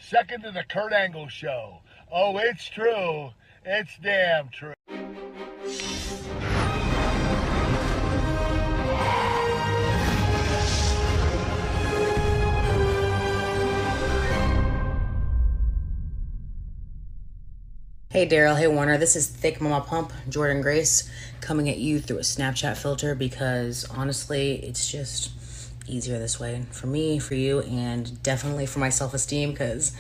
Second to the Kurt Angle show. Oh, it's true. It's damn true. Hey Daryl, hey Warner, this is Thick Mama Pump, Jordan Grace, coming at you through a Snapchat filter because honestly, it's just easier this way for me, for you, and definitely for my self-esteem because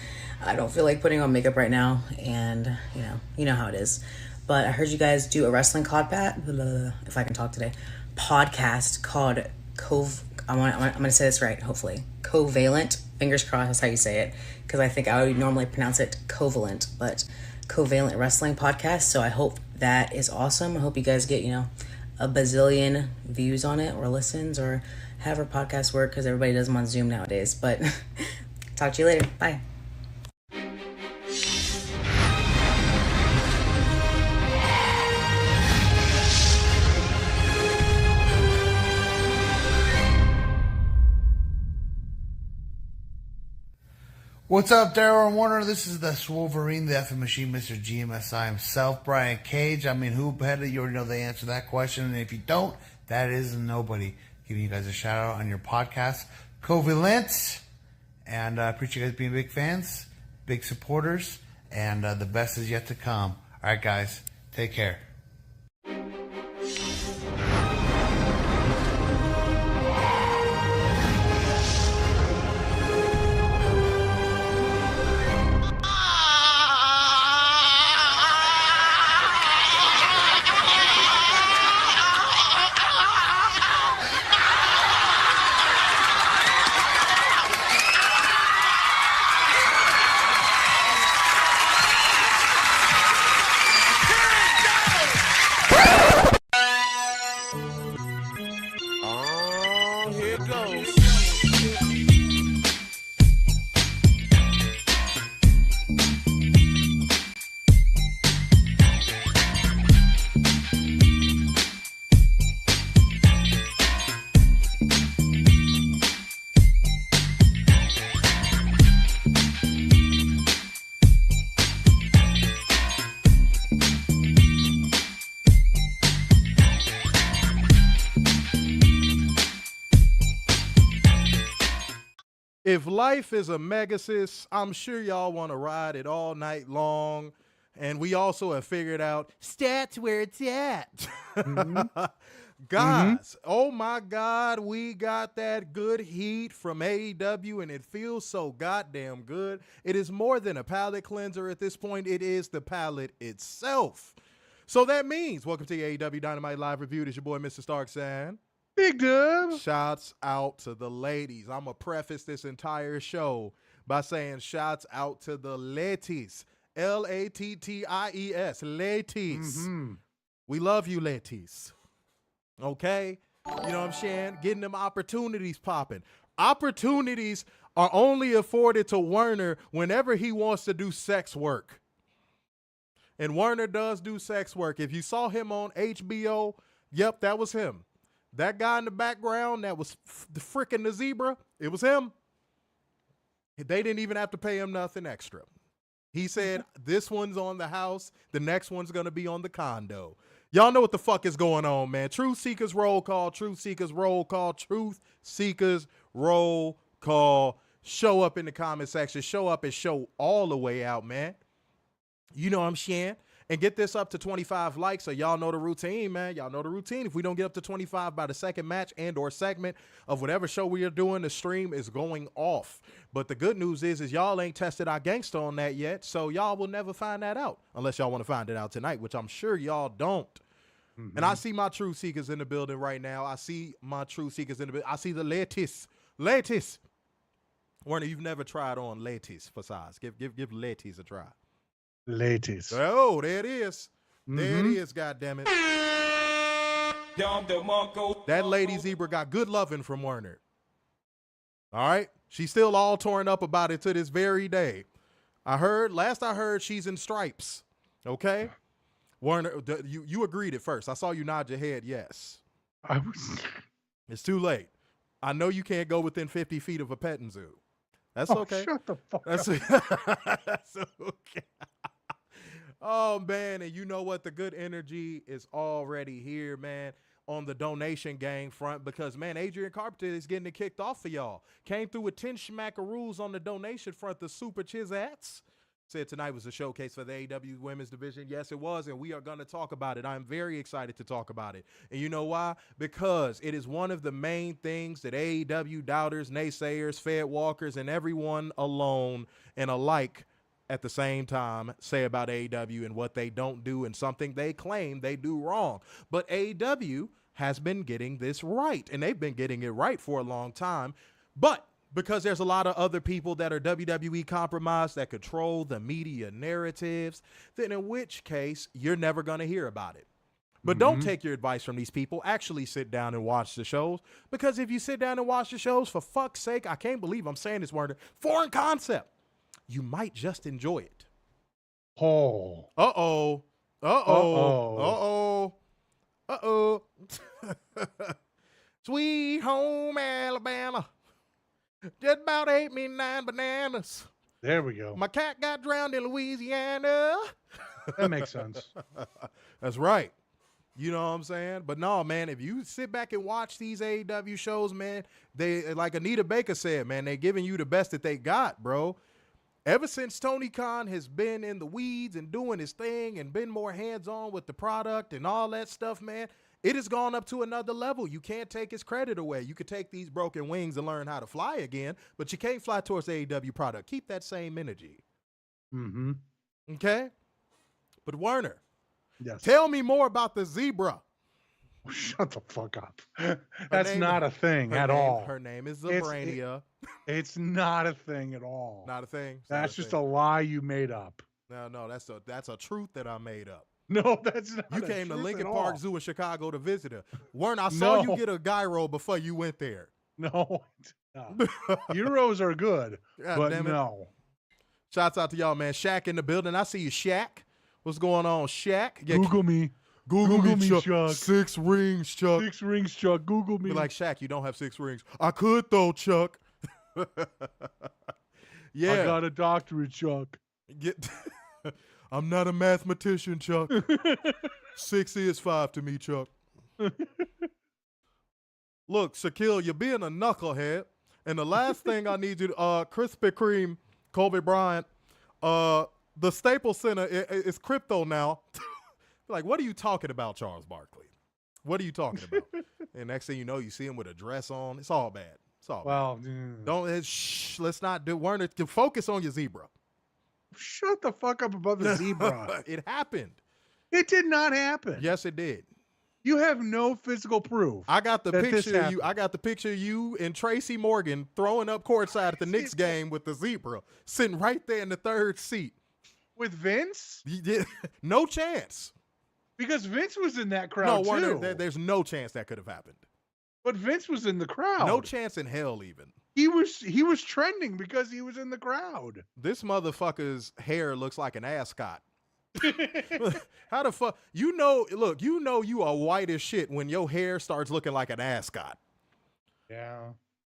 I don't feel like putting on makeup right now, and you know how it is. But I heard you guys do a wrestling if I can talk today, podcast called I'm gonna say this right, hopefully. Covalent, fingers crossed, that's how you say it, because I think I would normally pronounce it Covalent, but Covalent Wrestling Podcast. So I hope that is awesome. I hope you guys get, a bazillion views on it or listens or however podcasts work, because everybody does them on Zoom nowadays. But talk to you later. Bye. What's up, Daryl and Warner? This is the Swolverine, the effing machine, Mr. GMSI himself, Brian Cage. I mean, who better? You already know the answer to that question. And if you don't, that is nobody. Giving you guys a shout out on your podcast, Covalent. And I appreciate you guys being big fans, big supporters, and the best is yet to come. All right, guys, take care. If life is a megasis, I'm sure y'all want to ride it all night long. And we also have figured out stats where it's at. Mm-hmm. Guys, Oh my God, we got that good heat from AEW, and it feels so goddamn good. It is more than a palate cleanser at this point. It is the palate itself. So that means, welcome to the AEW Dynamite Live Review. It's your boy, Mr. Starkz, and Big Dub. Shouts out to the ladies. I'm going to preface this entire show by saying shouts out to the ladies. Latties. Ladies. Mm-hmm. We love you, ladies. Okay? You know what I'm saying? Getting them opportunities popping. Opportunities are only afforded to Werner whenever he wants to do sex work. And Werner does do sex work. If you saw him on HBO, yep, that was him. That guy in the background that was the freaking the zebra, it was him. They didn't even have to pay him nothing extra. He said, this one's on the house, the next one's going to be on the condo. Y'all know what the fuck is going on, man. Truth Seekers roll call, Truth Seekers roll call, Truth Seekers roll call. Show up in the comment section. Show up and show all the way out, man. You know what I'm saying? And get this up to 25 likes, so y'all know the routine, man. Y'all know the routine. If we don't get up to 25 by the second match and or segment of whatever show we are doing, the stream is going off. But the good news is y'all ain't tested our gangster on that yet, so y'all will never find that out unless y'all want to find it out tonight, which I'm sure y'all don't. Mm-hmm. And I see my Truth Seekers in the building right now. I see my Truth Seekers in the building. I see the ladies. Ladies. Werner, you've never tried on ladies for size. Give ladies a try. Ladies. Oh, there it is. Mm-hmm. There it is, goddammit. That lady zebra got good loving from Werner. All right? She's still all torn up about it to this very day. Last I heard, she's in stripes. Okay? Werner, you agreed at first. I saw you nod your head, yes. It's too late. I know you can't go within 50 feet of a petting zoo. That's Oh, okay. shut the fuck That's, up. that's okay. Oh, man. And you know what? The good energy is already here, man, on the donation gang front because, man, Adrian Carpenter is getting it kicked off for y'all. Came through with 10 schmackaroos on the donation front, the super chizats. Said tonight was a showcase for the AEW women's division. Yes, it was, and we are going to talk about it. I'm very excited to talk about it. And you know why? Because it is one of the main things that AEW doubters, naysayers, fed walkers, and everyone alone and alike at the same time say about AEW and what they don't do and something they claim they do wrong. But AEW has been getting this right, and they've been getting it right for a long time. But because there's a lot of other people that are WWE compromised that control the media narratives, then in which case you're never going to hear about it. But don't take your advice from these people. Actually sit down and watch the shows, because if you sit down and watch the shows, for fuck's sake, I can't believe I'm saying this word, foreign concept, you might just enjoy it. Oh. Uh-oh. Uh-oh. Uh-oh. Uh-oh. Sweet home Alabama. Just about ate me 9 bananas. There we go. My cat got drowned in Louisiana. That makes sense. That's right. You know what I'm saying? But no, man, if you sit back and watch these AEW shows, man, they, like Anita Baker said, man, they're giving you the best that they got, bro. Ever since Tony Khan has been in the weeds and doing his thing and been more hands-on with the product and all that stuff, man, it has gone up to another level. You can't take his credit away. You could take these broken wings and learn how to fly again, but you can't fly towards the AEW product. Keep that same energy. Mm-hmm. Okay? But Werner, Yes. tell me more about the zebra. Shut the fuck up. That's not a thing at name, all. Her name is It's- Zabrania. It's not a thing at all. Not a thing. It's That's not just a lie you made up. No, that's a truth that I made up. No, that's not. You a came to truth Lincoln at Park all. Zoo in Chicago to visit her. Werner, I saw you No. get a gyro before you went there. No, Euros are good, God but damn it. no. Shouts out to y'all, man. Shaq in the building. I see you, Shaq. What's going on, Shaq? Yeah, Google me. Google me, Chuck. Chuck. 6 rings, Chuck. 6 rings, Chuck. Google me. Be like, Shaq, you don't have 6 rings. I could though, Chuck. Yeah. I got a doctorate, Chuck. Get I'm not a mathematician, Chuck. 6 is 5 to me, Chuck. Look, Shaquille, you're being a knucklehead. And the last thing I need you to, Krispy Kreme, Kobe Bryant, the Staples Center is crypto now. Like, what are you talking about, Charles Barkley? What are you talking about? And next thing you know, you see him with a dress on. It's all bad. It's all Well, bad. Don't, let's not do, Werner, focus on your zebra. shut the fuck up about the zebra. It happened. It did not happen. Yes, it did. You have no physical proof. I got the that this picture of you. happened. I got the picture of you and Tracy Morgan throwing up courtside at the Knicks game with the zebra, sitting right there in the 3rd seat. With Vince? You did, no chance. Because Vince was in that crowd No, too. Werner, there's no chance that could have happened. But Vince was in the crowd. No chance in hell, even. He was trending because he was in the crowd. This motherfucker's hair looks like an ascot. How the fuck? You know, look, you are white as shit when your hair starts looking like an ascot. Yeah.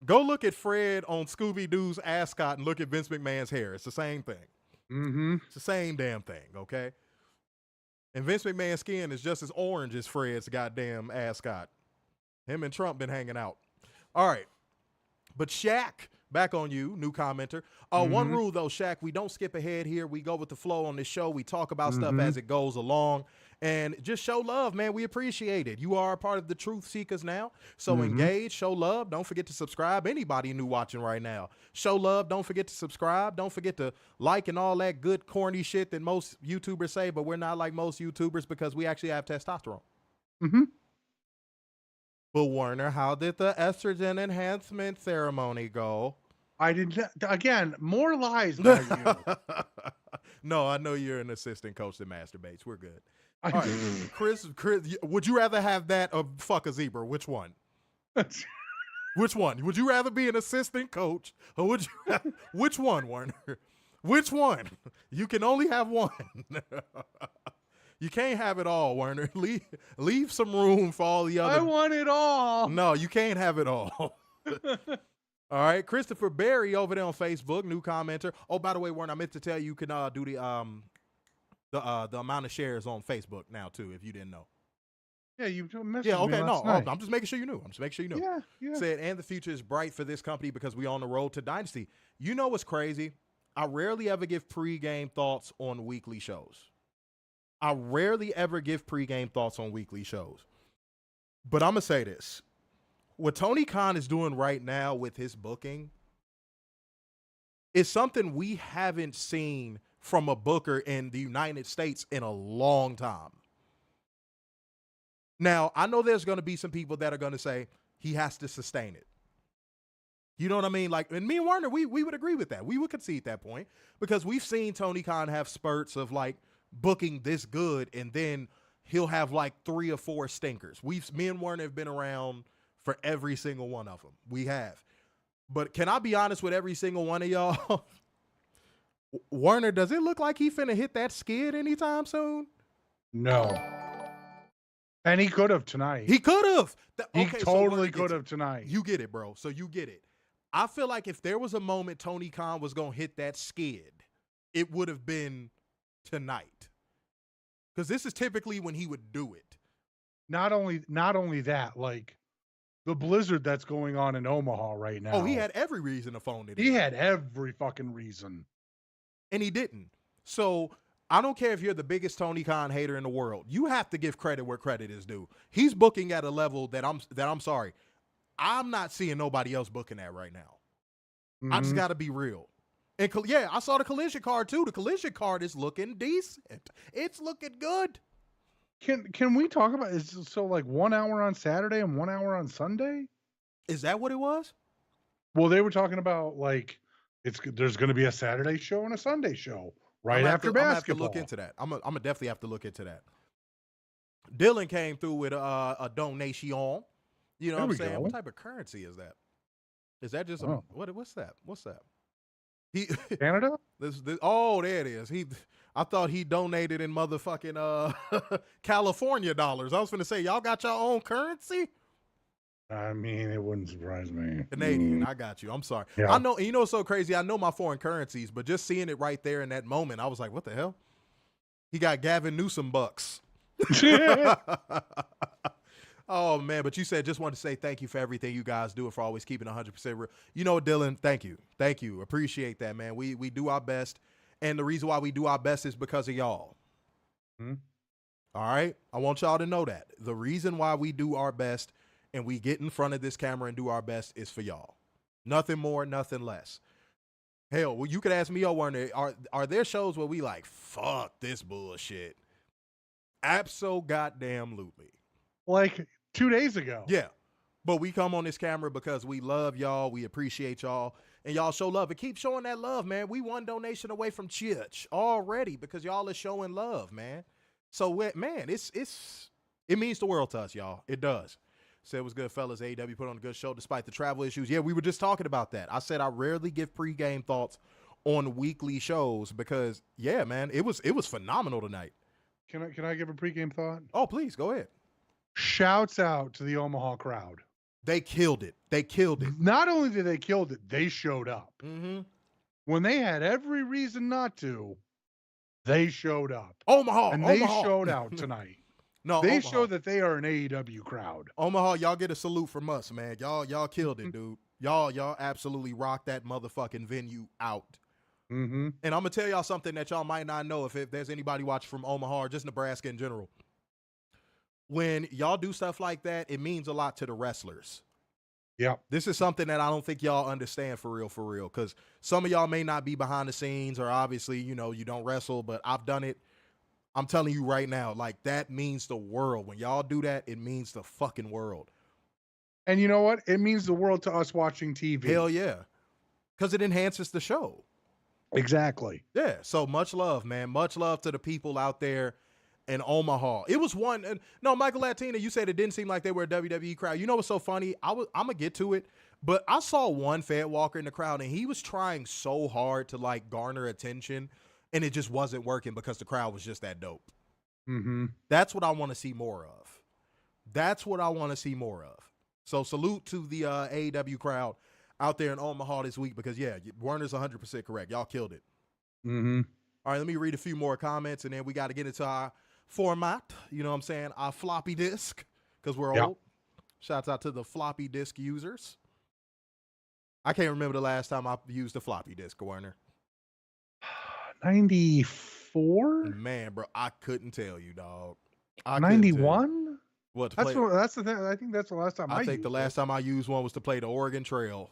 Go look at Fred on Scooby-Doo's ascot and look at Vince McMahon's hair. It's the same thing. Mm-hmm. It's the same damn thing, okay? And Vince McMahon's skin is just as orange as Fred's goddamn ascot. Him and Trump been hanging out. All right. But Shaq, back on you, new commenter. One rule, though, Shaq, we don't skip ahead here. We go with the flow on this show. We talk about stuff as it goes along. And just show love, man. We appreciate it. You are a part of the Truth Seekers now. So engage, show love. Don't forget to subscribe. Anybody new watching right now, show love. Don't forget to subscribe. Don't forget to like and all that good corny shit that most YouTubers say, but we're not like most YouTubers because we actually have testosterone. Mm-hmm. But Werner, how did the estrogen enhancement ceremony go? I did not, again, more lies by you. No, I know you're an assistant coach that masturbates. We're good. I- All right. Chris, would you rather have that or fuck a zebra? Which one? Which one? Would you rather be an assistant coach or would you? Which one, Werner? Which one? You can only have one. You can't have it all, Werner. Leave some room for all the other. I want it all. No, you can't have it all. All right, Christopher Berry over there on Facebook, new commenter. Oh, by the way, Warren, I meant to tell you can do the amount of shares on Facebook now too, if you didn't know. Yeah, you messaged Yeah, okay, me no, last night. I'm just making sure you knew. Yeah. Said, and the future is bright for this company because we on the road to Dynasty. You know what's crazy? I rarely ever give pregame thoughts on weekly shows. But I'm going to say this. What Tony Khan is doing right now with his booking is something we haven't seen from a booker in the United States in a long time. Now, I know there's going to be some people that are going to say he has to sustain it. You know what I mean? Like, and me and Warner, we would agree with that. We would concede that point because we've seen Tony Khan have spurts of like booking this good and then he'll have like 3 or 4 stinkers. Me and Warner have been around for every single one of them. We have. But can I be honest with every single one of y'all? Warner, does it look like he finna hit that skid anytime soon? No. And he could have tonight. He could have. He totally could have tonight. You get it, bro. So you get it. I feel like if there was a moment Tony Khan was going to hit that skid, it would have been tonight. Because this is typically when he would do it. Not only that, like the blizzard that's going on in Omaha right now. Oh, he had every reason to phone it in. He had every fucking reason. And he didn't. So I don't care if you're the biggest Tony Khan hater in the world. You have to give credit where credit is due. He's booking at a level that I'm sorry. I'm not seeing nobody else booking at right now. Mm-hmm. I just got to be real. And yeah, I saw the collision card too. The collision card is looking decent. It's looking good. Can we talk about so like 1 hour on Saturday and 1 hour on Sunday? Is that what it was? Well, they were talking about like there's going to be a Saturday show and a Sunday show right after basketball. I'm gonna have to look into that. I'm gonna definitely have to look into that. Dylan came through with a donation. You know what I'm saying? Go. What type of currency is that? Is that just what's that? What's that? Canada? This oh, there it is. I thought he donated in motherfucking California dollars. I was gonna say, y'all got your own currency? I mean, it wouldn't surprise me. Canadian, I got you. I'm sorry. Yeah. I know, you know what's so crazy? I know my foreign currencies, but just seeing it right there in that moment, I was like, what the hell? He got Gavin Newsom bucks. Oh, man, but you said just wanted to say thank you for everything you guys do and for always keeping 100% real. You know, Dylan, thank you. Thank you. Appreciate that, man. We do our best, and the reason why we do our best is because of y'all. All right? I want y'all to know that. The reason why we do our best and we get in front of this camera and do our best is for y'all. Nothing more, nothing less. Hell, well, you could ask me, Warner, are there shows where we like, fuck this bullshit? Abso-goddamn-lutely. Like 2 days ago. Yeah. But we come on this camera because we love y'all, we appreciate y'all, and y'all show love. And keep showing that love, man. We one donation away from church already because y'all are showing love, man. So, man, it means the world to us, y'all. It does. Said it was good, fellas. AEW put on a good show despite the travel issues. Yeah, we were just talking about that. I said I rarely give pregame thoughts on weekly shows because, yeah, man, it was phenomenal tonight. Can I give a pregame thought? Oh, please, go ahead. Shouts out to the Omaha crowd. They killed it. Not only did they kill it, they showed up. Mm-hmm. When they had every reason not to, they showed up. Omaha. They showed out tonight. No, they Omaha. show that they are an AEW crowd. Omaha, y'all get a salute from us, man. Y'all killed it, dude. Y'all absolutely rocked that motherfucking venue out. Mm-hmm. And I'm gonna tell y'all something that y'all might not know if there's anybody watching from Omaha or just Nebraska in general. When y'all do stuff like that, it means a lot to the wrestlers. Yeah. This is something that I don't think y'all understand for real, because some of y'all may not be behind the scenes or obviously, you don't wrestle, but I've done it. I'm telling you right now, like that means the world. When y'all do that, it means the fucking world. And you know what? It means the world to us watching TV. Hell yeah. Because it enhances the show. Exactly. Yeah. So much love, man. Much love to the people out there in Omaha. It was Michael Latina, you said it didn't seem like they were a WWE crowd. You know what's so funny? I'm going to get to it, but I saw one Fed Walker in the crowd and he was trying so hard to like garner attention and it just wasn't working because the crowd was just that dope. Mm-hmm. That's what I want to see more of. So salute to the AEW crowd. out there in Omaha this week because, yeah, Werner's 100% correct. Y'all killed it. Mm-hmm. All right, let me read a few more comments, and then we got to get into our format. You know what I'm saying? Our floppy disk, because we're old. Shouts out to the floppy disk users. I can't remember the last time I used a floppy disk, Werner. 94? Man, bro, I couldn't tell you, dog. 91? What? That's the thing. I think that's the last time I think the last time I used one was to play the Oregon Trail.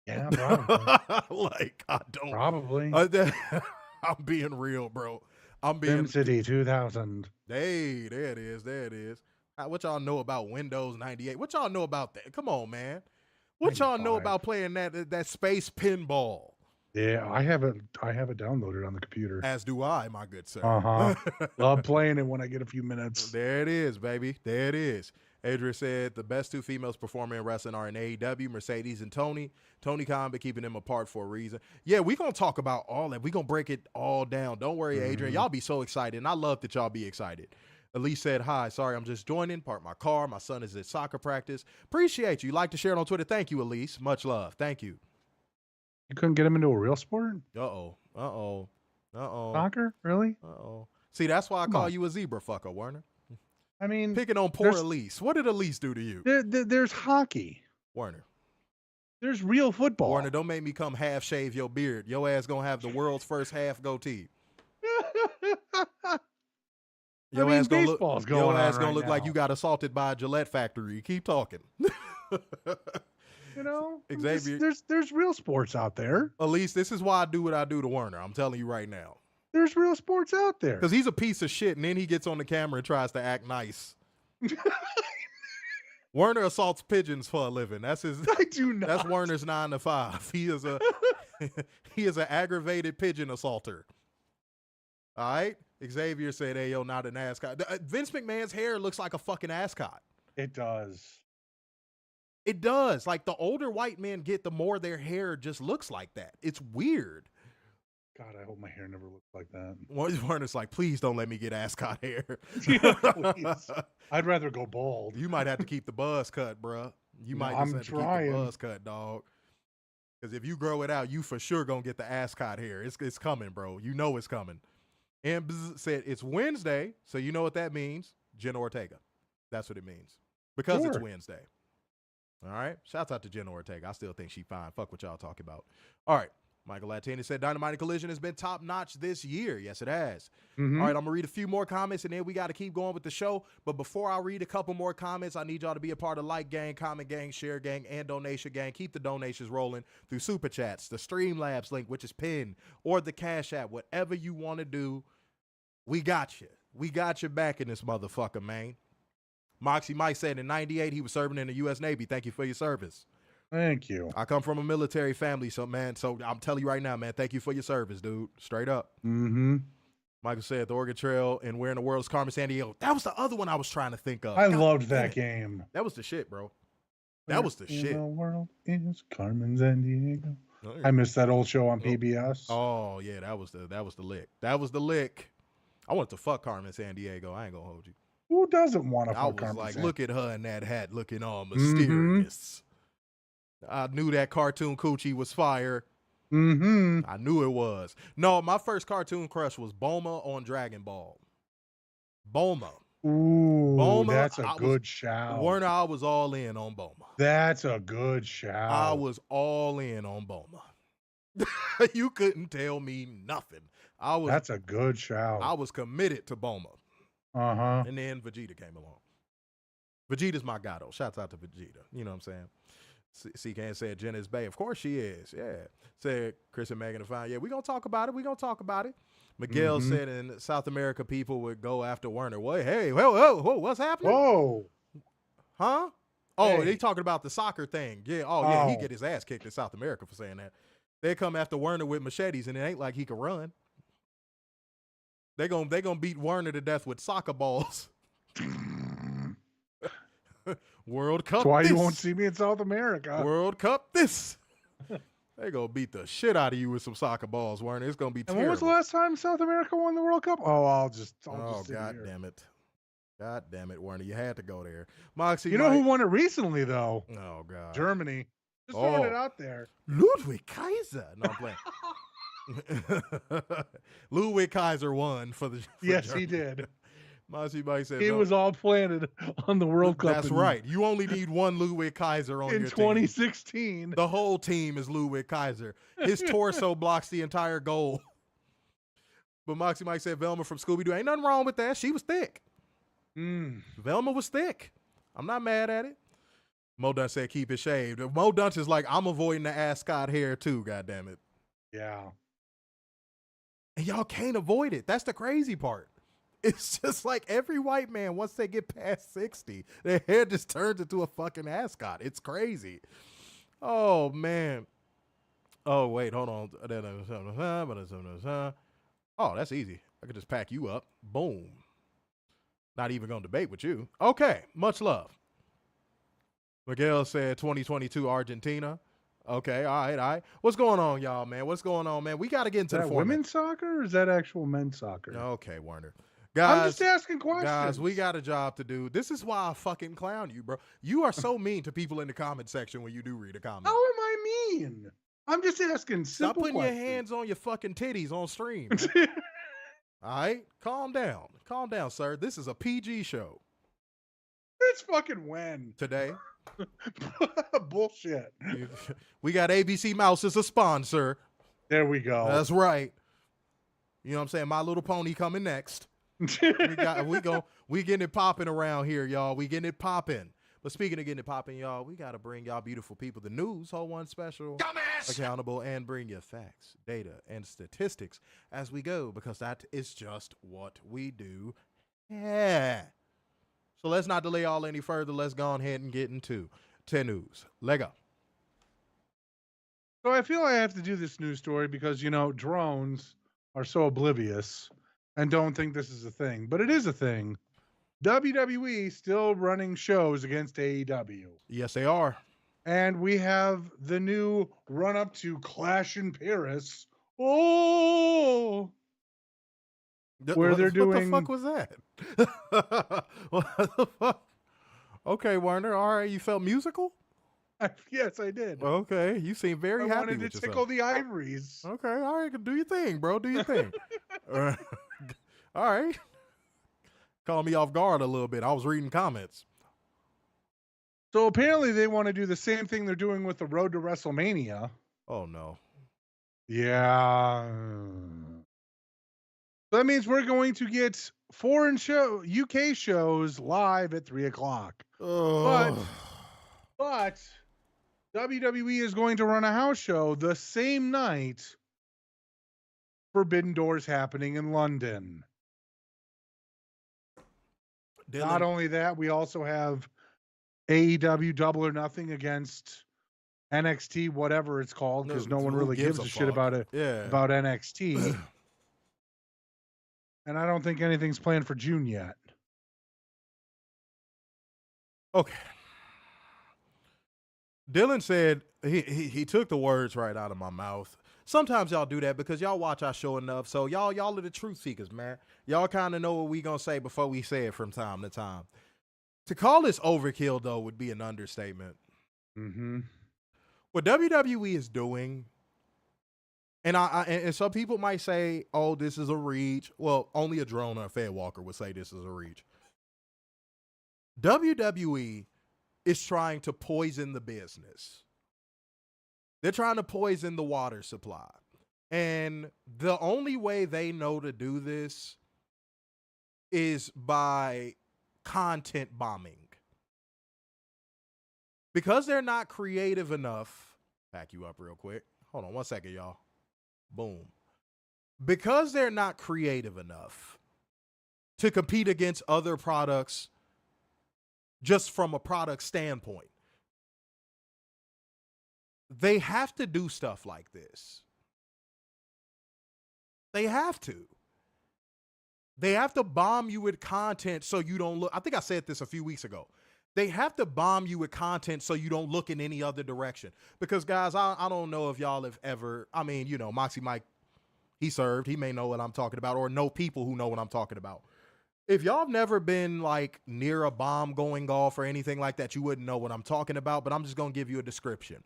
Yeah, probably. Like, I don't. Probably. I'm being real, bro. I'm being. SimCity 2000. Hey, there it is. There it is. What y'all know about Windows 98? What y'all know about that? Come on, man. What y'all know about playing that space pinball? Yeah, I have it downloaded on the computer. As do I, my good sir. Love playing it when I get a few minutes. There it is, baby. There it is. Adria said the best two females performing in wrestling are in AEW, Mercedes and Tony. Tony Khan been keeping them apart for a reason. Yeah, we're going to talk about all that. We're going to break it all down. Don't worry, Adrian. Y'all be so excited, and I love that y'all be excited. Elise said, hi, sorry, I'm just joining. Park my car. My son is at soccer practice. Appreciate you. Like to share it on Twitter. Thank you, Elise. Much love. Thank you. You couldn't get him into a real sport? Uh-oh. Soccer? Really? Uh-oh. See, that's why I call you a zebra fucker, Werner. I mean, picking on poor Elise. What did Elise do to you? There's hockey. Werner. There's real football. Warner, don't make me come half shave your beard. Your ass gonna have the world's first half goatee. Your ass gonna look like you got assaulted by a Gillette factory. Keep talking. You know, Xavier, there's real sports out there. Elise, this is why I do what I do to Werner. I'm telling you right now. There's real sports out there. Because he's a piece of shit, and then he gets on the camera and tries to act nice. Werner assaults pigeons for a living. That's his. I do not. That's Werner's 9 to 5. He is an aggravated pigeon assaulter. All right. Xavier said, "Hey, yo, not an ascot." Vince McMahon's hair looks like a fucking ascot. It does. It does. Like, the older white men get, the more their hair just looks like that. It's weird. God, I hope my hair never looks like that. Werner's like, please don't let me get ascot hair. Yeah, please. I'd rather go bald. You might have to keep the buzz cut, bro. You might just have to keep the buzz cut, dog. Because if you grow it out, you for sure gonna get the ascot hair. It's coming, bro. You know it's coming. And said it's Wednesday, so you know what that means. Jenna Ortega. That's what it means. Because it's Wednesday. All right. Shouts out to Jenna Ortega. I still think she fine. Fuck what y'all talking about. All right. Michael Latina said Dynamite and Collision has been top notch this year. Yes, it has. All right, I'm going to read a few more comments, and then we got to keep going with the show. But before I read a couple more comments, I need y'all to be a part of Like Gang, Comment Gang, Share Gang, and Donation Gang. Keep the donations rolling through Super Chats, the Streamlabs link, which is pinned, or the Cash App. Whatever you want to do, we got you. We got your back in this motherfucker, man. Moxy Mike said in 98 he was serving in the U.S. Navy. Thank you for your service. Thank you. I come from a military family, so I'm telling you right now, man, thank you for your service, dude. Straight up. Michael said the Oregon Trail and Where in the World's Carmen Sandiego. That was the other one I was trying to think of. I loved that game. That was the shit, bro. That was the shit. The world is Carmen Sandiego. I missed that old show on PBS. Oh yeah, that was the lick. That was the lick. I wanted to fuck Carmen Sandiego. I ain't gonna hold you. Who doesn't want to fuck Carmen? I was like, look at her in that hat, looking all mysterious. I knew that cartoon coochie was fire. I knew it was. No, my first cartoon crush was Bulma on Dragon Ball. Bulma. Ooh, Bulma, that's a good shout. Werner, I was all in on Bulma. That's a good shout. I was all in on Bulma. You couldn't tell me nothing. That's a good shout. I was committed to Bulma. And then Vegeta came along. Vegeta's my guy, though. Shouts out to Vegeta. You know what I'm saying? CK said Jenna's Bay. Of course she is. Yeah. Said Kris and Megan are fine. Yeah, we're going to talk about it. Miguel said in South America, people would go after Werner. What? Hey, whoa, what's happening? Whoa. Huh? Oh, they talking about the soccer thing. Yeah. Oh, yeah, he get his ass kicked in South America for saying that. They come after Werner with machetes, and it ain't like he can run. They gonna beat Werner to death with soccer balls. World Cup. That's why you won't see me in South America. World Cup this. They gonna beat the shit out of you with some soccer balls, Werner. It's gonna be terrible. And when was the last time South America won the World Cup? Oh, I'll just God damn it. God damn it, Werner. You had to go there. Moxie, you know who won it recently, though? Oh, God. Germany. Just throwing it out there. Ludwig Kaiser. No, I'm playing. Ludwig Kaiser won for the. Yes, he did. Moxy Mike said he was all planted on the World Cup. That's right. You only need one Ludwig Kaiser on your team. In 2016. The whole team is Ludwig Kaiser. His torso blocks the entire goal. But Moxy Mike said Velma from Scooby-Doo. Ain't nothing wrong with that. She was thick. Velma was thick. I'm not mad at it. Mo Dunce said keep it shaved. Mo Dunce is like, I'm avoiding the ascot hair too, goddammit. Yeah. And y'all can't avoid it. That's the crazy part. It's just like every white man, once they get past 60, their hair just turns into a fucking ascot. It's crazy. Oh, man. Oh, wait, hold on. Oh, that's easy. I could just pack you up. Boom. Not even going to debate with you. Okay, much love. Miguel said 2022 Argentina. Okay, all right. What's going on, y'all, man? What's going on, man? We got to get into the format. Women's soccer or is that actual men's soccer? Okay, Werner. Guys, I'm just asking questions. Guys, we got a job to do. This is why I fucking clown you, bro. You are so mean to people in the comment section when you do read a comment. How am I mean? I'm just asking simple Stop putting questions. your hands on your fucking titties on stream. All right? Calm down. Calm down, sir. This is a PG show. It's fucking when? Today. Bullshit. We got ABC Mouse as a sponsor. There we go. That's right. You know what I'm saying? My Little Pony coming next. we getting it popping around here, y'all. We getting it popping. But speaking of getting it popping, y'all, we got to bring y'all beautiful people the news, whole one special, dumbass, accountable, and bring you facts, data, and statistics as we go, because that is just what we do. Yeah. So let's not delay all any further. Let's go ahead and get into 10 news. Lego. So I feel I have to do this news story because, you know, drones are so oblivious and don't think this is a thing, but it is a thing. WWE still running shows against AEW. Yes, they are. And we have the new run-up to Clash in Paris. Oh! Where they're doing... What the fuck was that? What the fuck? Okay, Werner. All right, you felt musical? Yes, I did. Okay, you seem very happy. I wanted to tickle the ivories. Okay, all right, do your thing, bro. Do your thing. All right. Caught me off guard a little bit. I was reading comments. So apparently they want to do the same thing they're doing with the Road to WrestleMania. Oh, no. Yeah. So that means we're going to get UK shows live at 3 o'clock. Oh. But WWE is going to run a house show the same night Forbidden Doors happening in London. Dylan. Not only that, we also have AEW Double or Nothing against NXT, whatever it's called, because no one really gives a shit about it. Yeah. About NXT. And I don't think anything's planned for June yet. Okay. Dylan said he took the words right out of my mouth. Sometimes y'all do that because y'all watch our show enough. So y'all are the truth seekers, man. Y'all kind of know what we gonna say before we say it from time to time. To call this overkill, though, would be an understatement. Mm-hmm. What WWE is doing, and some people might say, "Oh, this is a reach." Well, only a drone or a Fed Walker would say this is a reach. WWE is trying to poison the business. They're trying to poison the water supply. And the only way they know to do this is by content bombing. Because they're not creative enough. Back you up real quick. Hold on 1 second, y'all. Boom. Because they're not creative enough to compete against other products just from a product standpoint, they have to do stuff like this. They have to. They have to bomb you with content so you don't look. I think I said this a few weeks ago. They have to bomb you with content so you don't look in any other direction. Because, guys, I don't know if y'all have ever, I mean, you know, Moxy Mike, he served. He may know what I'm talking about, or know people who know what I'm talking about. If y'all have never been, like, near a bomb going off or anything like that, you wouldn't know what I'm talking about, but I'm just going to give you a description.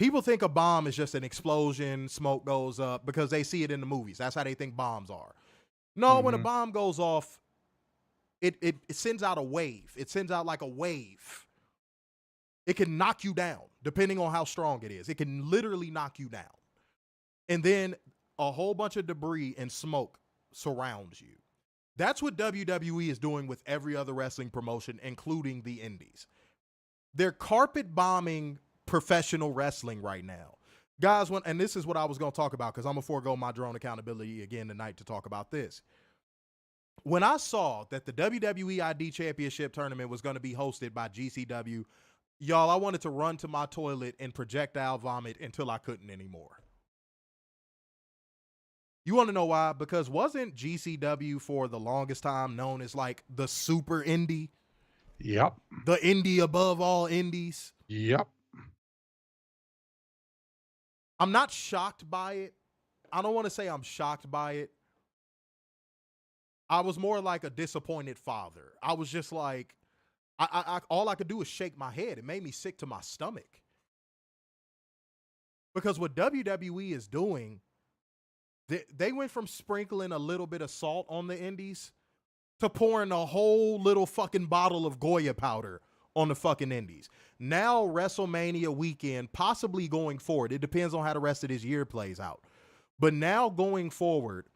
People think a bomb is just an explosion, smoke goes up, because they see it in the movies. That's how they think bombs are. No, when a bomb goes off, it sends out a wave. It sends out like a wave. It can knock you down, depending on how strong it is. It can literally knock you down. And then a whole bunch of debris and smoke surrounds you. That's what WWE is doing with every other wrestling promotion, including the indies. They're carpet bombing professional wrestling right now. Guys, and this is what I was going to talk about, because I'm going to forego my drone accountability again tonight to talk about this. When I saw that the WWE ID Championship tournament was going to be hosted by GCW, y'all, I wanted to run to my toilet and projectile vomit until I couldn't anymore. You want to know why? Because wasn't GCW for the longest time known as like the super indie? Yep. The indie above all indies? Yep. I'm not shocked by it. I don't want to say I'm shocked by it. I was more like a disappointed father. I was just like, all I could do was shake my head. It made me sick to my stomach. Because what WWE is doing, they went from sprinkling a little bit of salt on the indies to pouring a whole little fucking bottle of Goya powder on the fucking indies. Now WrestleMania weekend, possibly going forward, it depends on how the rest of this year plays out. But now going forward,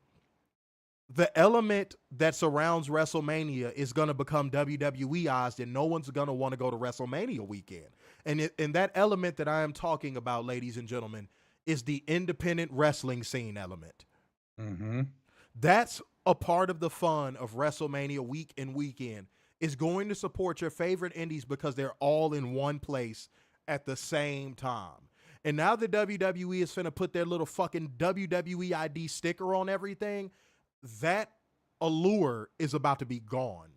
the element that surrounds WrestleMania is going to become WWEized, and no one's going to want to go to WrestleMania weekend. And that element that I am talking about, ladies and gentlemen, is the independent wrestling scene element. Mm-hmm. That's a part of the fun of WrestleMania week and weekend, is going to support your favorite indies because they're all in one place at the same time. And now the WWE is finna put their little fucking WWE ID sticker on everything, that allure is about to be gone.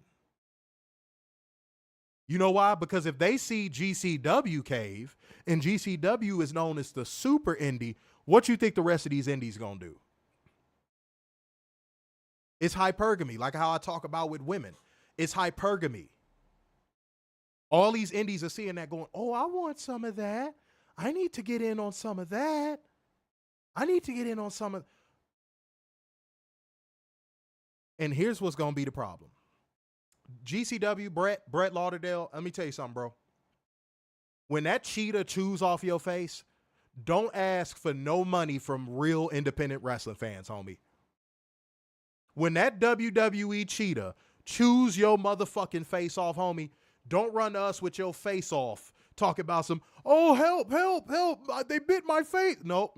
You know why? Because if they see GCW cave, and GCW is known as the super indie, what you think the rest of these indies gonna do? It's hypergamy, like how I talk about with women. It's hypergamy. All these indies are seeing that going, oh, I want some of that. I need to get in on some of that. I need to get in on some of. And here's what's going to be the problem. GCW, Brett Lauderdale, let me tell you something, bro. When that cheetah chews off your face, don't ask for no money from real independent wrestling fans, homie. When that WWE cheetah chews your motherfucking face off, homie, don't run to us with your face off. Talk about some, oh, help, help, help. They bit my face. No.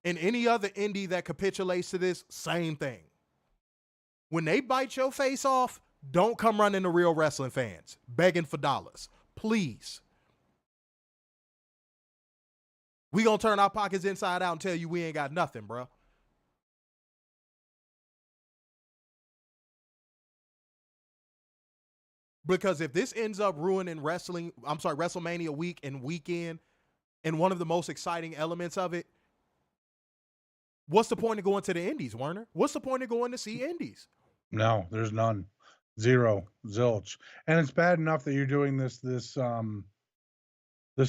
And any other indie that capitulates to this, same thing. When they bite your face off, don't come running to real wrestling fans, begging for dollars. Please. We gonna turn our pockets inside out and tell you we ain't got nothing, bro. Because if this ends up ruining WrestleMania week and weekend, and one of the most exciting elements of it, what's the point of going to the indies, Werner? What's the point of going to see indies? No, there's none. Zero. Zilch. And it's bad enough that you're doing this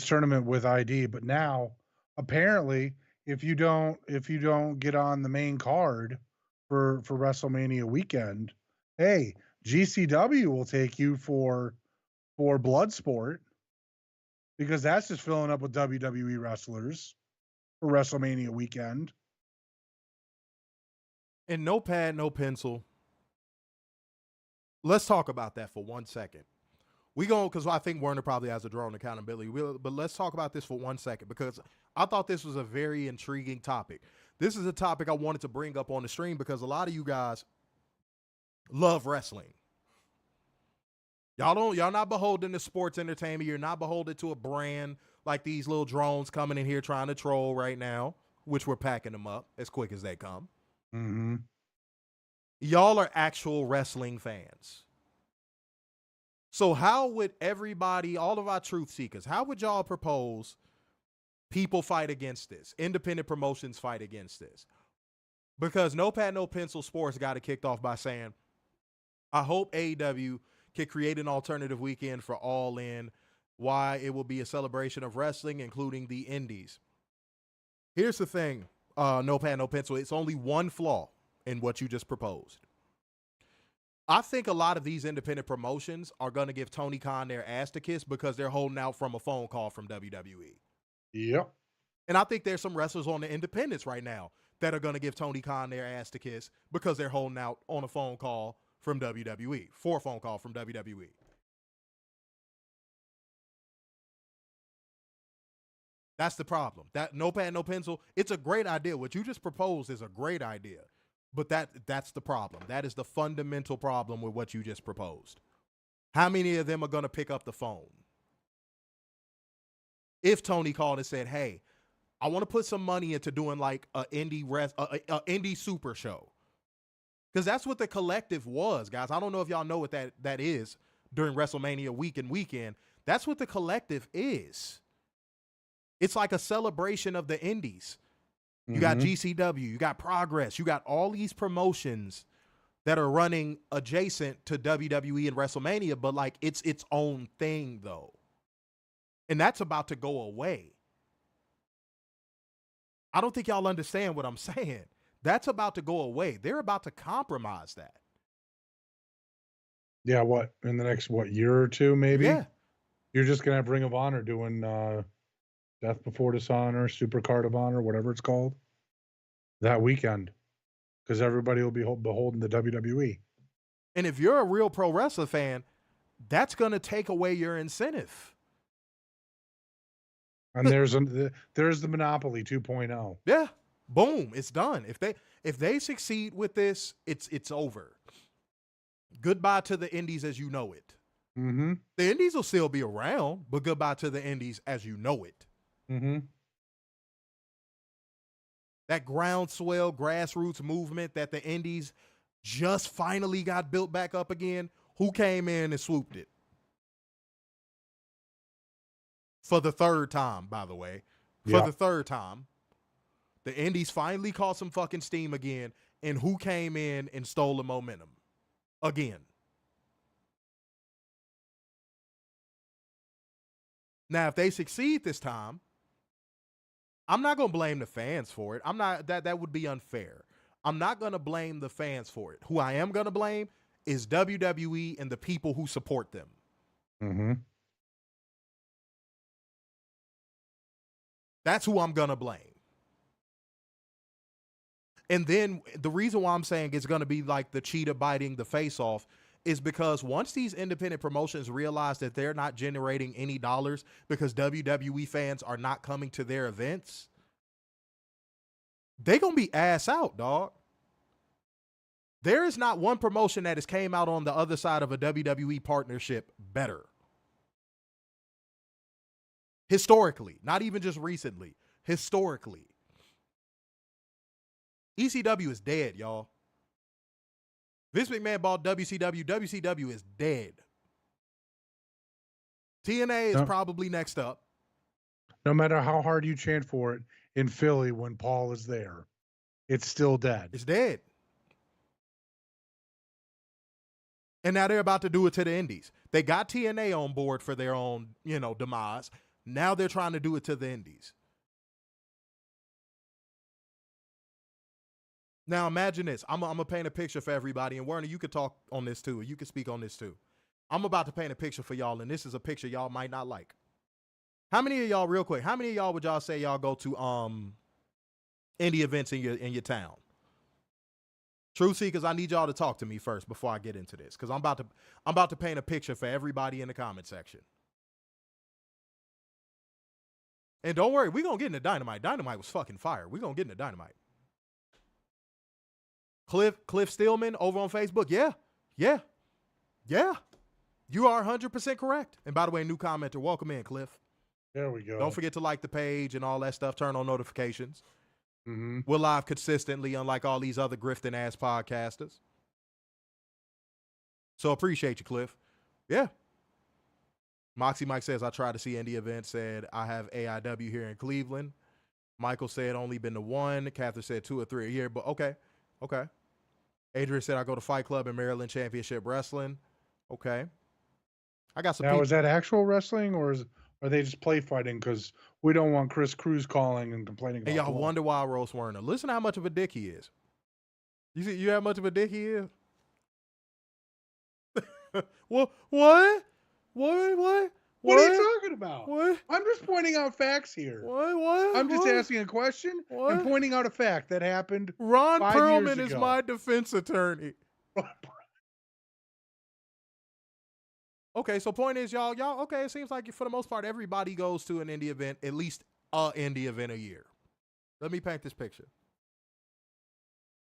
tournament with ID, but now apparently if you don't get on the main card for WrestleMania weekend, hey, GCW will take you for Bloodsport, because that's just filling up with WWE wrestlers for WrestleMania weekend. And no pad, no pencil. Let's talk about that for 1 second. Because I think Werner probably has a drone accountability. But let's talk about this for 1 second, because I thought this was a very intriguing topic. This is a topic I wanted to bring up on the stream because a lot of you guys love wrestling. Y'all not beholden to sports entertainment. You're not beholden to a brand like these little drones coming in here trying to troll right now, which we're packing them up as quick as they come. Mm-hmm. Y'all are actual wrestling fans. So how would everybody, all of our truth seekers, how would y'all propose people fight against this? Independent promotions fight against this? Because No Pad, No Pencil Sports got it kicked off by saying, I hope AEW can create an alternative weekend for All In. Why it will be a celebration of wrestling, including the indies. Here's the thing, no pad, no pencil. It's only one flaw in what you just proposed. I think a lot of these independent promotions are going to give Tony Khan their ass to kiss because they're holding out from a phone call from WWE. Yep. And I think there's some wrestlers on the independents right now that are going to give Tony Khan their ass to kiss because they're holding out on a phone call from WWE, for a phone call from WWE. That's the problem. That no pad, no pencil, it's a great idea. What you just proposed is a great idea. But that's the problem. That is the fundamental problem with what you just proposed. How many of them are going to pick up the phone? If Tony called and said, hey, I want to put some money into doing like an indie super show. Because that's what the collective was, guys. I don't know if y'all know what that is during WrestleMania week and weekend. That's what the collective is. It's like a celebration of the indies. You got GCW, you got Progress, you got all these promotions that are running adjacent to WWE and WrestleMania, but like it's its own thing though. And that's about to go away. I don't think y'all understand what I'm saying. That's about to go away. They're about to compromise that. Yeah, what, in the next, year or two, maybe? Yeah. You're just going to have Ring of Honor doing Death Before Dishonor, Super Card of Honor, whatever it's called, that weekend. Because everybody will be beholden to WWE. And if you're a real pro wrestler fan, that's going to take away your incentive. And there's the Monopoly 2.0. Yeah. Boom. It's done. If they succeed with this, it's over. Goodbye to the indies as you know it. Mm-hmm. The indies will still be around, but goodbye to the indies as you know it. Mm-hmm. That groundswell grassroots movement that the indies just finally got built back up again, who came in and swooped it? For the third time, by the way. For the third time. The indies finally caught some fucking steam again, and who came in and stole the momentum? Again. Now, if they succeed this time, I'm not going to blame the fans for it. That would be unfair. I'm not going to blame the fans for it. Who I am going to blame is WWE and the people who support them. Mm-hmm. That's who I'm going to blame. And then the reason why I'm saying it's going to be like the cheetah biting the face off is because once these independent promotions realize that they're not generating any dollars because WWE fans are not coming to their events, they're going to be ass out, dog. There is not one promotion that has came out on the other side of a WWE partnership better. Historically, not even just recently, historically. ECW is dead, y'all. Vince McMahon bought WCW. WCW is dead. TNA is probably next up. No matter how hard you chant for it in Philly when Paul is there, it's still dead. It's dead. And now they're about to do it to the indies. They got TNA on board for their own, demise. Now they're trying to do it to the indies. Now imagine this. I'm going to paint a picture for everybody. And Werner, you could talk on this too. You could speak on this too. I'm about to paint a picture for y'all. And this is a picture y'all might not like. How many of y'all, real quick, how many of y'all would y'all say y'all go to indie events in your town? True Seekers, I need y'all to talk to me first before I get into this. Because I'm about to paint a picture for everybody in the comment section. And don't worry, we're going to get into Dynamite. Dynamite was fucking fire. We're going to get into Dynamite. Cliff Stillman over on Facebook. Yeah. You are 100% correct. And by the way, new commenter, welcome in, Cliff. There we go. Don't forget to like the page and all that stuff. Turn on notifications. Mm-hmm. We're live consistently, unlike all these other grifting ass podcasters. So appreciate you, Cliff. Yeah. Moxy Mike says, I tried to see indie events, said I have AEW here in Cleveland. Michael said only been to one. Catherine said 2 or 3 a year, but okay. Adrian said I go to Fight Club and Maryland Championship Wrestling. Okay. I got some Now, people. is that actual wrestling or are they just play fighting? Because we don't want Chris Cruz calling and complaining about And y'all blood. wonder why I roast Werner. Listen to how much of a dick he is. You see, you how much of a dick he is? What? What? What are you talking about? What? I'm just pointing out facts here. What? I'm just What? asking a question What? and pointing out a fact that happened. Ron 5 years Perlman is ago. my defense attorney. Okay, so point is, y'all, okay, it seems like for the most part, everybody goes to an indie event, at least a indie event a year. Let me paint this picture.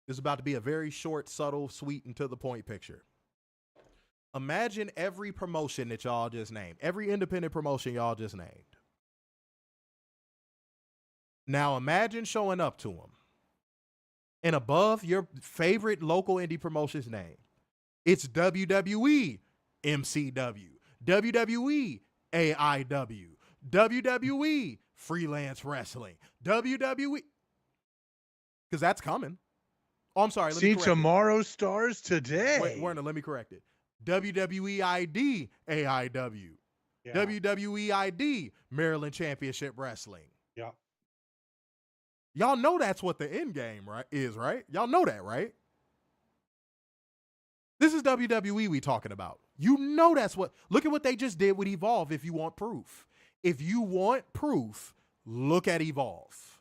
This is about to be a very short, subtle, sweet, and to the point picture. Imagine every promotion that y'all just named, every independent promotion y'all just named. Now imagine showing up to them. And above your favorite local indie promotion's name, it's WWE MCW, WWE AIW, WWE Freelance Wrestling, WWE. Because that's coming. Oh, I'm sorry. Let me See correct it. tomorrow's stars today. Wait, Werner, let me correct it. WWE ID AIW. Yeah. WWE ID Maryland Championship Wrestling. Yeah. Y'all know that's what the end game is, right? Y'all know that, right? This is WWE we talking about. You know that's what. Look at what they just did with Evolve if you want proof. If you want proof, look at Evolve.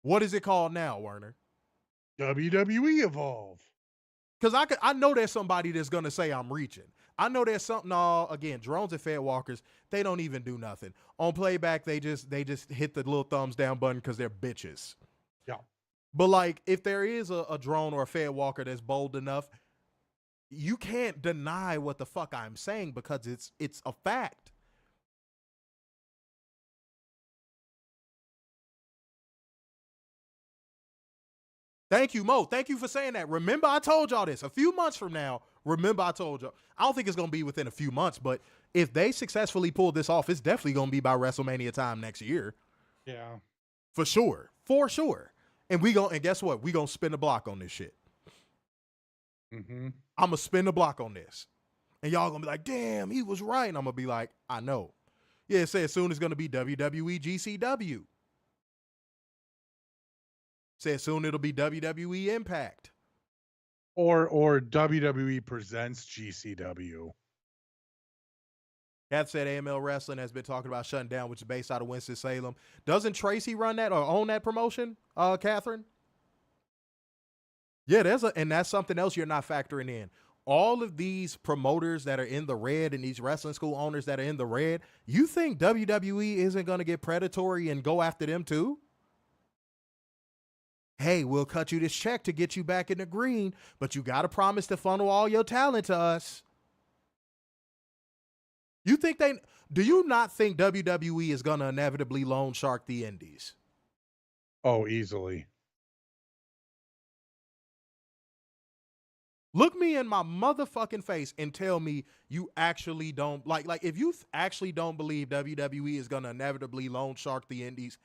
What is it called now, Werner? WWE Evolve. Because I know there's somebody that's going to say I'm reaching. I know there's something, again, drones and fed walkers, they don't even do nothing. On playback, they just hit the little thumbs down button because they're bitches. Yeah. But like, if there is a drone or a fed walker that's bold enough, you can't deny what the fuck I'm saying because it's a fact. Thank you, Mo. Thank you for saying that. Remember, I told y'all this. A few months from now, remember I told y'all. I don't think it's going to be within a few months, but if they successfully pull this off, it's definitely going to be by WrestleMania time next year. Yeah. For sure. For sure. And guess what? We going to spin the block on this shit. Mm-hmm. I'm going to spin the block on this. And y'all going to be like, damn, he was right. And I'm going to be like, I know. Yeah, it says soon it's going to be WWE GCW. Said soon it'll be WWE Impact. Or WWE presents GCW. Kat said AML Wrestling has been talking about shutting down, which is based out of Winston-Salem. Doesn't Tracy run that or own that promotion, Catherine? Yeah, and that's something else you're not factoring in. All of these promoters that are in the red and these wrestling school owners that are in the red, you think WWE isn't going to get predatory and go after them too? Hey, we'll cut you this check to get you back in the green, but you got to promise to funnel all your talent to us. Do you not think WWE is going to inevitably loan shark the indies? Oh, easily. Look me in my motherfucking face and tell me you actually don't like if you actually don't believe WWE is going to inevitably loan shark the indies,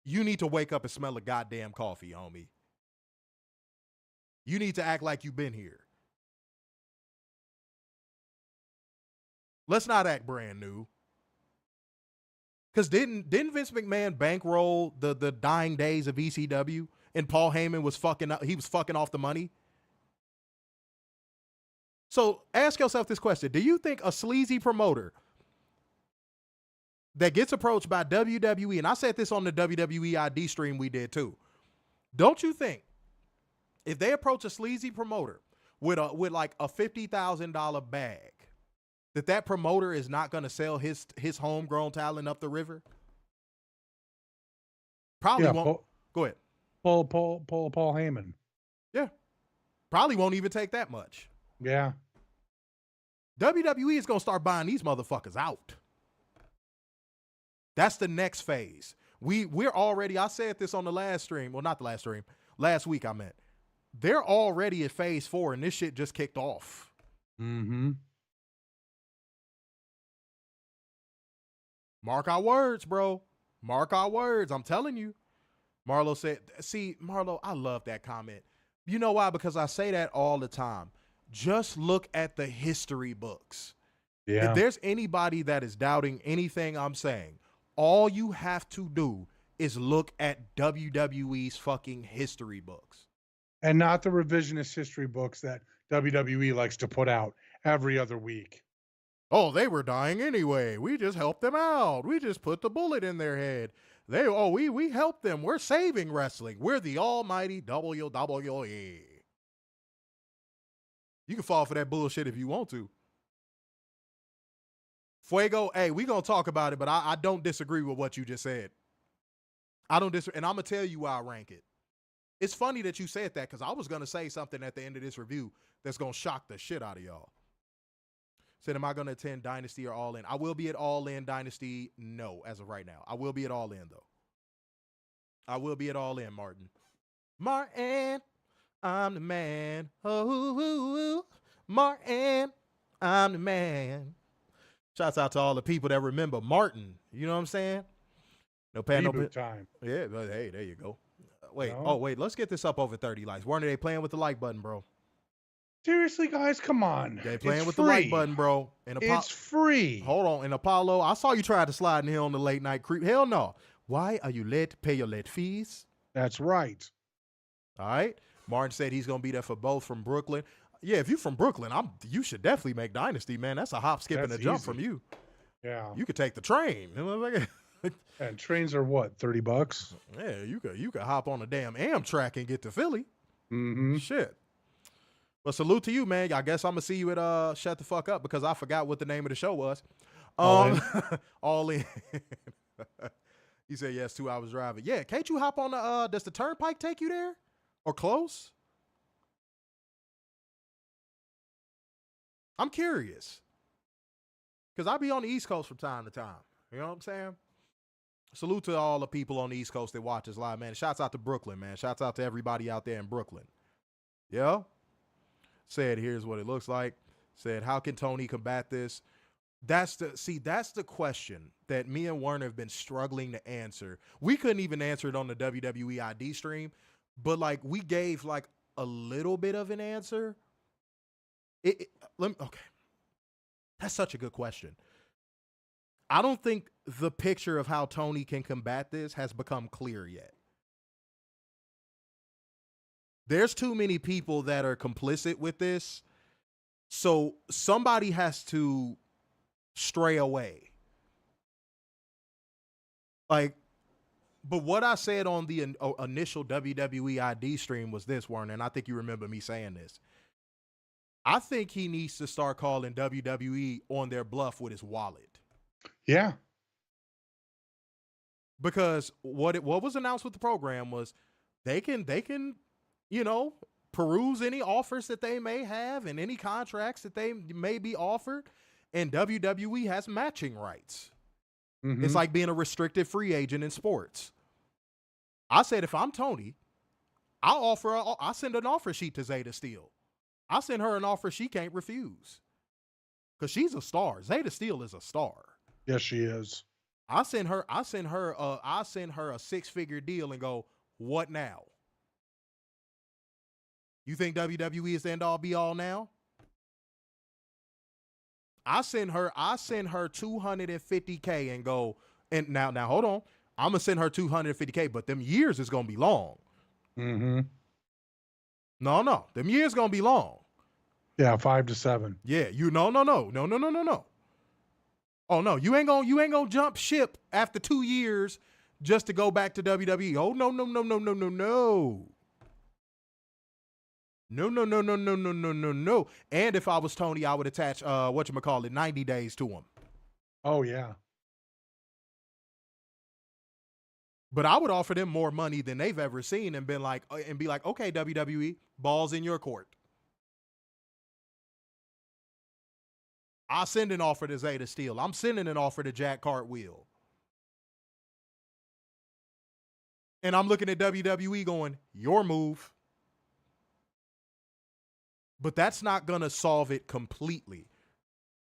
you need to wake up and smell a goddamn coffee, homie. You need to act like you've been here. Let's not act brand new. Because didn't Vince McMahon bankroll the dying days of ECW and Paul Heyman was fucking off the money? So ask yourself this question. Do you think a sleazy promoter that gets approached by WWE, and I said this on the WWE ID stream we did too, don't you think if they approach a sleazy promoter with like a $50,000 bag, that promoter is not going to sell his homegrown talent up the river? Probably won't. Go ahead. Paul Heyman. Yeah. Probably won't even take that much. Yeah. WWE is going to start buying these motherfuckers out. That's the next phase. We're already, I said this on the last stream. Well, not the last stream. Last week I meant. They're already at phase 4 and this shit just kicked off. Mm-hmm. Mark our words, bro. Mark our words. I'm telling you. Marlo said, see, Marlo, I love that comment. You know why? Because I say that all the time. Just look at the history books. Yeah. If there's anybody that is doubting anything I'm saying, all you have to do is look at WWE's fucking history books. And not the revisionist history books that WWE likes to put out every other week. Oh, they were dying anyway. We just helped them out. We just put the bullet in their head. We helped them. We're saving wrestling. We're the almighty WWE. You can fall for that bullshit if you want to. Fuego, hey, we gonna talk about it, but I don't disagree with what you just said. I don't disagree, and I'm gonna tell you why I rank it. It's funny that you said that because I was gonna say something at the end of this review that's gonna shock the shit out of y'all. Said, am I gonna attend Dynasty or All In? I will be at All In. Dynasty, no, as of right now. I will be at All In though. I will be at All In, Martin. Martin, I'm the man. Oh, Martin, I'm the man. Shouts out to all the people that remember Martin. You know what I'm saying? No pan, no time. Yeah, but hey, there you go. Wait, No. oh wait, let's get this up over 30 likes. Weren't they playing with the like button, bro? Seriously, guys, come on. They playing It's with free. the like button, bro. And It's free. Hold on, and Apollo, I saw you try to slide in here on the late night creep. Hell no. Why are you late to pay your late fees? That's right. All right. Martin said he's gonna be there for both from Brooklyn. Yeah, if you're from Brooklyn, you should definitely make Dynasty, man. That's a hop, skip, and a That's jump easy. from you. Yeah. You could take the train. And trains are what, $30? Yeah, you could hop on a damn Amtrak and get to Philly. Mm-hmm. Shit. But salute to you, man. I guess I'm gonna see you at Shut the Fuck Up because I forgot what the name of the show was. All In. All In. He said yes, 2 hours driving. Yeah, can't you hop on the does the turnpike take you there? Or close? I'm curious. Because I be on the East Coast from time to time. You know what I'm saying? Salute to all the people on the East Coast that watch us live, man. Shouts out to Brooklyn, man. Shouts out to everybody out there in Brooklyn. Yeah? Said, here's what it looks like. Said, how can Tony combat this? That's the question that me and Werner have been struggling to answer. We couldn't even answer it on the WWE ID stream, but like we gave like a little bit of an answer. Okay. That's such a good question. I don't think the picture of how Tony can combat this has become clear yet. There's too many people that are complicit with this. So somebody has to stray away. Like, but what I said on the initial WWE ID stream was this, Warren, and I think you remember me saying this. I think he needs to start calling WWE on their bluff with his wallet. Yeah. Because what was announced with the program was they can, you know, peruse any offers that they may have and any contracts that they may be offered, and WWE has matching rights. Mm-hmm. It's like being a restricted free agent in sports. I said, if I'm Tony, I'll send an offer sheet to Zeta Steel. I'll send her an offer she can't refuse. Because she's a star. Zeta Steel is a star. Yes, she is. I send her a 6-figure deal and go, what now? You think WWE is the end all be all now? I send her $250K and go, and now hold on. I'm gonna send her $250K, but them years is gonna be long. Mm-hmm. No, them years gonna be long. Yeah, 5 to 7. Yeah, no. Oh no, you ain't gonna jump ship after 2 years just to go back to WWE. Oh no. No. And if I was Tony, I would attach 90 days to him. Oh yeah. But I would offer them more money than they've ever seen and be like, okay, WWE, balls in your court. I send an offer to Zeta Steel. I'm sending an offer to Jack Cartwheel. And I'm looking at WWE going, your move. But that's not going to solve it completely.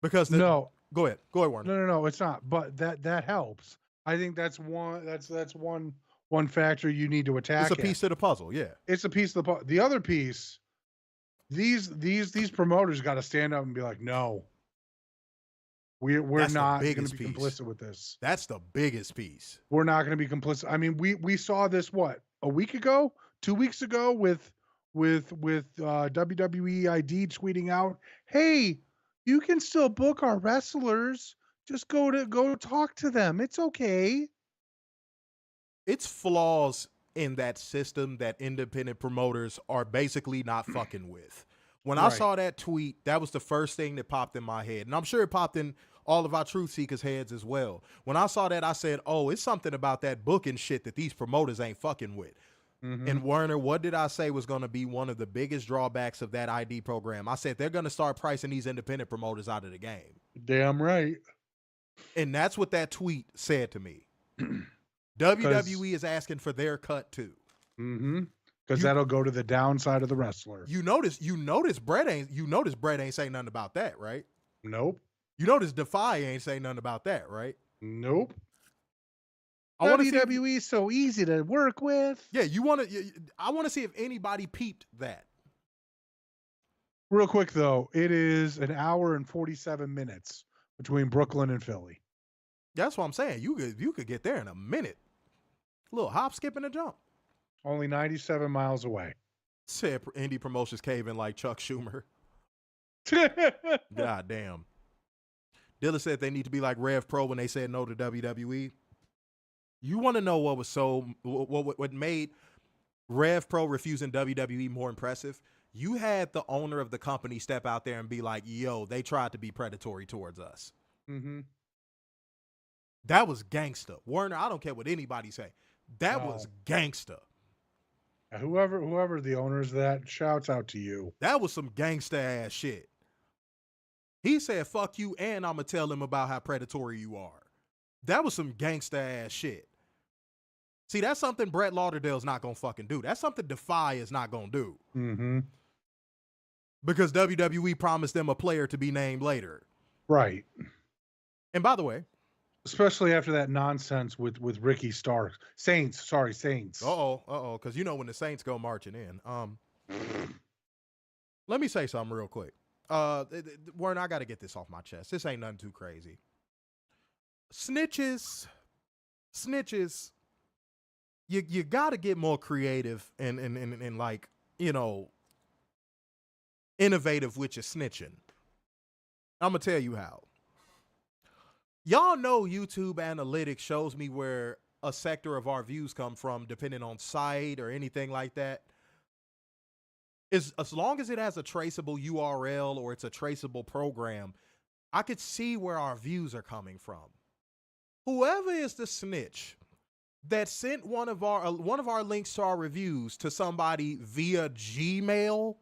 Because no. Go ahead, Warner. No, it's not. But that helps. I think that's one one factor you need to attack. It's a piece of the puzzle. Yeah. It's a piece of the puzzle. The other piece, these promoters got to stand up and be like, no, we're not going to be complicit with this. That's the biggest piece. We're not going to be complicit. I mean, we saw this, what, a week ago, 2 weeks ago with WWE ID tweeting out, hey, you can still book our wrestlers. Just go talk to them. It's okay. It's flaws in that system that independent promoters are basically not fucking with. When I saw that tweet, that was the first thing that popped in my head. And I'm sure it popped in all of our truth seekers' heads as well. When I saw that, I said, oh, it's something about that booking shit that these promoters ain't fucking with. Mm-hmm. And Werner, what did I say was going to be one of the biggest drawbacks of that ID program? I said they're going to start pricing these independent promoters out of the game. Damn right. And that's what that tweet said to me. WWE is asking for their cut too. Mm-hmm. Because that'll go to the downside of the wrestler. You notice Brett ain't saying nothing about that, right? Nope. You notice Defy ain't saying nothing about that, right? Nope. WWE is so easy to work with. Yeah, I want to see if anybody peeped that. Real quick though, it is an hour and 47 minutes between Brooklyn and Philly. That's what I'm saying. You could get there in a minute. A little hop, skip, and a jump. Only 97 miles away. Said indie promotions cave in like Chuck Schumer. God damn. Dilla said they need to be like Rev Pro when they said no to WWE. You want to know what made Rev Pro refusing WWE more impressive? You had the owner of the company step out there and be like, yo, they tried to be predatory towards us. Mm-hmm. That was gangsta. Werner, I don't care what anybody say. That was gangsta. Whoever the owners of that, shouts out to you. That was some gangsta ass shit. He said, fuck you, and I'm going to tell him about how predatory you are. That was some gangsta ass shit. See, that's something Brett Lauderdale's not going to fucking do. That's something Defy is not going to do. Mm-hmm. Because WWE promised them a player to be named later. Right. And by the way, especially after that nonsense with Ricky Starkz. Saints. Uh-oh. Because you know when the Saints go marching in. Let me say something real quick. Warren, I got to get this off my chest. This ain't nothing too crazy. Snitches. You got to get more creative and like, you know, innovative with your snitching. I'm going to tell you how. Y'all know YouTube analytics shows me where a sector of our views come from, depending on site or anything like that. As long as it has a traceable URL or it's a traceable program, I could see where our views are coming from. Whoever is the snitch that sent one of our links to our reviews to somebody via Gmail,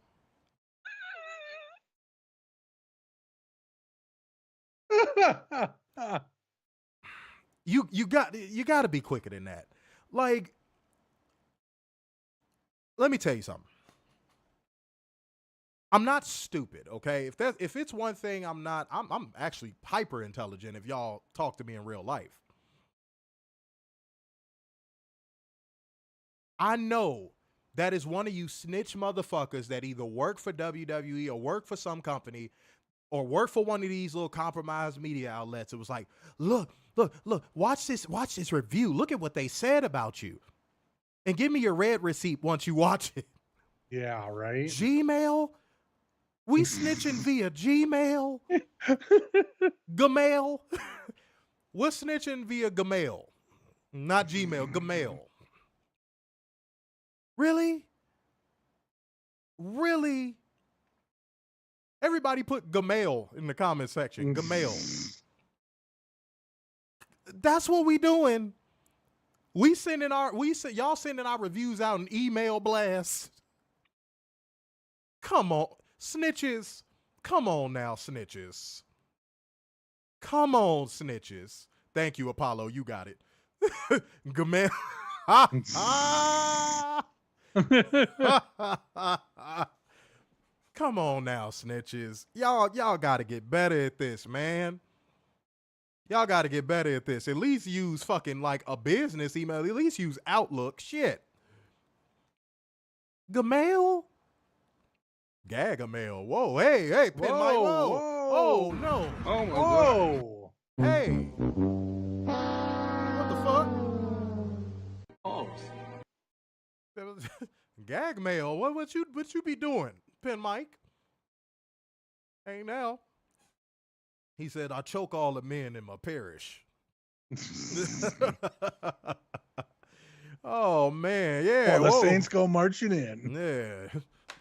you got to be quicker than that. Like, let me tell you something. I'm not stupid, okay? If it's one thing I'm actually hyper intelligent if y'all talk to me in real life. I know that is one of you snitch motherfuckers that either work for WWE or work for some company or work for one of these little compromised media outlets. It was like, look, watch this review. Look at what they said about you. And give me your red receipt once you watch it. Yeah, right. Gmail? We snitching via Gmail? Gmail? We're snitching via Gmail. Not Gmail, Gmail. Really? Really? Everybody put Gmail in the comment section. Gmail. That's what we doing. Y'all sending our reviews out in email blasts. Come on, snitches. Come on now, snitches. Come on, snitches. Thank you, Apollo. You got it. Gmail. Come on now, snitches. Y'all got to get better at this, man. Y'all got to get better at this. At least use fucking like a business email. At least use Outlook. Shit. Gmail? Gagamail. Whoa, hey, Pin Mike. Whoa. Oh, no. Oh, my Whoa. Hey. What the fuck? Oh. Gag mail. What you be doing, Pin Mike? Hey now. He said, I choke all the men in my parish. Oh man, yeah. Oh, the Saints go marching in. Yeah.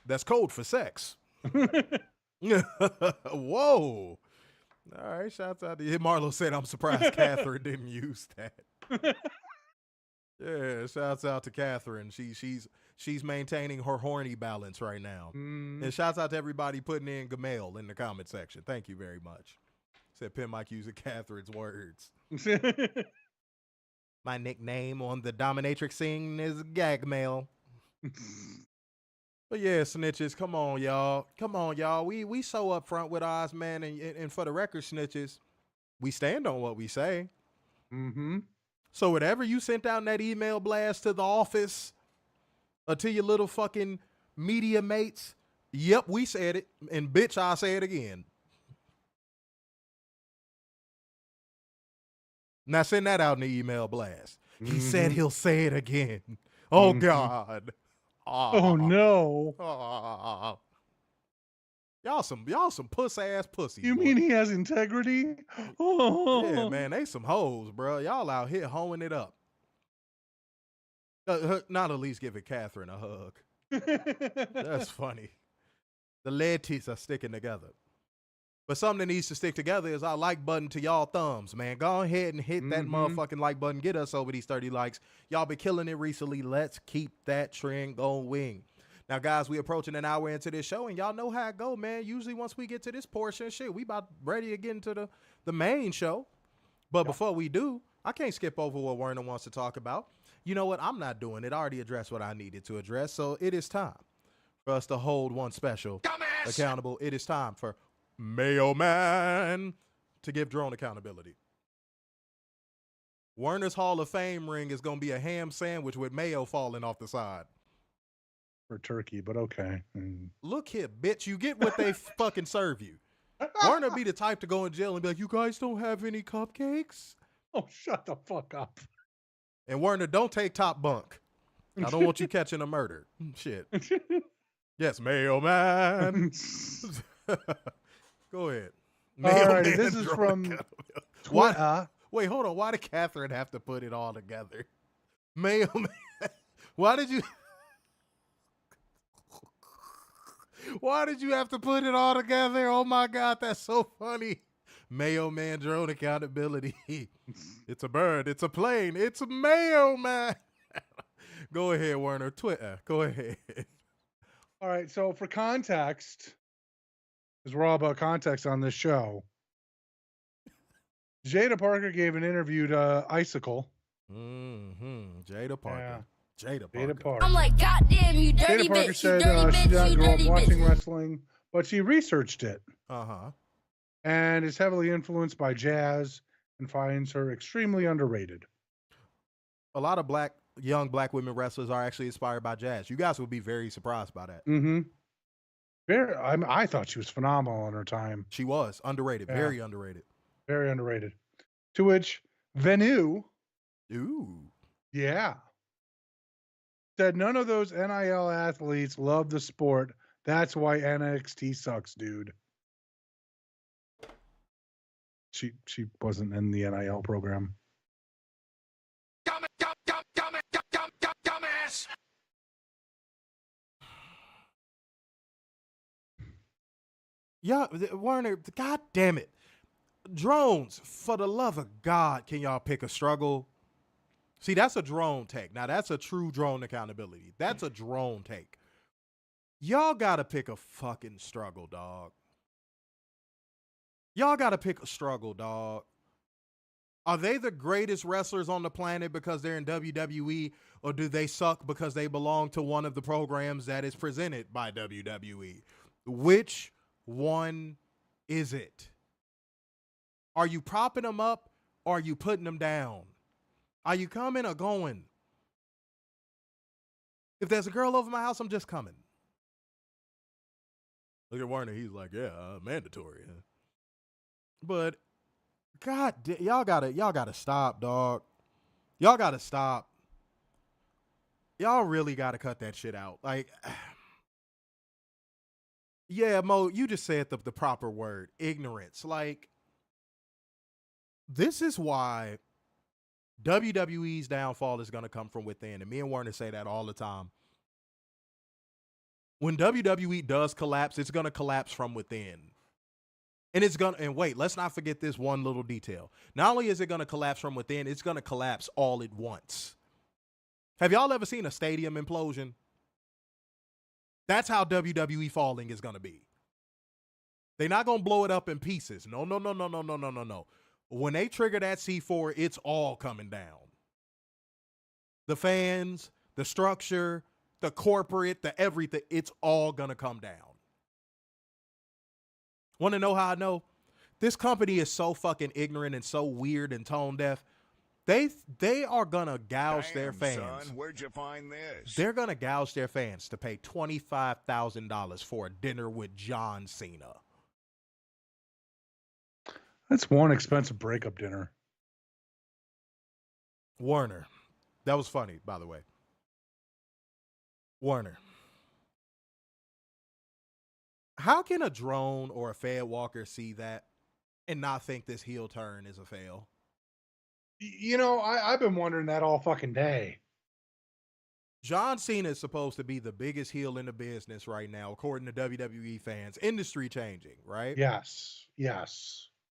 That's code for sex. Whoa. All right, shouts out to you. Marlo said, I'm surprised Catherine didn't use that. Yeah, shouts out to Catherine. She's maintaining her horny balance right now. And shouts out to everybody putting in Gmail in the comment section. Thank you very much. Said Pin Mike using Catherine's words. My nickname on the dominatrix scene is Gagmail. But yeah, snitches, come on, y'all. Come on, y'all. We so upfront with ours, man. And for the record, snitches, we stand on what we say. Mm-hmm. So whatever you sent out in that email blast to the office or to your little fucking media mates, yep, we said it. And bitch, I'll say it again. Now send that out in the email blast. He said he'll say it again. Oh, God. Oh no. Y'all some puss-ass pussies. You boy. mean he has integrity? Oh. Yeah, man, they some hoes, bro. Y'all out here hoeing it up. Not at least giving Catherine a hug. That's funny. The ladies are sticking together. But something that needs to stick together is our like button to y'all thumbs, man. Go ahead and hit that motherfucking like button. Get us over these 30 likes. Y'all been killing it recently. Let's keep that trend going. Now, guys, we approaching an hour into this show, and y'all know how it go, man. Usually once we get to this portion, shit, we about ready to get into the main show. But before we do, I can't skip over what Werner wants to talk about. You know what? I'm not doing it. I already addressed what I needed to address, so it is time for us to hold one special accountable. It is time for Mailman to give drone accountability. Werner's Hall of Fame ring is going to be a ham sandwich with mayo falling off the side. For turkey, but okay. Look here, bitch. You get what they fucking serve you. Werner be the type to go in jail and be like, you guys don't have any cupcakes? Oh, shut the fuck up. And Werner, don't take top bunk. I don't want you catching a murder. Shit. Yes, mailman. Go ahead. All right, this is from Twitter. Wait, hold on. Why did Catherine have to put it all together? Mailman. Why did you have to put it all together? Oh my God, that's so funny. Mailman drone accountability. It's a bird. It's a plane. It's a mailman. Go ahead, Werner. Twitter. Go ahead. All right, so for context, because we're all about context on this show, Jada Parker gave an interview to Icicle. Jada Parker. Yeah. Jada Parker. I'm like, goddamn, you dirty Jada Parker bitch, said you dirty she bitch, doesn't you grow up dirty watching bitch. wrestling, but she researched it Uh-huh. and is heavily influenced by jazz and finds her extremely underrated. A lot of young black women wrestlers are actually inspired by jazz. You guys would be very surprised by that. Mm-hmm. I thought she was phenomenal in her time. She was underrated, Yeah. very underrated. Very underrated. To which Venu, Ooh. yeah, said none of those NIL athletes love the sport. That's why NXT sucks, dude. She wasn't in the NIL program. Dumbass. Yeah, Werner, God damn it. Drones, for the love of God, can y'all pick a struggle? See, that's a drone take. Now, that's a true drone accountability. That's a drone take. Y'all got to pick a fucking struggle, dog. Y'all got to pick a struggle, dog. Are they the greatest wrestlers on the planet because they're in WWE, or do they suck because they belong to one of the programs that is presented by WWE? Which one is it? Are you propping them up or are you putting them down? Are you coming or going? If there's a girl over my house, I'm just coming. Look at Warner. He's like, yeah, mandatory. Huh? But God, y'all gotta stop, dog. Y'all gotta stop. Y'all really gotta cut that shit out. Like, yeah, Mo, you just said the proper word, ignorance. Like, this is why WWE's downfall is gonna come from within. And me and Warner say that all the time. When WWE does collapse, it's gonna collapse from within. And wait, let's not forget this one little detail. Not only is it going to collapse from within, it's going to collapse all at once. Have y'all ever seen a stadium implosion? That's how WWE falling is going to be. They're not going to blow it up in pieces. No. When they trigger that C4, it's all coming down. The fans, the structure, the corporate, the everything, it's all going to come down. Want to know how I know? This company is so fucking ignorant and so weird and tone deaf. They are gonna gouge their fans. Son, where'd you find this? They're gonna gouge their fans to pay $25,000 for a dinner with John Cena. That's one expensive breakup dinner. Warner, that was funny, by the way. Warner. How can a drone or a Fed Walker see that and not think this heel turn is a fail? You know, I've been wondering that all fucking day. John Cena is supposed to be the biggest heel in the business right now, according to WWE fans. Industry changing, right? Yes.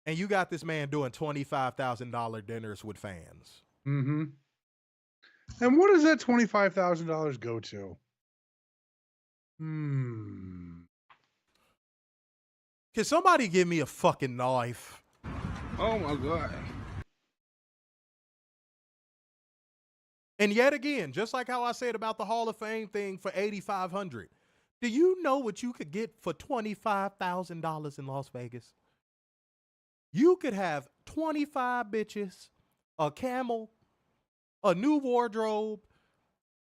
And you got this man doing $25,000 dinners with fans. Mm-hmm. And what does that $25,000 go to? Can somebody give me a fucking knife? Oh my God. And yet again, just like how I said about the Hall of Fame thing for $8,500, do you know what you could get for $25,000 in Las Vegas? You could have 25 bitches, a camel, a new wardrobe,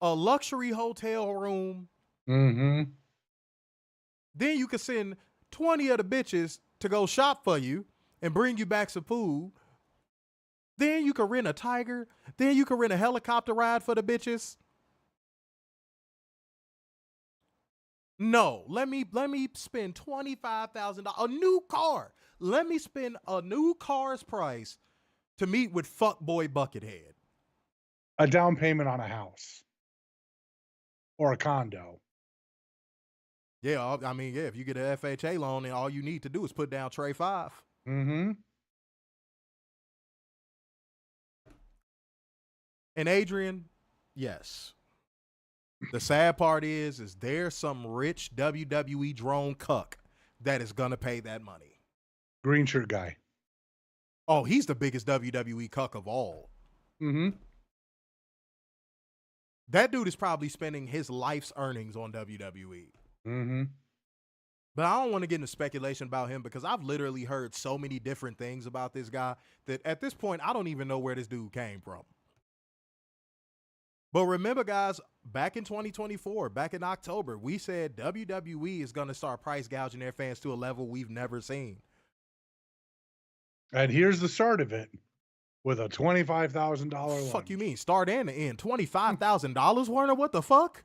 a luxury hotel room. Mm-hmm. Then you could send 20 of the bitches to go shop for you and bring you back some food. Then you could rent a tiger. Then you could rent a helicopter ride for the bitches. No, let me spend $25,000, a new car. Let me spend a new car's price to meet with fuckboy Buckethead. A down payment on a house or a condo. Yeah, I mean, yeah, if you get an FHA loan, then all you need to do is put down Trey 5. Mm-hmm. And Adrian, yes. The sad part is there's some rich WWE drone cuck that is going to pay that money. Green shirt guy. Oh, he's the biggest WWE cuck of all. Mm-hmm. That dude is probably spending his life's earnings on WWE. Mm-hmm. But I don't want to get into speculation about him because I've literally heard so many different things about this guy that at this point, I don't even know where this dude came from. But remember, guys, back in 2024, back in October, we said WWE is going to start price gouging their fans to a level we've never seen. And here's the start of it with a $25,000 loan. Fuck you mean? Start and the end. $25,000, Warner? What the fuck?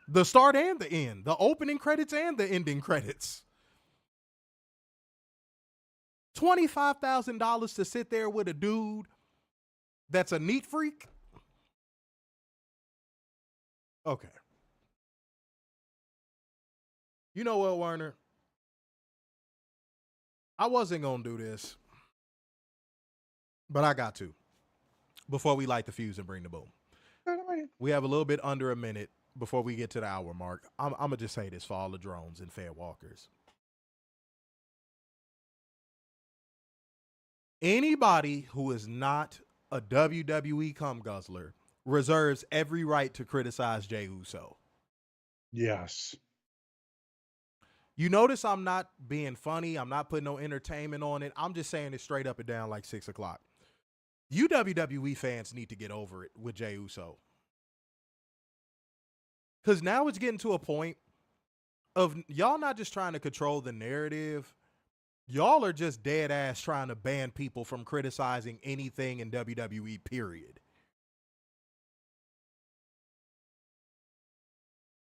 The start and the end. The opening credits and the ending credits. $25,000 to sit there with a dude that's a neat freak? Okay. You know what, Warner? I wasn't going to do this, but I got to before we light the fuse and bring the boom. We have a little bit under a minute before we get to the hour mark. I'm going to just say this for all the drones and fair walkers. Anybody who is not a WWE cum guzzler reserves every right to criticize Jey Uso. Yes. You notice I'm not being funny. I'm not putting no entertainment on it. I'm just saying it straight up and down like 6 o'clock. You WWE fans need to get over it with Jey Uso. Because now it's getting to a point of y'all not just trying to control the narrative. Y'all are just dead ass trying to ban people from criticizing anything in WWE, period.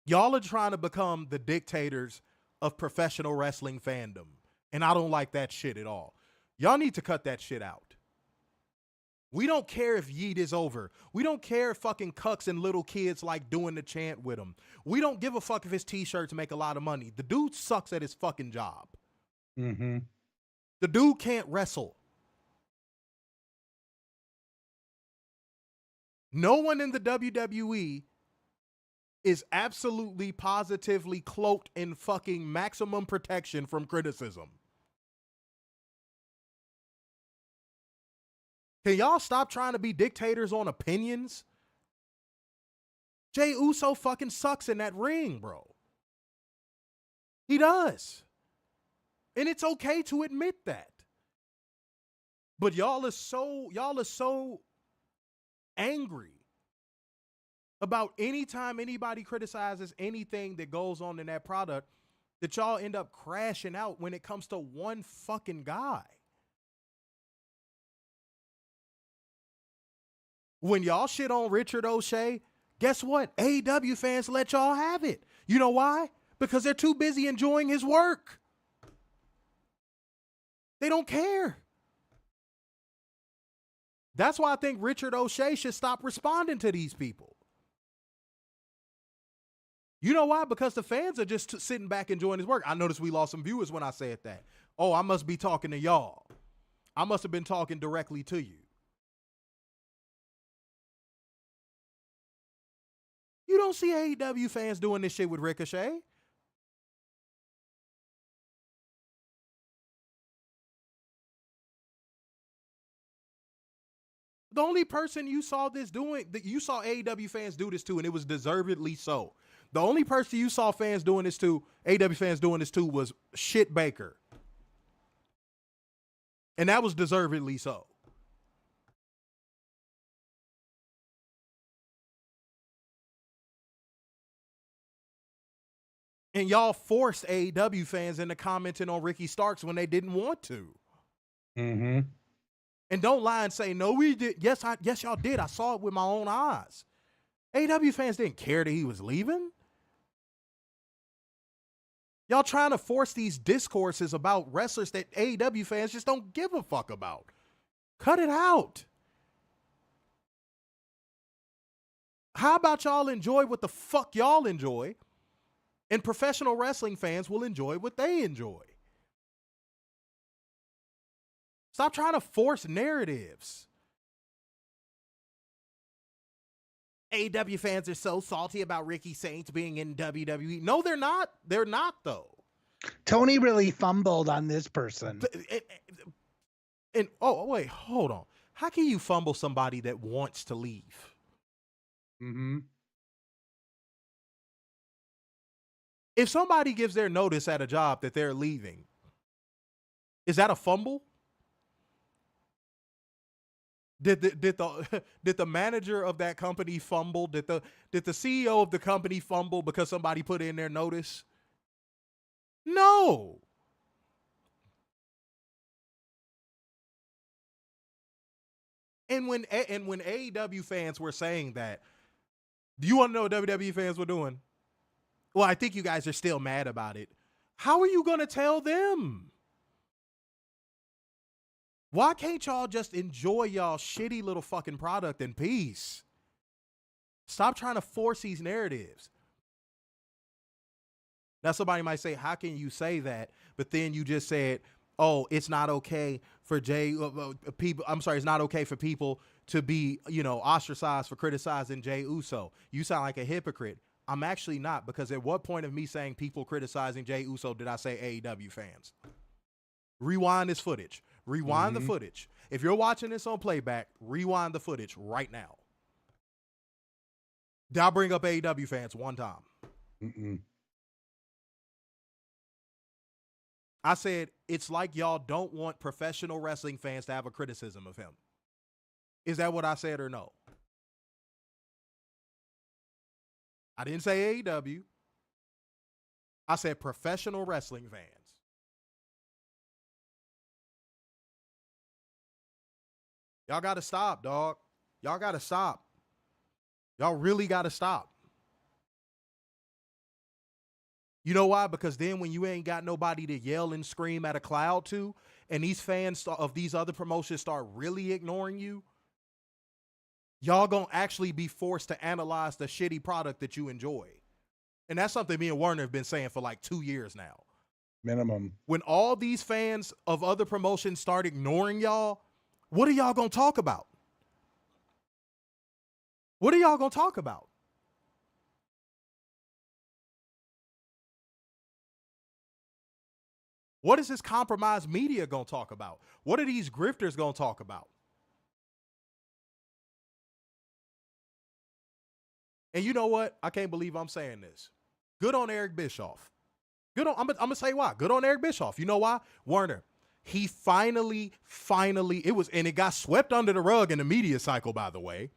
Y'all are trying to become the dictators of professional wrestling fandom. And I don't like that shit at all. Y'all need to cut that shit out. We don't care if Yeet is over. We don't care if fucking cucks and little kids like doing the chant with him. We don't give a fuck if his t-shirts make a lot of money. The dude sucks at his fucking job. Mm-hmm. The dude can't wrestle. No one in the WWE is absolutely positively cloaked in fucking maximum protection from criticism. Can y'all stop trying to be dictators on opinions? Jey Uso fucking sucks in that ring, bro. He does. And it's okay to admit that. But y'all are so angry about anytime anybody criticizes anything that goes on in that product that y'all end up crashing out when it comes to one fucking guy. When y'all shit on Richard O'Shea, guess what? AEW fans let y'all have it. You know why? Because they're too busy enjoying his work. They don't care. That's why I think Richard O'Shea should stop responding to these people. You know why? Because the fans are just sitting back enjoying his work. I noticed we lost some viewers when I said that. Oh, I must be talking to y'all. I must have been talking directly to you. You don't see AEW fans doing this shit with Ricochet. The only person you saw this doing, that you saw AEW fans do this to, and it was deservedly so. The only person you saw fans doing this to, AEW fans doing this to, was Shit Baker. And that was deservedly so. And y'all forced AEW fans into commenting on Ricky Starkz when they didn't want to. Mm-hmm. And don't lie and say, no, we did. Yes, y'all did. I saw it with my own eyes. AEW fans didn't care that he was leaving. Y'all trying to force these discourses about wrestlers that AEW fans just don't give a fuck about. Cut it out. How about y'all enjoy what the fuck y'all enjoy? And professional wrestling fans will enjoy what they enjoy. Stop trying to force narratives. AEW fans are so salty about Ricky Saints being in WWE. No, they're not. They're not, though. Tony really fumbled on this person. And oh, wait, hold on. How can you fumble somebody that wants to leave? Mm-hmm. If somebody gives their notice at a job that they're leaving, is that a fumble? Did the manager of that company fumble? Did the CEO of the company fumble because somebody put in their notice? No. And when AEW fans were saying that, do you want to know what WWE fans were doing? Well, I think you guys are still mad about it. How are you going to tell them? Why can't y'all just enjoy y'all shitty little fucking product in peace? Stop trying to force these narratives. Now, somebody might say, how can you say that? But then you just said, oh, it's not okay for people. I'm sorry, it's not okay for people to be, ostracized for criticizing Jey Uso. You sound like a hypocrite. I'm actually not, because at what point of me saying people criticizing Jey Uso did I say AEW fans? Rewind this footage. Rewind the footage. If you're watching this on playback, rewind the footage right now. Did I bring up AEW fans one time? Mm-mm. I said, it's like y'all don't want professional wrestling fans to have a criticism of him. Is that what I said or no? I didn't say AEW. I said professional wrestling fans. Y'all got to stop, dog. Y'all got to stop. Y'all really got to stop. You know why? Because then when you ain't got nobody to yell and scream at a cloud to, and these fans of these other promotions start really ignoring you, y'all gonna actually be forced to analyze the shitty product that you enjoy. And that's something me and Werner have been saying for like 2 years now. Minimum. When all these fans of other promotions start ignoring y'all, what are y'all gonna talk about? What are y'all gonna talk about? What is this compromised media going to talk about? What are these grifters going to talk about? And you know what? I can't believe I'm saying this. Good on Eric Bischoff. I'm going to say why. Good on Eric Bischoff. You know why? Werner, he finally, it got swept under the rug in the media cycle, by the way.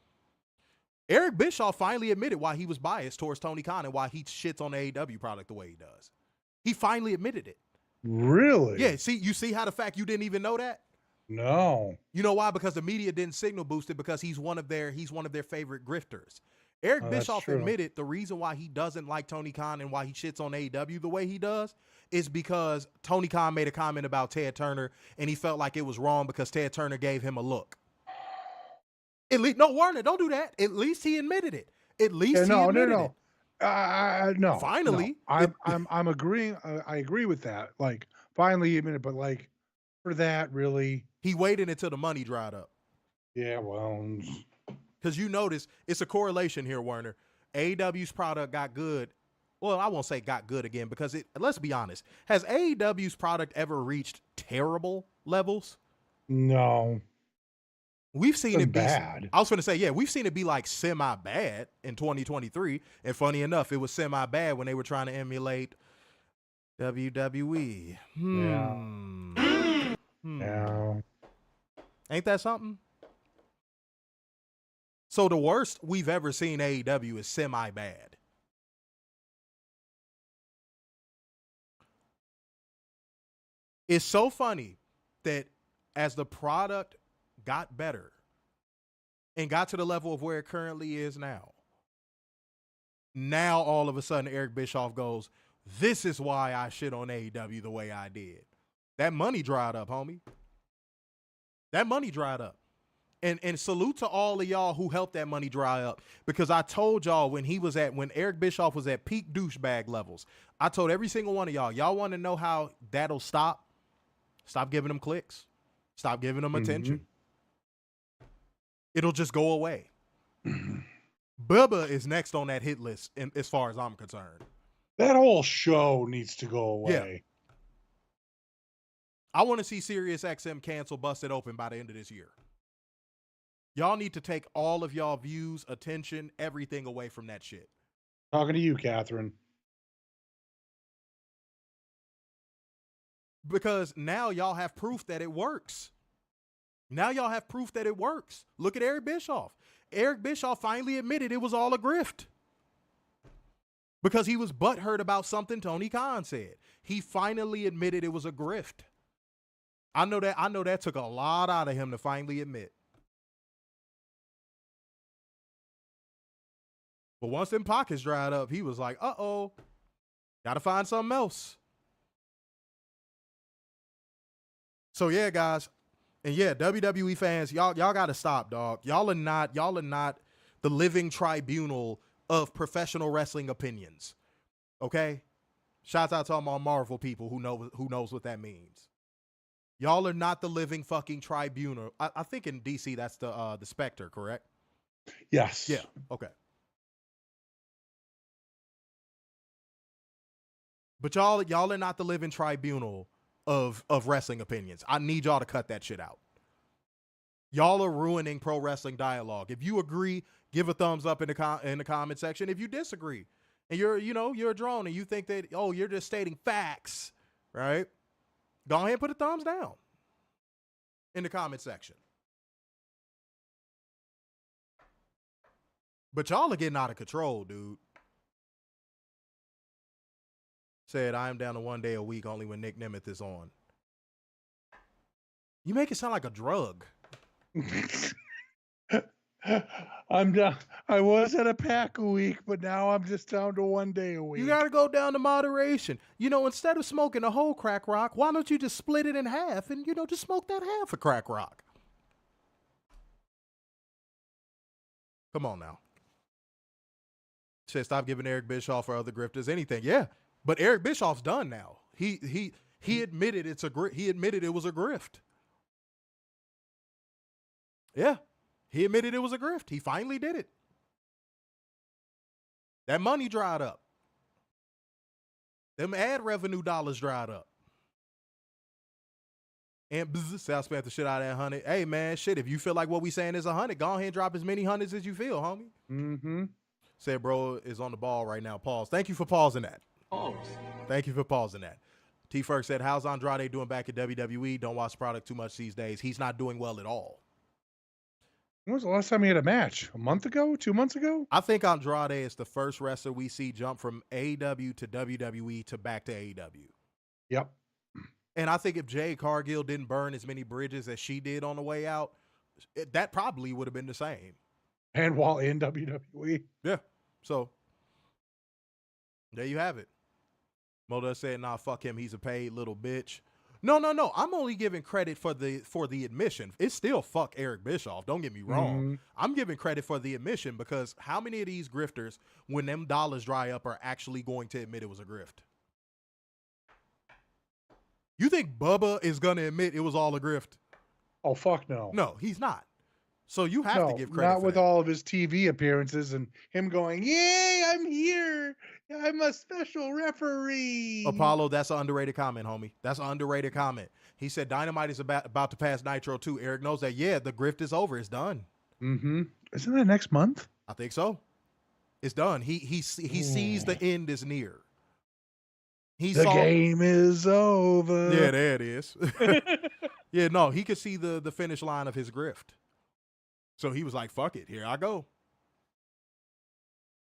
Eric Bischoff finally admitted why he was biased towards Tony Khan and why he shits on the AEW product the way he does. He finally admitted it. Really? Yeah, you see how the fact you didn't even know that? No. You know why? Because the media didn't signal boost it because he's one of their favorite grifters. Eric Bischoff admitted the reason why he doesn't like Tony Khan and why he shits on AEW the way he does is because Tony Khan made a comment about Ted Turner and he felt like it was wrong because Ted Turner gave him a look. No, Werner, don't do that. At least he admitted it. At least he admitted it. No. Finally, no. I'm agreeing. I agree with that. Like, finally, a minute, but like, for that, really, he waited until the money dried up. Yeah, well, because you notice it's a correlation here, Werner. AEW's product got good. Well, I won't say got good again because let's be honest. Has AEW's product ever reached terrible levels? No. We've seen it be bad. I was going to say, yeah, we've seen it be like semi-bad in 2023. And funny enough, it was semi-bad when they were trying to emulate WWE. Yeah. Ain't that something? So the worst we've ever seen AEW is semi-bad. It's so funny that as the product got better and got to the level of where it currently is now all of a sudden Eric Bischoff goes, this is why I shit on AEW the way I did. That money dried up, homie. That money dried up. And salute to all of y'all who helped that money dry up, because I told y'all when Eric Bischoff was at peak douchebag levels, I told every single one of y'all want to know how that'll stop? Stop giving them clicks. Stop giving them attention. It'll just go away. Bubba is next on that hit list as far as I'm concerned. That whole show needs to go away. Yeah. I want to see SiriusXM cancel Busted Open by the end of this year. Y'all need to take all of y'all views, attention, everything away from that shit. Talking to you, Catherine. Because now y'all have proof that it works. Now y'all have proof that it works. Look at Eric Bischoff. Eric Bischoff finally admitted it was all a grift. Because he was butthurt about something Tony Khan said. He finally admitted it was a grift. I know that took a lot out of him to finally admit. But once them pockets dried up, he was like, uh-oh, gotta find something else. So yeah, guys, and yeah, WWE fans, y'all gotta stop, dog. Y'all are not the living tribunal of professional wrestling opinions. Okay? Shouts out to all my Marvel people who knows what that means. Y'all are not the living fucking tribunal. I think in DC that's the Spectre, correct? Yes. Yeah. Okay. But y'all are not the living tribunal of wrestling opinions. I need y'all to cut that shit out. Y'all are ruining pro wrestling dialogue. If you agree, give a thumbs up in the comment section. If you disagree and you're a drone and you think that, oh, you're just stating facts, right? Go ahead and put a thumbs down in the comment section. But y'all are getting out of control, dude. Said, I am down to 1 day a week only when Nick Nemeth is on. You make it sound like a drug. I'm down. I was at a pack a week, but now I'm just down to 1 day a week. You got to go down to moderation. You know, instead of smoking a whole crack rock, why don't you just split it in half and, just smoke that half a crack rock? Come on now. Said, stop giving Eric Bischoff or other grifters anything. Yeah, but Eric Bischoff's done now. He admitted he admitted it was a grift. Yeah. He admitted it was a grift. He finally did it. That money dried up. Them ad revenue dollars dried up. And Sal spent the shit out of that 100. Hey, man, shit, if you feel like what we saying is 100, go ahead and drop as many hundreds as you feel, homie. Mm-hmm. Said, bro is on the ball right now. Pause. Thank you for pausing that. Pause. Thank you for pausing that. T. Ferg said, how's Andrade doing back at WWE? Don't watch the product too much these days. He's not doing well at all. When was the last time he had a match? A month ago? 2 months ago? I think Andrade is the first wrestler we see jump from AEW to WWE to back to AEW. Yep. And I think if Jay Cargill didn't burn as many bridges as she did on the way out, that probably would have been the same. And while in WWE. Yeah. So, there you have it. Moda said, nah, fuck him. He's a paid little bitch. No. I'm only giving credit for the admission. It's still fuck Eric Bischoff. Don't get me wrong. Mm-hmm. I'm giving credit for the admission because how many of these grifters, when them dollars dry up, are actually going to admit it was a grift? You think Bubba is going to admit it was all a grift? Oh, fuck no. No, he's not. So you have to give credit not for with that. all of his TV appearances and him going, yay, I'm here. I'm a special referee. Apollo, that's an underrated comment, homie. That's an underrated comment. He said Dynamite is about to pass Nitro too. Eric knows that. Yeah, the grift is over. It's done. Mm-hmm. Isn't that next month? I think so. It's done. He sees the end is near. The game is over. Yeah, there it is. Yeah, no, he could see the finish line of his grift. So he was like, fuck it. Here I go.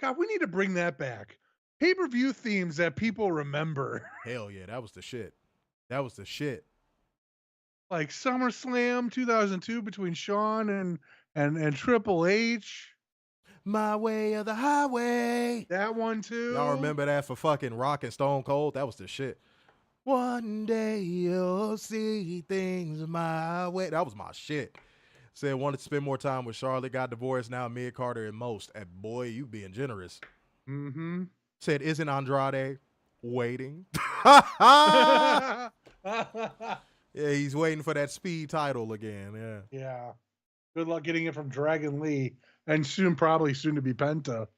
God, we need to bring that back. Pay-per-view themes that people remember. Hell yeah, that was the shit. That was the shit. Like SummerSlam 2002 between Shawn and Triple H. My way or the highway. That one too. Y'all remember that for fucking Rock and Stone Cold? That was the shit. One day you'll see things my way. That was my shit. Said wanted to spend more time with Charlotte. Got divorced now. Mid Carter and most. And boy, you being generous. Mm-hmm. Said, isn't Andrade waiting? Yeah, he's waiting for that speed title again. Yeah. Yeah. Good luck getting it from Dragon Lee. And probably soon to be Penta.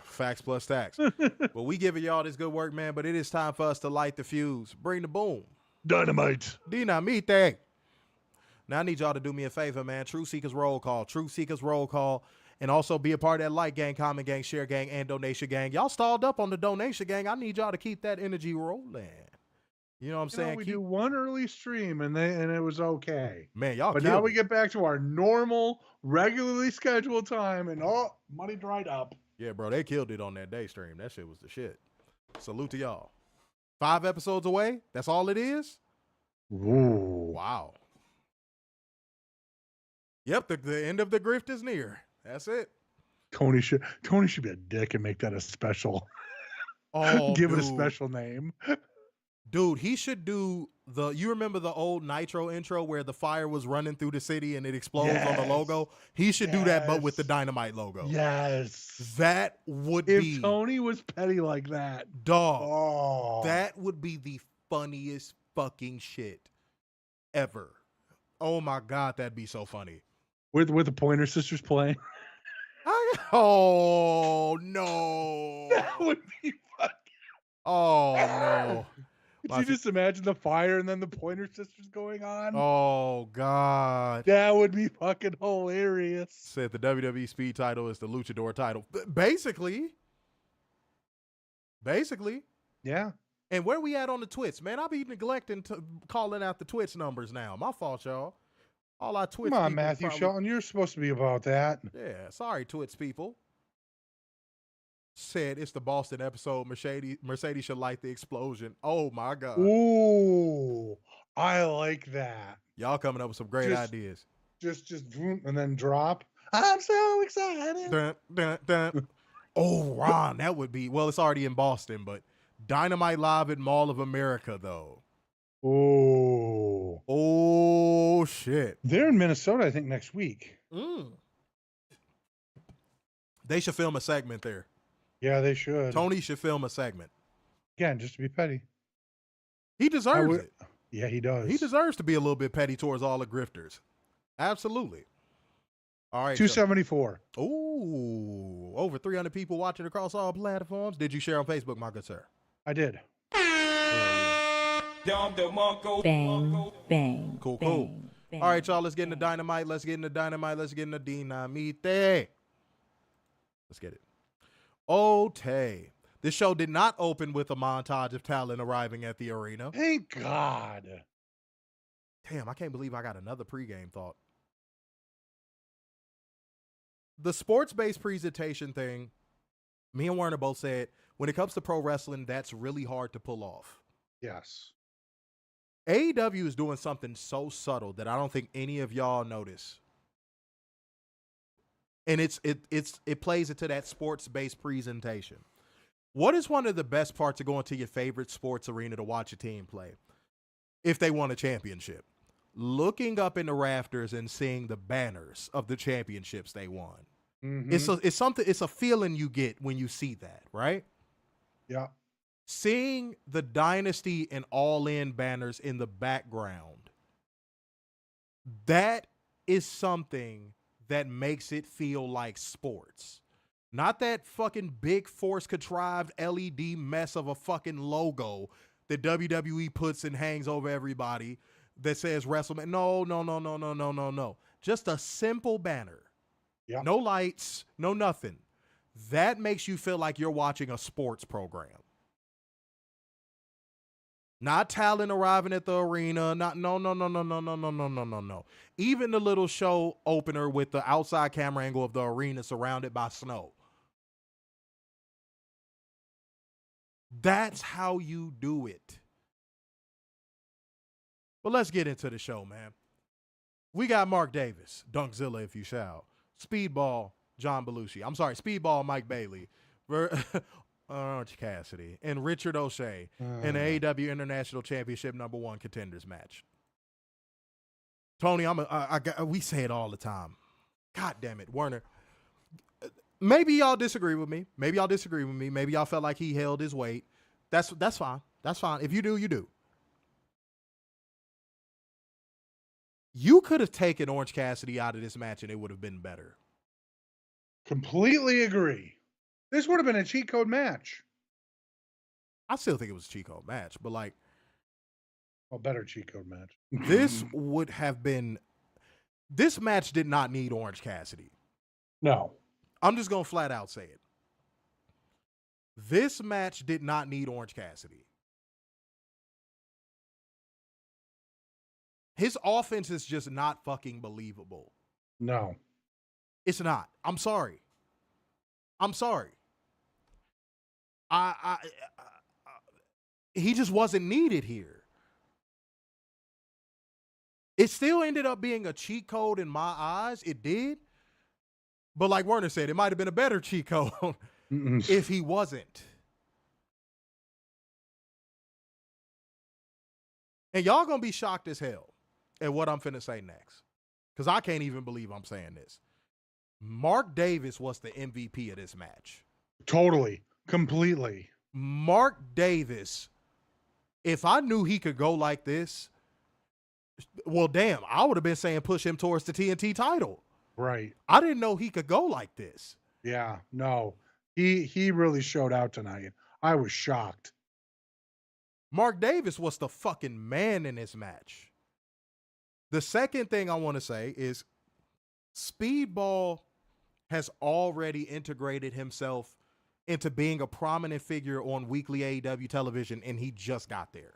Facts plus tax. Well, we giving y'all this good work, man, but it is time for us to light the fuse. Bring the boom. Dynamite. Dynamite. Now I need y'all to do me a favor, man. Truth Seekers roll call. Truth Seekers roll call. And also be a part of that like gang, comment gang, share gang, and donation gang. Y'all stalled up on the donation gang. I need y'all to keep that energy rolling. You know what I'm saying? We do one early stream and it was okay. Man, y'all. But now we get back to our normal, regularly scheduled time, and money dried up. Yeah, bro, they killed it on that day stream. That shit was the shit. Salute to y'all. 5 episodes away. That's all it is. Ooh. Wow. Yep, the end of the grift is near. That's it. Tony should be a dick and make that a special. Oh, give it a special name. Dude, he should do you remember the old Nitro intro where the fire was running through the city and it explodes on the logo? He should do that, but with the Dynamite logo. Yes. That would be. If Tony was petty like that. Dog. Oh. That would be the funniest fucking shit ever. Oh my God, that'd be so funny. With the Pointer Sisters playing. Oh, no. That would be fucking. Oh, no. Could you just imagine the fire and then the Pointer Sisters going on? Oh, God. That would be fucking hilarious. Said the WWE Speed title is the Luchador title. Basically. Yeah. And where we at on the Twitch, man? I'll be neglecting to calling out the Twitch numbers now. My fault, y'all. All our Twitch Come on, people Matthew probably, Shelton, you're supposed to be about that. Yeah, sorry, Twitch people. Said it's the Boston episode. Mercedes should light the explosion. Oh my God. Ooh, I like that. Y'all coming up with some great ideas. Just vroom, and then drop. I'm so excited. Dun, dun, dun. Oh, Ron, that would be, well, it's already in Boston, but Dynamite live at Mall of America, though. Oh, shit. They're in Minnesota, I think, next week. They should film a segment there. Yeah, they should. Tony should film a segment. Again, just to be petty. He deserves it. Yeah, he does. He deserves to be a little bit petty towards all the grifters. Absolutely. All right. 274. Ooh, over 300 people watching across all platforms. Did you share on Facebook, my good sir? I did. Bang, bang. Cool, bang, cool. bang, All right, y'all, let's get into Dynamite. Let's get into Dynamite. Let's get into Dynamite. Let's get it. Okay. This show did not open with a montage of talent arriving at the arena. Thank God. Damn, I can't believe I got another pregame thought. The sports-based presentation thing, me and Werner both said, when it comes to pro wrestling, that's really hard to pull off. Yes. AEW is doing something so subtle that I don't think any of y'all notice. And it plays into that sports-based presentation. What is one of the best parts of going to your favorite sports arena to watch a team play? If they won a championship. Looking up in the rafters and seeing the banners of the championships they won. Mm-hmm. It's a feeling you get when you see that, right? Yeah. Seeing the Dynasty and All In banners in the background, that is something that makes it feel like sports. Not that fucking big force contrived LED mess of a fucking logo that WWE puts and hangs over everybody that says WrestleMania. No. Just a simple banner. Yeah. No lights, no nothing. That makes you feel like you're watching a sports program. Not talent arriving at the arena. No. Even the little show opener with the outside camera angle of the arena surrounded by snow. That's how you do it. But let's get into the show, man. We got Mark Davis, Dunkzilla if you shall. Speedball, John Belushi. I'm sorry, Speedball, Mike Bailey. Orange Cassidy. And Richard O'Shea in the AEW International Championship #1 contenders match. Tony, we say it all the time. God damn it, Werner. Maybe y'all disagree with me. Maybe y'all felt like he held his weight. That's fine. That's fine. If you do, you do. You could have taken Orange Cassidy out of this match and it would have been better. Completely agree. This would have been a cheat code match. I still think it was a cheat code match, but like, A better cheat code match. this would have been. This match did not need Orange Cassidy. No. I'm just going to flat out say it. This match did not need Orange Cassidy. His offense is just not fucking believable. No. It's not. I'm sorry. He just wasn't needed here. It still ended up being a cheat code in my eyes. It did. But like Werner said, it might have been a better cheat code if he wasn't. And y'all gonna be shocked as hell at what I'm finna say next. Because I can't even believe I'm saying this. Mark Davis was the MVP of this match. Totally. Completely. Mark Davis, if I knew he could go like this, well, damn, I would have been saying push him towards the TNT title. Right. I didn't know he could go like this. Yeah. No. He really showed out tonight. I was shocked. Mark Davis was the fucking man in this match. The second thing I want to say is Speedball has already integrated himself into being a prominent figure on weekly AEW television, and he just got there.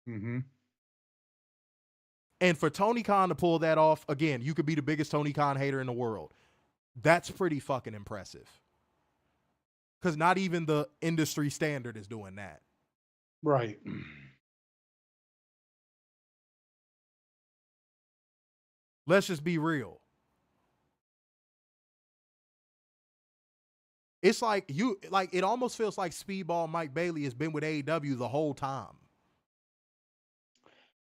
Mm-hmm. And for Tony Khan to pull that off, again, you could be the biggest Tony Khan hater in the world. That's pretty fucking impressive. Because not even the industry standard is doing that. Right. Let's just be real. It's like it almost feels like Speedball Mike Bailey has been with AEW the whole time.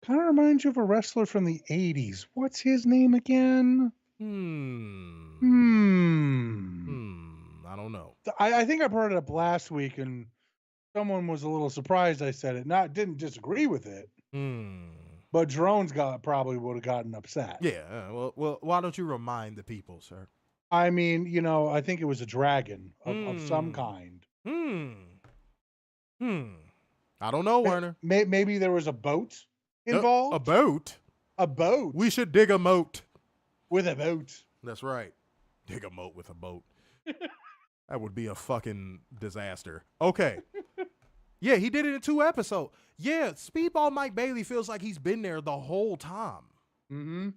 Kind of reminds you of a wrestler from the 80s. What's his name again? I don't know. I think I brought it up last week, and someone was a little surprised I said it. Didn't disagree with it. But Drones probably would have gotten upset. Yeah. Well, why don't you remind the people, sir? I mean, I think it was a dragon of some kind. I don't know, Werner. Maybe there was a boat involved. A boat? A boat. We should dig a moat. With a boat. That's right. Dig a moat with a boat. That would be a fucking disaster. Okay. Yeah, he did it in 2 episodes. Yeah, Speedball Mike Bailey feels like he's been there the whole time. Mm-hmm.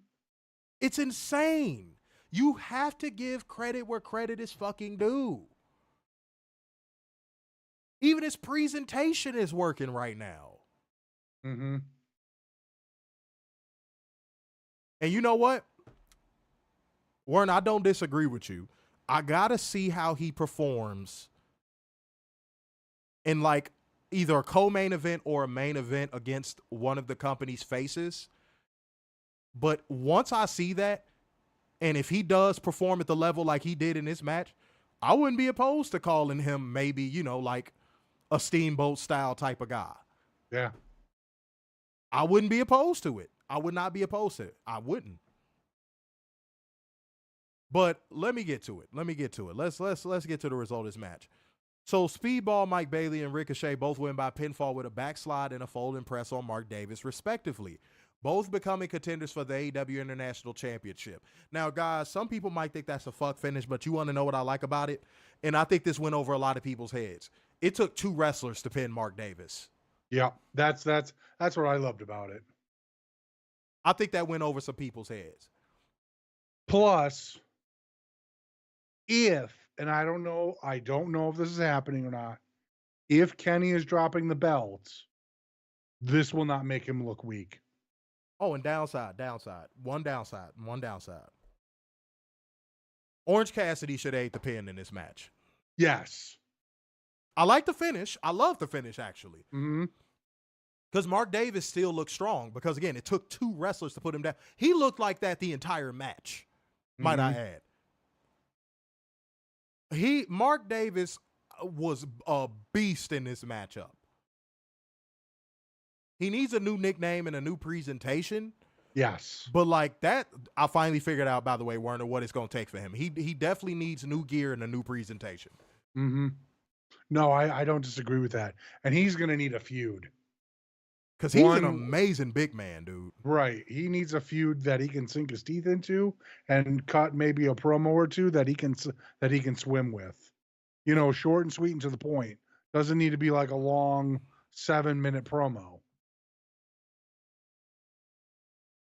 It's insane. You have to give credit where credit is fucking due. Even his presentation is working right now. Mm-hmm. And you know what? Warren, I don't disagree with you. I gotta see how he performs in like either a co-main event or a main event against one of the company's faces. But once I see that, and if he does perform at the level like he did in this match, I wouldn't be opposed to calling him maybe, like a Steamboat style type of guy. Yeah. I wouldn't be opposed to it. I would not be opposed to it. I wouldn't. But let me get to it. Let's get to the result of this match. So Speedball Mike Bailey and Ricochet both win by pinfall with a backslide and a folding press on Mark Davis, respectively. Both becoming contenders for the AEW International Championship. Now, guys, some people might think that's a fuck finish, but you want to know what I like about it? And I think this went over a lot of people's heads. It took 2 wrestlers to pin Mark Davis. Yeah, that's what I loved about it. I think that went over some people's heads. Plus, and I don't know if this is happening or not, if Kenny is dropping the belts, this will not make him look weak. Oh, and downside. One downside. Orange Cassidy should have ate the pin in this match. Yes. I like the finish. I love the finish, actually. Mm-hmm. Because Mark Davis still looks strong. Because, again, it took 2 wrestlers to put him down. He looked like that the entire match, might I add. Mark Davis was a beast in this matchup. He needs a new nickname and a new presentation. Yes. But like that, I finally figured out, by the way, Werner, what it's going to take for him. He definitely needs new gear and a new presentation. Mm-hmm. No, I don't disagree with that. And he's going to need a feud. Because he's an amazing big man, dude. Right. He needs a feud that he can sink his teeth into and cut maybe a promo or 2 that he can swim with. Short and sweet and to the point. Doesn't need to be like a long 7-minute promo.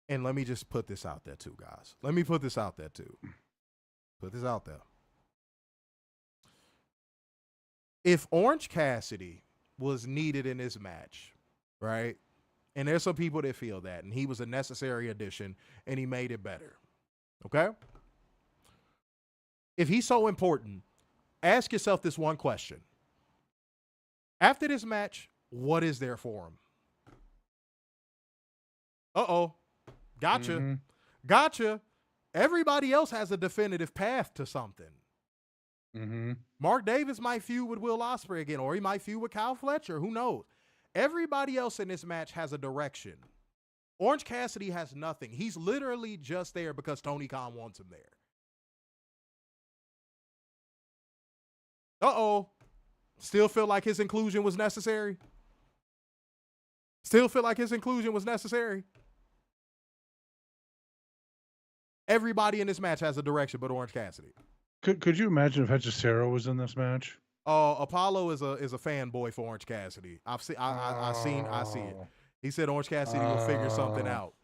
And let me just put this out there too, guys. Put this out there. If Orange Cassidy was needed in this match, right? And there's some people that feel that, and he was a necessary addition, and he made it better. Okay? If he's so important, ask yourself this one question. After this match, what is there for him? Uh-oh. Gotcha. Mm-hmm. Gotcha. Everybody else has a definitive path to something. Mm-hmm. Mark Davis might feud with Will Ospreay again, or he might feud with Kyle Fletcher. Who knows? Everybody else in this match has a direction. Orange Cassidy has nothing. He's literally just there because Tony Khan wants him there. Uh-oh. Still feel like his inclusion was necessary? Everybody in this match has a direction but Orange Cassidy. Could you imagine if Hechicero was in this match? Apollo is a fanboy for Orange Cassidy. I see it. He said Orange Cassidy will figure something out.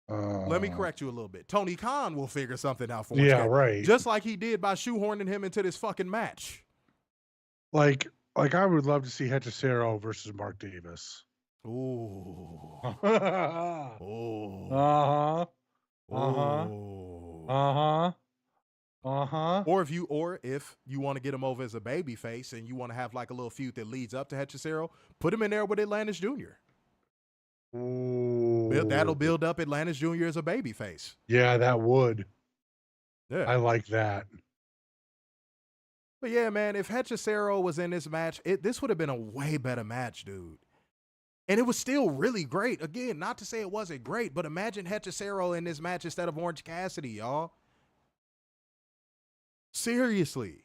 Let me correct you a little bit. Tony Khan will figure something out for Orange Cassidy. Right. Just like he did by shoehorning him into this fucking match. Like I would love to see Hechicero versus Mark Davis. Ooh. Ooh. Or if you want to get him over as a baby face and you want to have like a little feud that leads up to Hechicero, put him in there with Atlantis Jr. Ooh. That'll build up Atlantis Jr. as a baby face. Yeah, that would. Yeah. I like that. But yeah, man, if Hechicero was in this match, this would have been a way better match, dude. And it was still really great. Again, not to say it wasn't great, but imagine Hechicero in this match instead of Orange Cassidy, y'all. Seriously.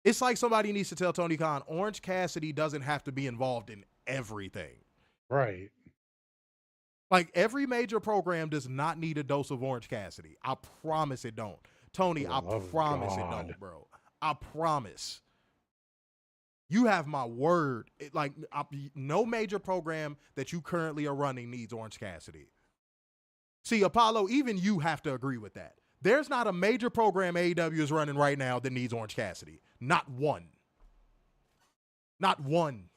It's like somebody needs to tell Tony Khan, Orange Cassidy doesn't have to be involved in everything. Right. Like, every major program does not need a dose of Orange Cassidy. I promise it don't. Tony, I promise it don't, bro. I promise. You have my word. No major program that you currently are running needs Orange Cassidy. See, Apollo, even you have to agree with that. There's not a major program AEW is running right now that needs Orange Cassidy. Not one. Not one.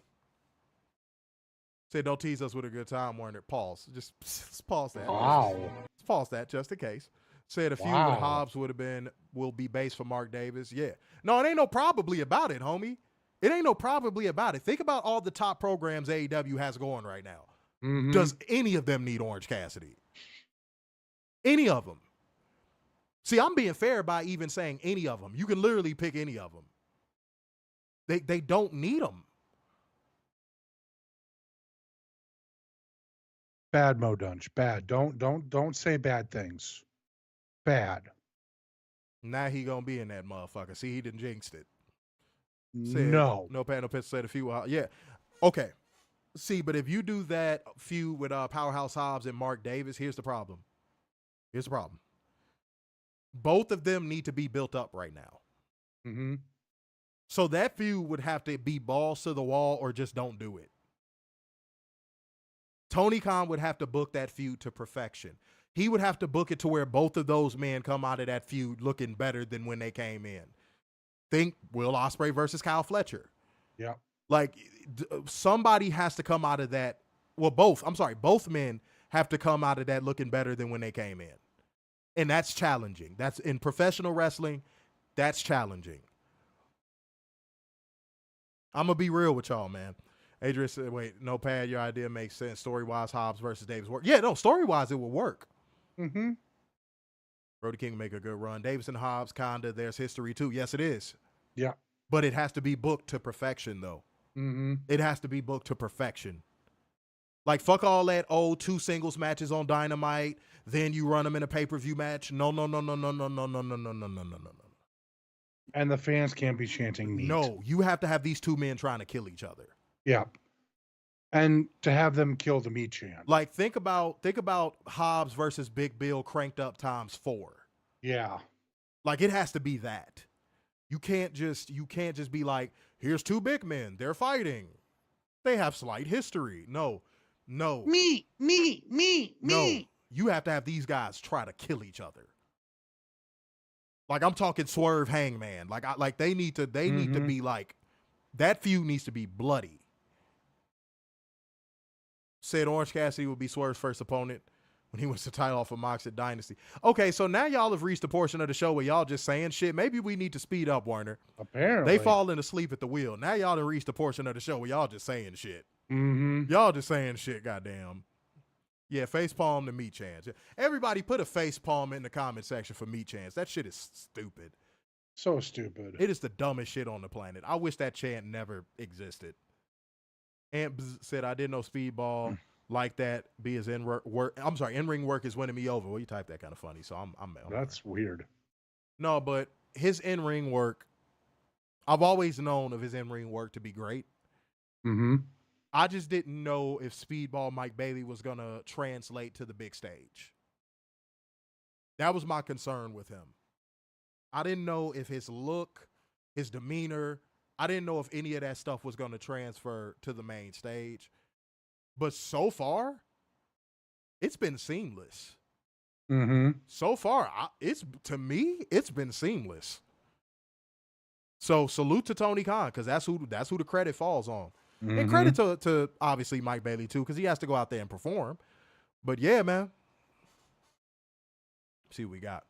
Say, don't tease us with a good time, Warner. Pause. Just pause that. Wow. Just pause that just in case. Said a few with Hobbs will be based for Mark Davis. Yeah. No, it ain't no probably about it, homie. It ain't no probably about it. Think about all the top programs AEW has going right now. Mm-hmm. Does any of them need Orange Cassidy? Any of them? See, I'm being fair by even saying any of them. You can literally pick any of them. They don't need them. Bad, Mo Dunch. Bad. Don't say bad things. Bad. Now he gonna be in that motherfucker. See, he didn't jinxed it. Said, no pad, no pistol. Said a few. Yeah. Okay. See, but if you do that feud with Powerhouse Hobbs and Mark Davis, here's the problem. Both of them need to be built up right now. Mm-hmm. So that feud would have to be balls to the wall or just don't do it. Tony Khan would have to book that feud to perfection. He would have to book it to where both of those men come out of that feud looking better than when they came in. Think Will Ospreay versus Kyle Fletcher. Yeah. Like, somebody has to come out of that. Well, both men have to come out of that looking better than when they came in. And that's challenging. That's in professional wrestling. That's challenging. I'm going to be real with y'all, man. Adrian said, wait, no pad, your idea makes sense. Story-wise, Hobbs versus Davis work. Yeah, no, story-wise, it will work. Mm-hmm. Brody King make a good run. Davis and Hobbs, kinda, there's history too. Yes, it is. Yeah. But it has to be booked to perfection, though. Mm-hmm. It has to be booked to perfection. Like, fuck all that, 2 singles matches on Dynamite, then you run them in a pay-per-view match. No. And the fans can't be chanting meat. No, you have to have these two men trying to kill each other. Yeah. And to have them kill the meat chant. Like, think about Hobbs versus Big Bill cranked up times 4. Yeah. Like, it has to be that. You can't just be like, here's 2 big men, they're fighting. They have slight history. No. Me. No. You have to have these guys try to kill each other. Like, I'm talking Swerve Hangman. Like they need to be like, that feud needs to be bloody. Said Orange Cassidy would be Swerve's first opponent when he wins the title off of Mox at Dynasty. Okay, so now y'all have reached a portion of the show where y'all just saying shit. Maybe we need to speed up, Warner. Apparently. They falling asleep at the wheel. Now y'all have reached a portion of the show where y'all just saying shit. Mm-hmm. Y'all just saying shit, goddamn. Yeah, face palm to Meat Chance. Everybody put a face palm in the comment section for Meat Chance. That shit is stupid. So stupid. It is the dumbest shit on the planet. I wish that chant never existed. Amp said, I didn't know Speedball like that. Be his in-ring work is winning me over. Well, you typed that kind of funny, so I'm That's weird. No, but his in-ring work, I've always known of his in-ring work to be great. Mm-hmm. I just didn't know if Speedball Mike Bailey was going to translate to the big stage. That was my concern with him. I didn't know if his look his demeanor. I didn't know if any of that stuff was going to transfer to the main stage. But so far, it's been seamless. Mm-hmm. So far, to me, it's been seamless. So salute to Tony Khan, because that's who the credit falls on. Mm-hmm. And credit to obviously Mike Bailey too, because he has to go out there and perform. But yeah, man. Let's see what we got.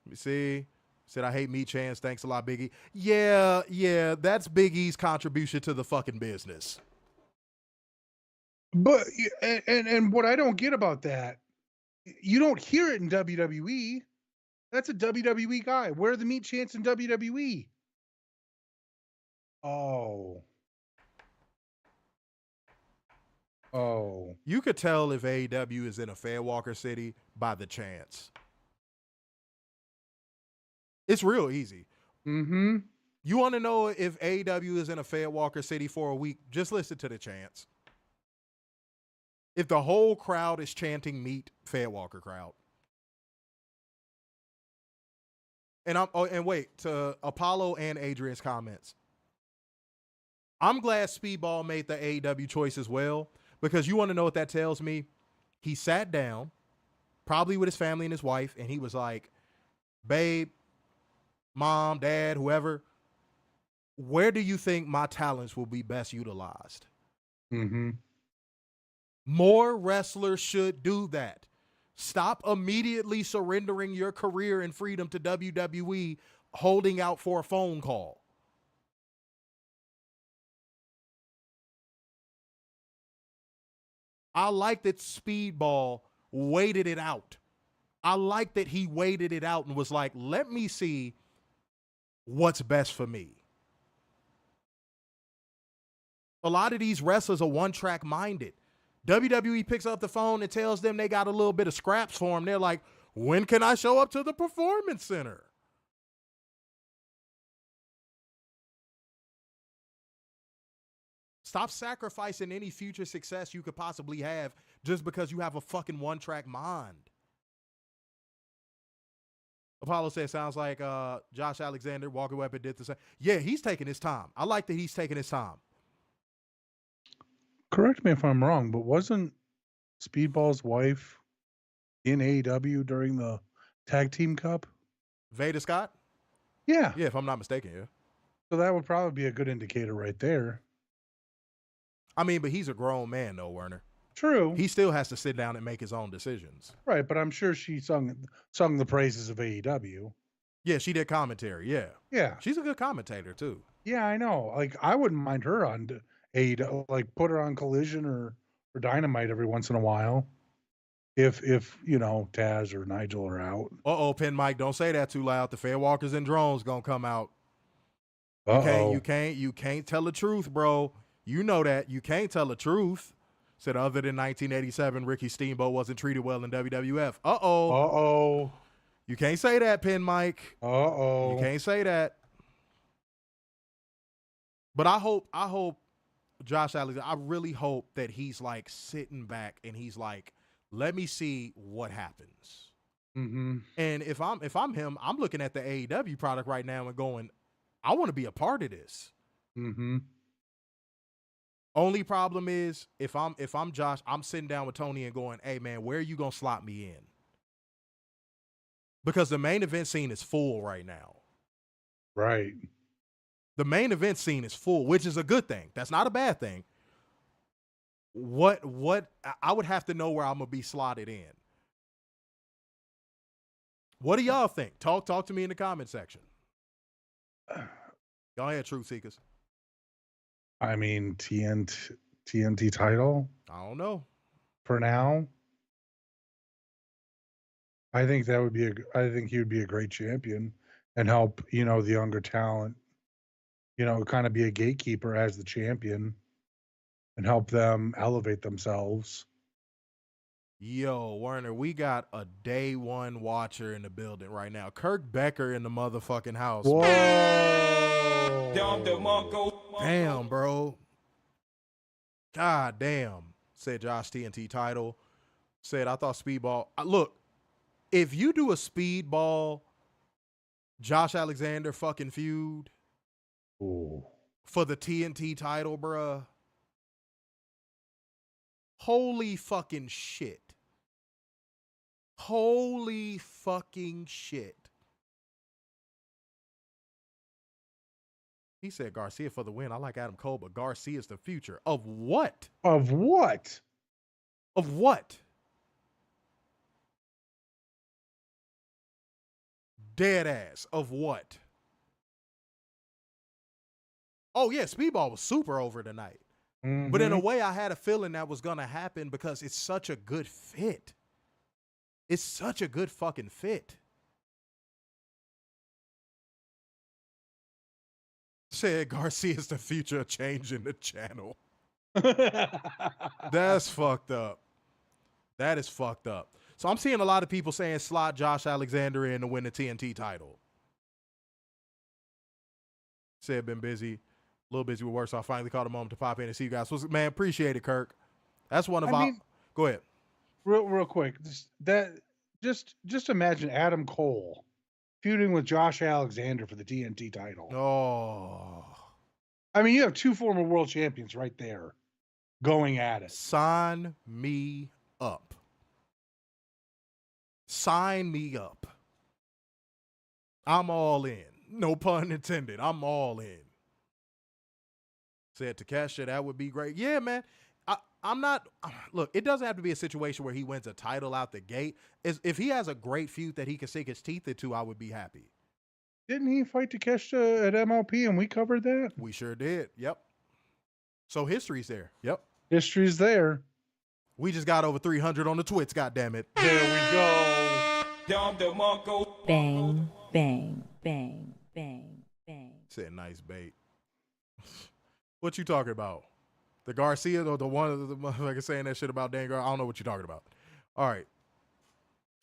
Let me see. Said, I hate meat chance. Thanks a lot, Biggie. Yeah, that's Big E's contribution to the fucking business. But and what I don't get about that, you don't hear it in WWE. That's a WWE guy. Where are the meat chants in WWE? Oh. You could tell if AEW is in a Fairwalker City by the chants. It's real easy. Mm-hmm. You want to know if AEW is in a Fairwalker City for a week? Just listen to the chants. If the whole crowd is chanting meat, Fairwalker crowd. And wait, to Apollo and Adrian's comments. I'm glad Speedball made the AEW choice as well, because you want to know what that tells me? He sat down, probably with his family and his wife, and he was like, babe, mom, dad, whoever, where do you think my talents will be best utilized? Mm-hmm. More wrestlers should do that. Stop immediately surrendering your career and freedom to WWE, holding out for a phone call. I like that Speedball waited it out. I like that he waited it out and was like, let me see what's best for me. A lot of these wrestlers are one-track minded. WWE picks up the phone and tells them they got a little bit of scraps for them. They're like, when can I show up to the Performance Center? Stop sacrificing any future success you could possibly have just because you have a fucking one-track mind. Apollo says, sounds like Josh Alexander, Walker Weapon did the same. Yeah, he's taking his time. I like that he's taking his time. Correct me if I'm wrong, but wasn't Speedball's wife in AEW during the Tag Team Cup? Veda Scott? Yeah. Yeah, if I'm not mistaken, yeah. So that would probably be a good indicator right there. I mean, but he's a grown man, though, Werner. True. He still has to sit down and make his own decisions. Right, but I'm sure she sung the praises of AEW. Yeah, she did commentary, yeah. Yeah. She's a good commentator, too. Yeah, I know. Like, I wouldn't mind her on AEW, like put her on Collision or Dynamite every once in a while. If you know, Taz or Nigel are out. Pin Mike, don't say that too loud. The Fairwalkers and Drones gonna come out. You can't tell the truth, bro. You know that. You can't tell the truth. Said other than 1987, Ricky Steamboat wasn't treated well in WWF. You can't say that, Pin Mike. You can't say that. But I hope Josh Alexander, I really hope that he's like sitting back and he's like, let me see what happens. Mm-hmm. And if I'm him, I'm looking at the AEW product right now and going, I want to be a part of this. Mm-hmm. Only problem is if I'm Josh, I'm sitting down with Tony and going, hey man, where are you gonna slot me in? Because the main event scene is full right now. Right. The main event scene is full, which is a good thing. That's not a bad thing. What I would have to know where I'm gonna be slotted in. What do y'all think? Talk to me in the comment section. Go ahead, Truth Seekers. I mean, TNT title? I don't know. For now, I think he would be a great champion and help, the younger talent, kind of be a gatekeeper as the champion and help them elevate themselves. Yo, Werner, we got a day one watcher in the building right now. Kirk Becker in the motherfucking house. Whoa. Damn, bro. God damn. Said Josh TNT title. Said, I thought Speedball. Look, if you do a Speedball Josh Alexander fucking feud. Ooh. For the TNT title, bruh. Holy fucking shit. Holy fucking shit. He said Garcia for the win. I like Adam Cole, but Garcia's the future. Of what? Of what? Of what? Dead ass. Of what? Oh, yeah, Speedball was super over tonight. Mm-hmm. But in a way, I had a feeling that was going to happen because it's such a good fit. It's such a good fucking fit. Said Garcia's the future of changing the channel. That's fucked up. That is fucked up. So I'm seeing a lot of people saying slot Josh Alexander in to win the TNT title. Said been busy. A little busy with work, so I finally caught a moment to pop in and see you guys. So, man, appreciate it, Kirk. That's one of our... Go ahead. Real quick. Just imagine Adam Cole feuding with Josh Alexander for the TNT title. Oh. I mean, you have two former world champions right there going at it. Sign me up. Sign me up. I'm all in. No pun intended. I'm all in. Said Takesha, that would be great. Yeah, man. I'm not. Look, it doesn't have to be a situation where he wins a title out the gate. If he has a great feud that he can sink his teeth into, I would be happy. Didn't he fight Takesha at MLP and we covered that? We sure did. Yep. So history's there. Yep. History's there. We just got over 300 on the twits, goddammit. There we go. Bang, bang, bang, bang, bang. Said nice bait. What you talking about? The Garcia or the one of the motherfucker saying that shit about Dan Gar? I don't know what you're talking about. All right.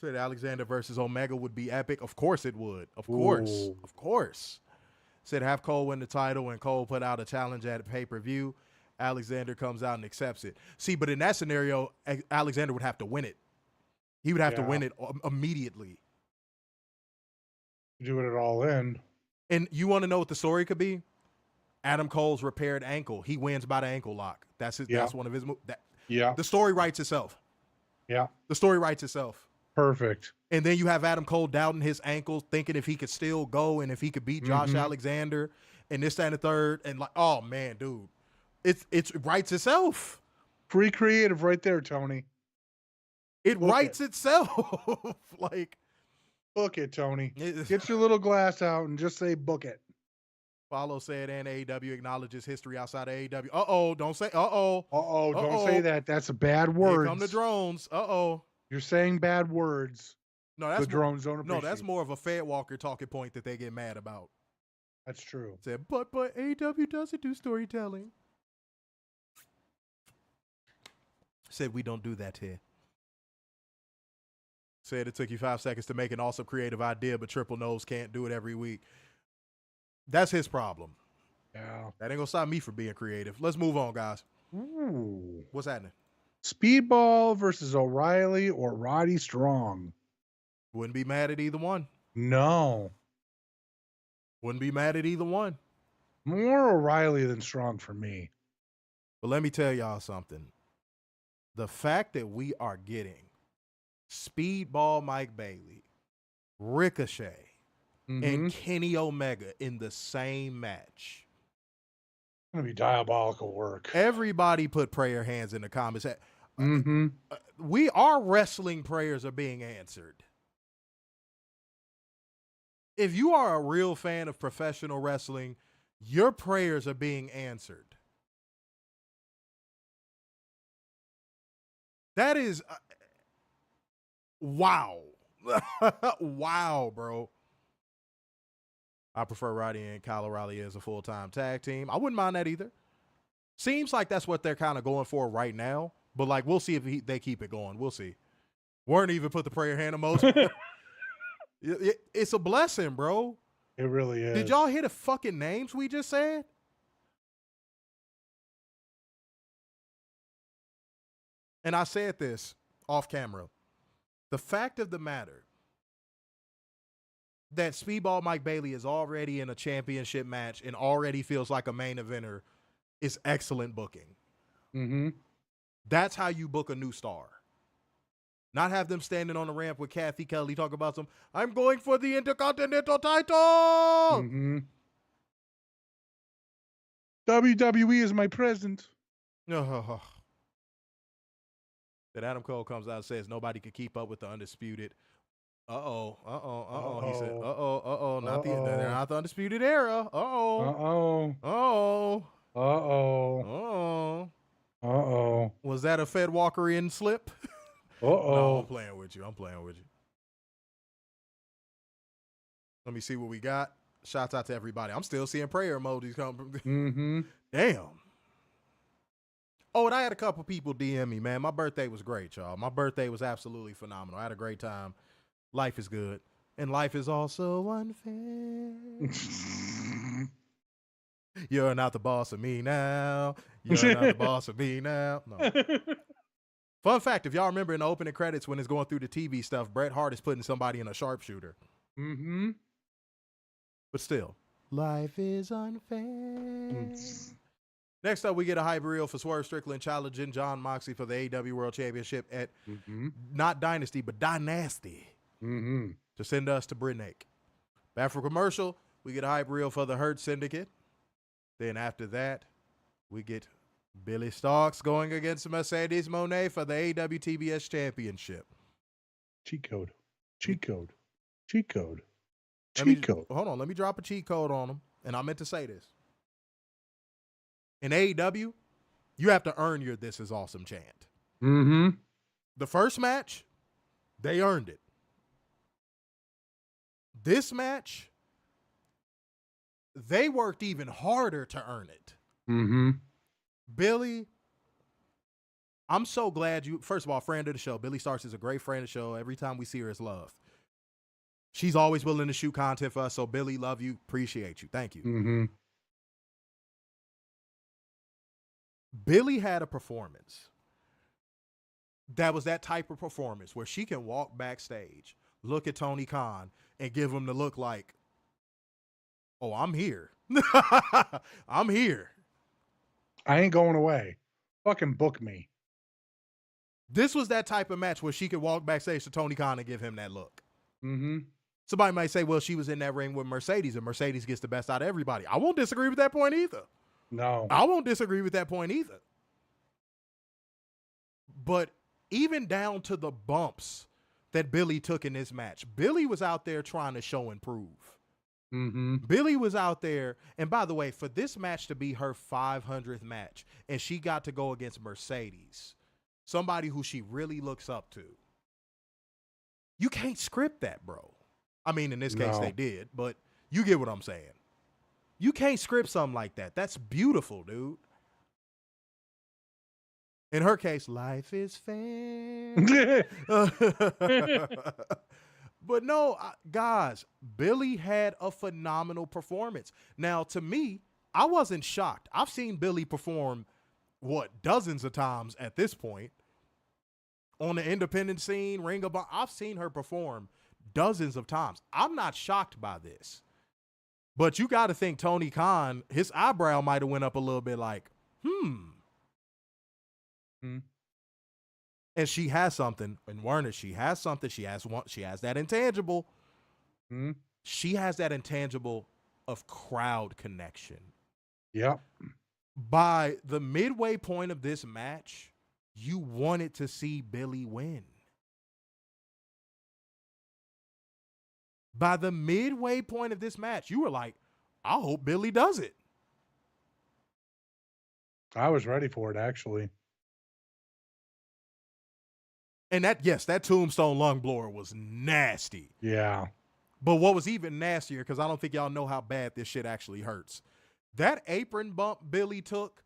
Said Alexander versus Omega would be epic. Of course it would. Of course. Ooh. Of course. Said have Cole win the title and Cole put out a challenge at a pay-per-view. Alexander comes out and accepts it. See, but in that scenario, Alexander would have to win it. He would have to win it immediately. Doing it all in. And you want to know what the story could be? Adam Cole's repaired ankle. He wins by the ankle lock. That's his. Yeah. That's one of his moves. Yeah. The story writes itself. Yeah. The story writes itself. Perfect. And then you have Adam Cole doubting his ankles, thinking if he could still go and if he could beat Josh Alexander and this, that, and the third. And like, oh man, dude. It writes itself. Free creative right there, Tony. It writes itself. Like, book it, Tony. Get your little glass out and just say book it. Follow said, and AEW acknowledges history outside of AEW. Uh-oh, don't say uh-oh. Uh-oh, don't say that. That's a bad word. Here come the drones. Uh-oh. You're saying bad words. No, that's the drones don't appreciate. No, that's more of a Fed Walker talking point that they get mad about. That's true. Said, but AEW doesn't do storytelling. Said we don't do that here. Said it took you 5 seconds to make an awesome creative idea, but Triple Nose can't do it every week. That's his problem. Yeah. That ain't gonna stop me from being creative. Let's move on, guys. Ooh. What's happening? Speedball versus O'Reilly or Roddy Strong. Wouldn't be mad at either one. No. Wouldn't be mad at either one. More O'Reilly than Strong for me. But let me tell y'all something. The fact that we are getting Speedball Mike Bailey, Ricochet, and Kenny Omega in the same match. It's going to be diabolical work. Everybody put prayer hands in the comments. Our wrestling prayers are being answered. If you are a real fan of professional wrestling, your prayers are being answered. That is wow. Wow, bro. I prefer Roddy and Kyle O'Reilly as a full-time tag team. I wouldn't mind that either. Seems like that's what they're kind of going for right now. But, like, we'll see if they keep it going. We'll see. Weren't even put the prayer hand emoji. It's a blessing, bro. It really is. Did y'all hear the fucking names we just said? And I said this off camera. The fact of the matter, that Speedball Mike Bailey is already in a championship match and already feels like a main eventer is excellent booking. Mm-hmm. That's how you book a new star. Not have them standing on the ramp with Kathy Kelly talking about I'm going for the Intercontinental title. Mm-hmm. WWE is my present. Then Adam Cole comes out and says nobody could keep up with the Undisputed. He said, they're not the Undisputed Era. Was that a Fed Walker-in slip? No, I'm playing with you. Let me see what we got. Shouts out to everybody. I'm still seeing prayer emojis come from. Mm-hmm. Damn. Oh, and I had a couple people DM me, man. My birthday was great, y'all. My birthday was absolutely phenomenal. I had a great time. Life is good. And life is also unfair. You're not the boss of me now. You're not the boss of me now. No. Fun fact, if y'all remember in the opening credits when it's going through the TV stuff, Bret Hart is putting somebody in a sharpshooter. Mm-hmm. But still, life is unfair. Next up, we get a hype reel for Swerve Strickland challenging John Moxley for the AEW World Championship at not Dynasty, but Dynasty to send us to Britannic. Back for commercial, we get a hype reel for the Hurt Syndicate. Then after that, we get Billie Starkz going against Mercedes Mone for the AEW TBS Championship. Cheat code. Hold on, let me drop a cheat code on them. And I meant to say this. In AEW, you have to earn your "This is awesome" chant. Mm-hmm. The first match, they earned it. This match, they worked even harder to earn it. Mm-hmm. Billie, I'm so glad you, first of all, friend of the show. Billie Starkz is a great friend of the show. Every time we see her, it's love. She's always willing to shoot content for us. So, Billie, love you. Appreciate you. Thank you. Mm-hmm. Billie had a performance that was that type of performance where she can walk backstage, look at Tony Khan, and give him the look like, oh, I'm here. I'm here. I ain't going away. Fucking book me. This was that type of match where she could walk backstage to Tony Khan and give him that look. Mm-hmm. Somebody might say, well, she was in that ring with Mercedes, and Mercedes gets the best out of everybody. I won't disagree with that point either. No. I won't disagree with that point either. But even down to the bumps that Billie took in this match, Billie was out there trying to show and prove. Mm-hmm. Billie was out there, and by the way, for this match to be her 500th match, and she got to go against Mercedes, somebody who she really looks up to. You can't script that, bro. I mean, in this case, they did, but you get what I'm saying. You can't script something like that. That's beautiful, dude. In her case, life is fair. But no, guys, Billie had a phenomenal performance. Now, to me, I wasn't shocked. I've seen Billie perform, dozens of times at this point. On the independent scene, Ring of Honor, I've seen her perform dozens of times. I'm not shocked by this. But you got to think Tony Khan, his eyebrow might have went up a little bit like, And she has something. And Werner, she has something. She has that intangible. She has that intangible of crowd connection. Yep. By the midway point of this match, you wanted to see Billie win. By the midway point of this match, you were like, I hope Billie does it. I was ready for it, actually. And that tombstone lung blower was nasty. Yeah. But what was even nastier, because I don't think y'all know how bad this shit actually hurts. That apron bump Billie took,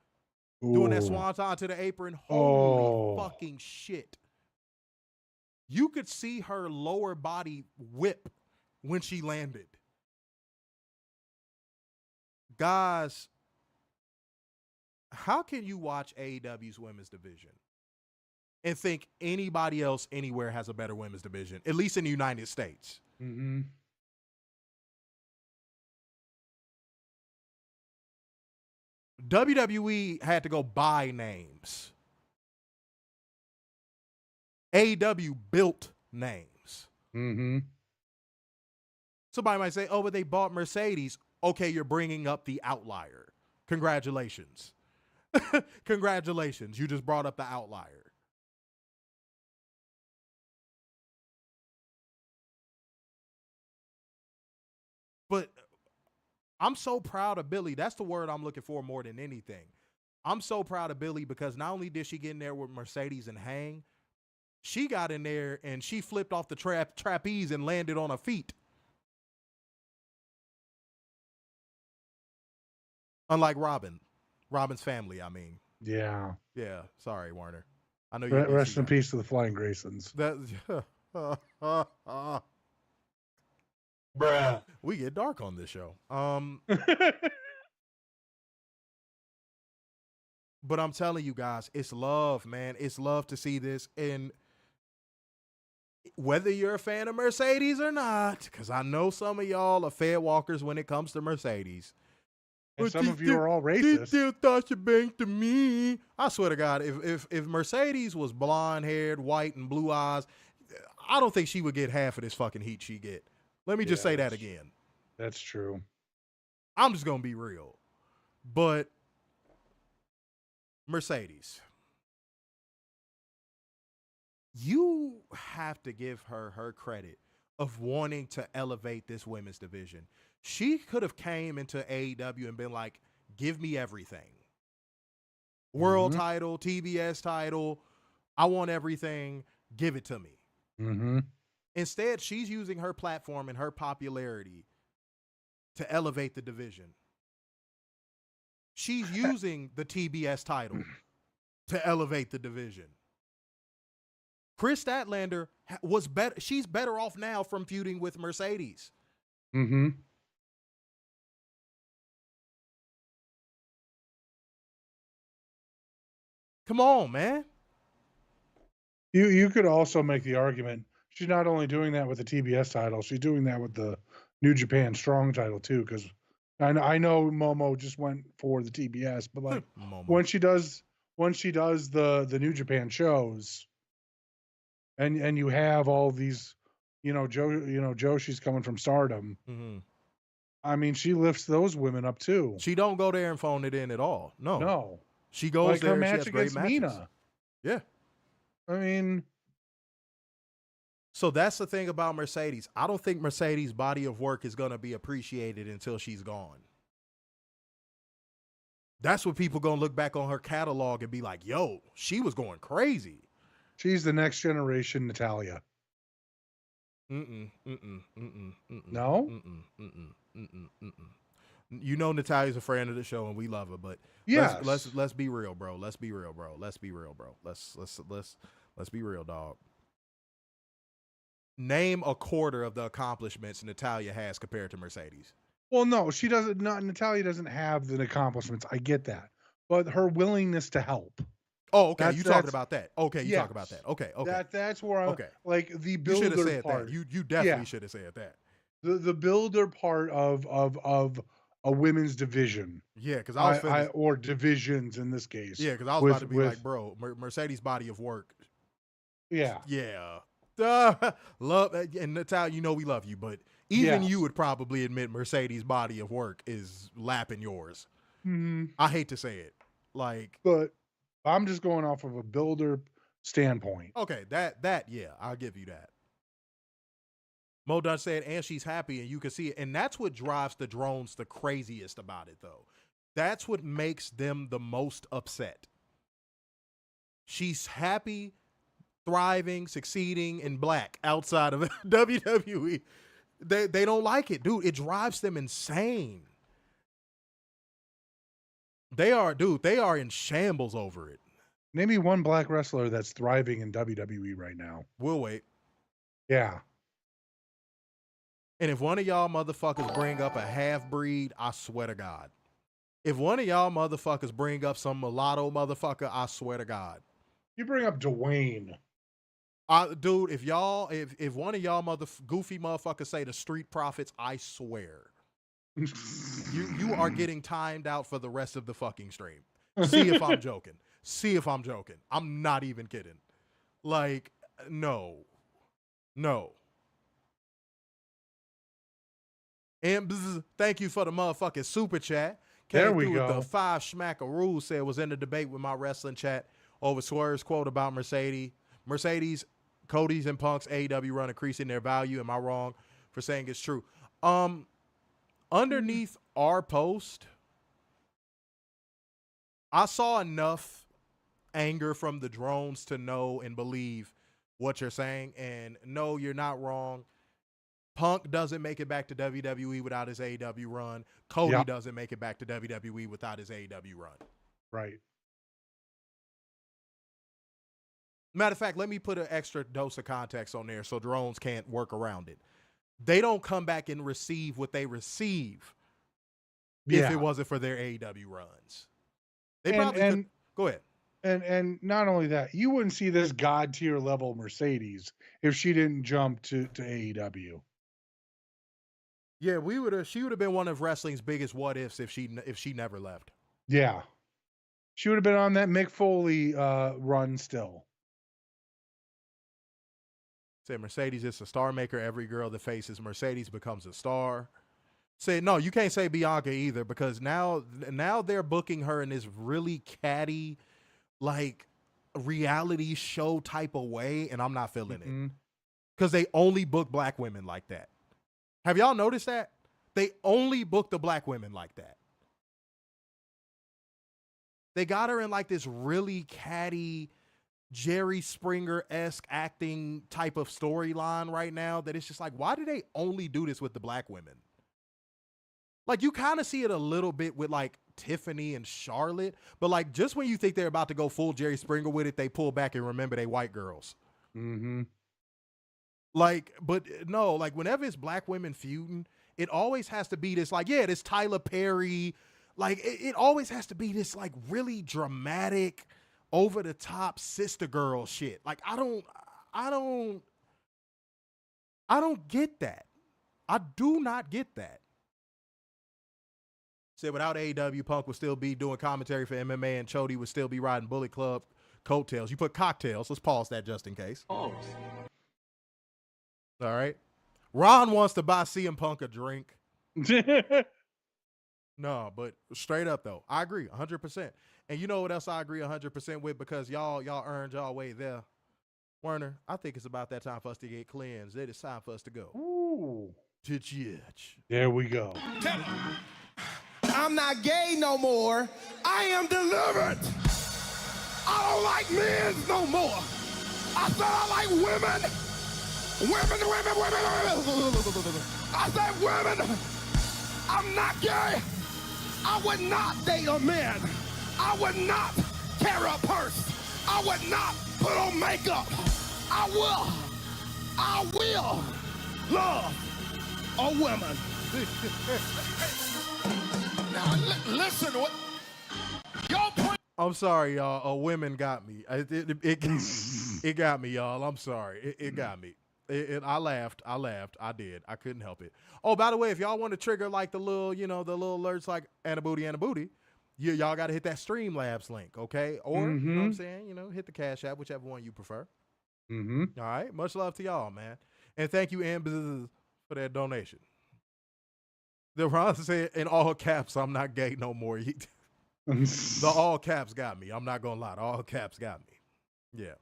doing that swanton to the apron, holy fucking shit. You could see her lower body whip when she landed. Guys, how can you watch AEW's women's division and think anybody else anywhere has a better women's division, at least in the United States? Mm-hmm. WWE had to go buy names. AEW built names. Mm-hmm. Somebody might say, oh, but they bought Mercedes. Okay, you're bringing up the outlier. Congratulations. Congratulations. You just brought up the outlier. But I'm so proud of Billie. That's the word I'm looking for more than anything. I'm so proud of Billie because not only did she get in there with Mercedes and hang, she got in there and she flipped off the trapeze and landed on her feet. Unlike Robin's family, I mean. Yeah. Yeah. Sorry, Warner. I know you. Rest in peace to the Flying Graysons. Bruh. We get dark on this show. But I'm telling you guys, it's love, man. It's love to see this. And whether you're a fan of Mercedes or not, because I know some of y'all are fair walkers when it comes to Mercedes. And some of you are all racist. They still thought you banged to me. I swear to God, if Mercedes was blonde-haired, white, and blue eyes, I don't think she would get half of this fucking heat she get. Let me just say that again. That's true. I'm just going to be real. But Mercedes, you have to give her credit of wanting to elevate this women's division. She could have came into AEW and been like, give me everything. World title, TBS title. I want everything. Give it to me. Mm-hmm. Instead, she's using her platform and her popularity to elevate the division. She's using the TBS title to elevate the division. Kris Statlander was better. She's better off now from feuding with Mercedes. Mm-hmm. Come on, man. You could also make the argument she's not only doing that with the TBS title, she's doing that with the New Japan Strong title too. Because I know Momo just went for the TBS, but like when she does the New Japan shows, and you have all these, Joe, she's coming from Stardom. Mm-hmm. I mean, she lifts those women up too. She don't go there and phone it in at all. No. She goes like there. Her match she has great against matches. Mina. Yeah. I mean, so that's the thing about Mercedes. I don't think Mercedes' body of work is going to be appreciated until she's gone. That's what people going to look back on her catalog and be like, yo, she was going crazy. She's the next generation Natalia. No? You know Natalia's a friend of the show and we love her, but yes. let's be real, bro. Let's be real, bro. Let's be real, dog. Name a quarter of the accomplishments Natalya has compared to Mercedes. Well, no, she doesn't. Natalia doesn't have the accomplishments. I get that, but her willingness to help. Oh, okay. You talking about that? Okay, you talk about that. Okay. That's where I'm. Okay. Like the builder you should have said part. That. You definitely should have said that. The builder part of a women's division. Yeah, because I was or divisions in this case. Yeah, because I was about to be like, bro, Mercedes' body of work. Yeah. Yeah. Love and Natalia, we love you, but even you would probably admit Mercedes' body of work is lapping yours. Mm-hmm. I hate to say it, but I'm just going off of a builder standpoint. Okay, that yeah, I'll give you that. Mo Dunn said, and she's happy, and you can see it, and that's what drives the drones the craziest about it, though. That's what makes them the most upset. She's happy, thriving, succeeding in black outside of WWE. They don't like it, dude. It drives them insane. They are in shambles over it. Name me one black wrestler that's thriving in WWE right now. We'll wait. Yeah. And if one of y'all motherfuckers bring up a half-breed, I swear to God. If one of y'all motherfuckers bring up some mulatto motherfucker, I swear to God. You bring up Dwayne. Dude, if one of y'all goofy motherfuckers say the Street Profits, I swear. You are getting timed out for the rest of the fucking stream. See if I'm joking. See if I'm joking. I'm not even kidding. Like, no. And thank you for the motherfucking super chat. There we through go. The 5 Schmackaroos said was in the debate with my wrestling chat over Swerve's quote about Mercedes, Cody's and Punk's AEW run increasing their value. Am I wrong for saying it's true? Underneath our post, I saw enough anger from the drones to know and believe what you're saying. And no, you're not wrong. Punk doesn't make it back to WWE without his AEW run. Cody doesn't make it back to WWE without his AEW run. Right. Matter of fact, let me put an extra dose of context on there so drones can't work around it. They don't come back and receive what they receive if it wasn't for their AEW runs. They probably could. Go ahead. And not only that, you wouldn't see this god tier level Mercedes if she didn't jump to AEW. Yeah, she would have been one of wrestling's biggest what ifs if she never left. Yeah. She would have been on that Mick Foley run still. Say Mercedes is a star maker. Every girl that faces Mercedes becomes a star. Say no, you can't say Bianca either because now they're booking her in this really catty, like reality show type of way, and I'm not feeling it because they only book black women like that. Have y'all noticed that? They only book the black women like that. They got her in like this really catty, Jerry Springer-esque acting type of storyline right now that it's just like, why do they only do this with the black women? Like, you kind of see it a little bit with like Tiffany and Charlotte, but like just when you think they're about to go full Jerry Springer with it, they pull back and remember they white girls. Mm-hmm. Like, but no, like whenever it's black women feuding, it always has to be this like, yeah, this Tyler Perry, like it always has to be this like really dramatic, over the top sister girl shit. Like I don't get that. I do not get that. Said without AEW, Punk would still be doing commentary for MMA and Chody would still be riding Bullet Club coattails. You put cocktails. Let's pause that just in case. Pause. All right. Ron wants to buy CM Punk a drink. No, but straight up though, I agree 100%. And you know what else I agree 100% with because y'all earned y'all way there. Werner, I think it's about that time for us to get cleansed. It is time for us to go. Ooh. There we go. I'm not gay no more. I am delivered. I don't like men no more. I said I like women. Women. I said women. I'm not gay. I would not date a man. I would not carry a purse. I would not put on makeup. I will love a woman. Now listen, what y'all point. I'm sorry, y'all. Women got me. It got me, y'all. I'm sorry. It got me. I laughed. I did. I couldn't help it. Oh, by the way, if y'all want to trigger like the little alerts like Anna Booty, y'all got to hit that Streamlabs link, okay? Or, you know what I'm saying? Hit the Cash App, whichever one you prefer. Mm-hmm. All right. Much love to y'all, man. And thank you, Amber, for that donation. The Ron said in all caps, I'm not gay no more. The all caps got me. I'm not going to lie. The all caps got me. Yeah.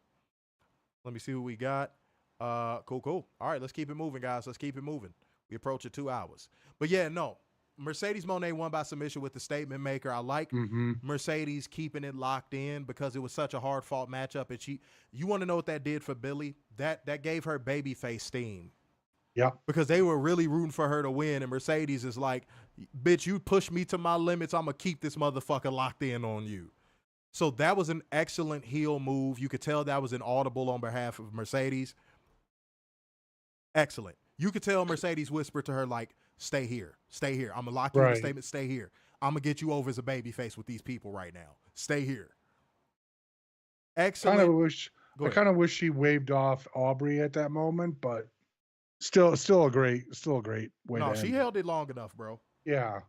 Let me see what we got. Cool. All right, let's keep it moving, guys. Let's keep it moving. We approach 2 hours. But yeah, no. Mercedes Moné won by submission with the statement maker. I like Mercedes keeping it locked in because it was such a hard-fought matchup. And you want to know what that did for Billie? That gave her babyface steam. Yeah. Because they were really rooting for her to win, and Mercedes is like, bitch, you push me to my limits, I'm going to keep this motherfucker locked in on you. So that was an excellent heel move. You could tell that was an audible on behalf of Mercedes. Excellent. You could tell Mercedes whispered to her, like, stay here. I'm going to lock you in the statement, stay here. I'm going to get you over as a babyface with these people right now. Stay here. Excellent. I kind of wish she waved off Aubrey at that moment, but still a great way. No, she held it long enough, bro. Yeah.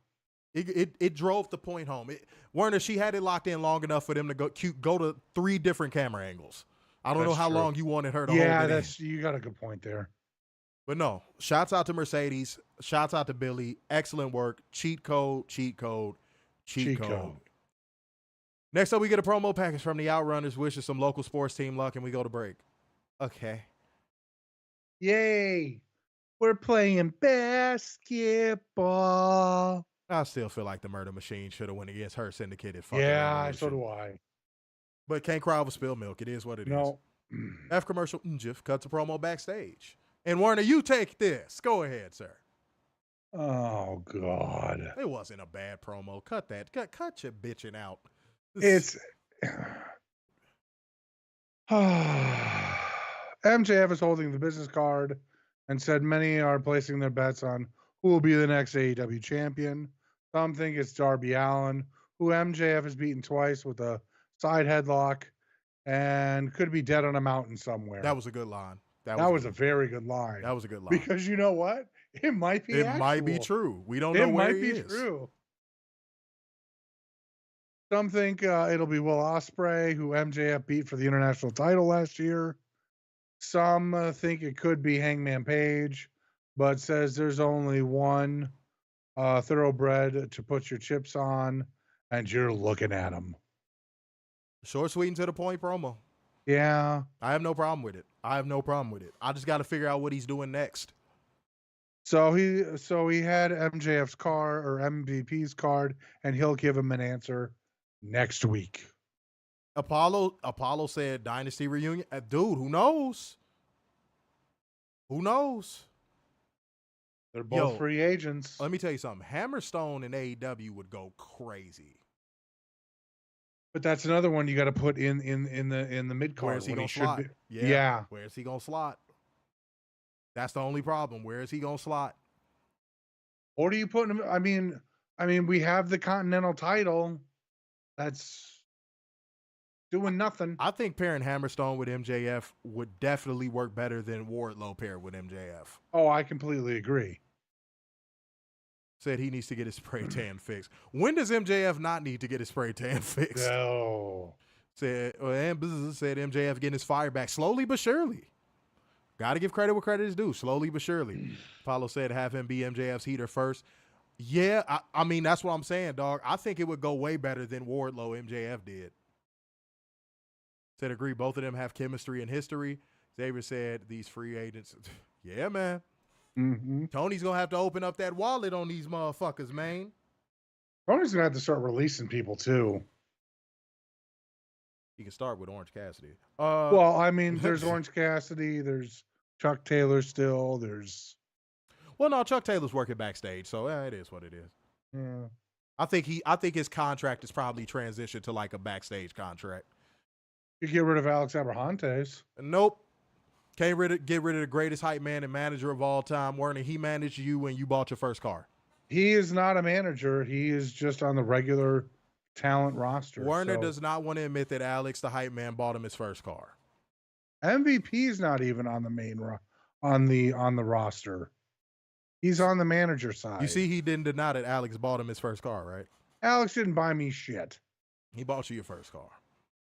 It drove the point home. Werner, she had it locked in long enough for them to go to 3 different camera angles. I don't know how long you wanted her to hold it in. You got a good point there. But no, shouts out to Mercedes. Shouts out to Billie. Excellent work. Cheat code. Next up, we get a promo package from the Outrunners. Wishes some local sports team luck, and we go to break. Okay. Yay. We're playing basketball. I still feel like the Murder Machine should have went against her syndicated fucking Yeah, Revolution. so do I. But can't cry over spilled milk. It is what it is. No. F commercial. Jiff cuts a promo backstage. And Werner, you take this. Go ahead, sir. Oh, God. It wasn't a bad promo. Cut that. Cut your bitching out. It's MJF is holding the business card and said many are placing their bets on who will be the next AEW champion. Some think it's Darby Allin, who MJF has beaten twice with a side headlock and could be dead on a mountain somewhere. That was a good line. That was a very good line. That was a good line. Because you know what? It might be It might be true. We don't know where he is. It might be true. Some think it'll be Will Ospreay, who MJF beat for the international title last year. Some think it could be Hangman Page, but says there's only one thoroughbred to put your chips on, and you're looking at him. Short, sweet, and to the point promo. Yeah. I have no problem with it. I just got to figure out what he's doing next. So he had MJF's card or MVP's card, and he'll give him an answer next week. Apollo said Dynasty reunion. Dude, who knows? Who knows? They're both free agents. Let me tell you something. Hammerstone and AEW would go crazy. But that's another one you got to put in the mid card. Where's he gonna slot? Yeah. Where's he gonna slot? That's the only problem. Where is he gonna slot? Or do you put him? I mean, we have the Continental title. That's doing nothing. I think pairing Hammerstone with MJF would definitely work better than Wardlow paired with MJF. Oh, I completely agree. Said he needs to get his spray tan fixed. When does MJF not need to get his spray tan fixed? No. Said MJF getting his fire back slowly but surely. Got to give credit where credit is due. Slowly but surely. Apollo said have him be MJF's heater first. Yeah, I mean, that's what I'm saying, dog. I think it would go way better than Wardlow MJF did. Said agree. Both of them have chemistry and history. Xavier said these free agents. Yeah, man. Mm-hmm. Tony's going to have to open up that wallet on these motherfuckers, man. Tony's going to have to start releasing people, too. He can start with Orange Cassidy. Well, I mean, there's Orange Cassidy. There's Chuck Taylor still. There's... Well, no, Chuck Taylor's working backstage, so it is what it is. Yeah. I think his contract is probably transitioned to like a backstage contract. You get rid of Alex Abrahantes. Nope. Can't get rid of the greatest hype man and manager of all time, Werner. He managed you when you bought your first car. He is not a manager. He is just on the regular talent roster. Werner does not want to admit that Alex, the hype man, bought him his first car. MVP is not even on the main on the roster. He's on the manager side. You see, he didn't deny that Alex bought him his first car, right? Alex didn't buy me shit. He bought you your first car.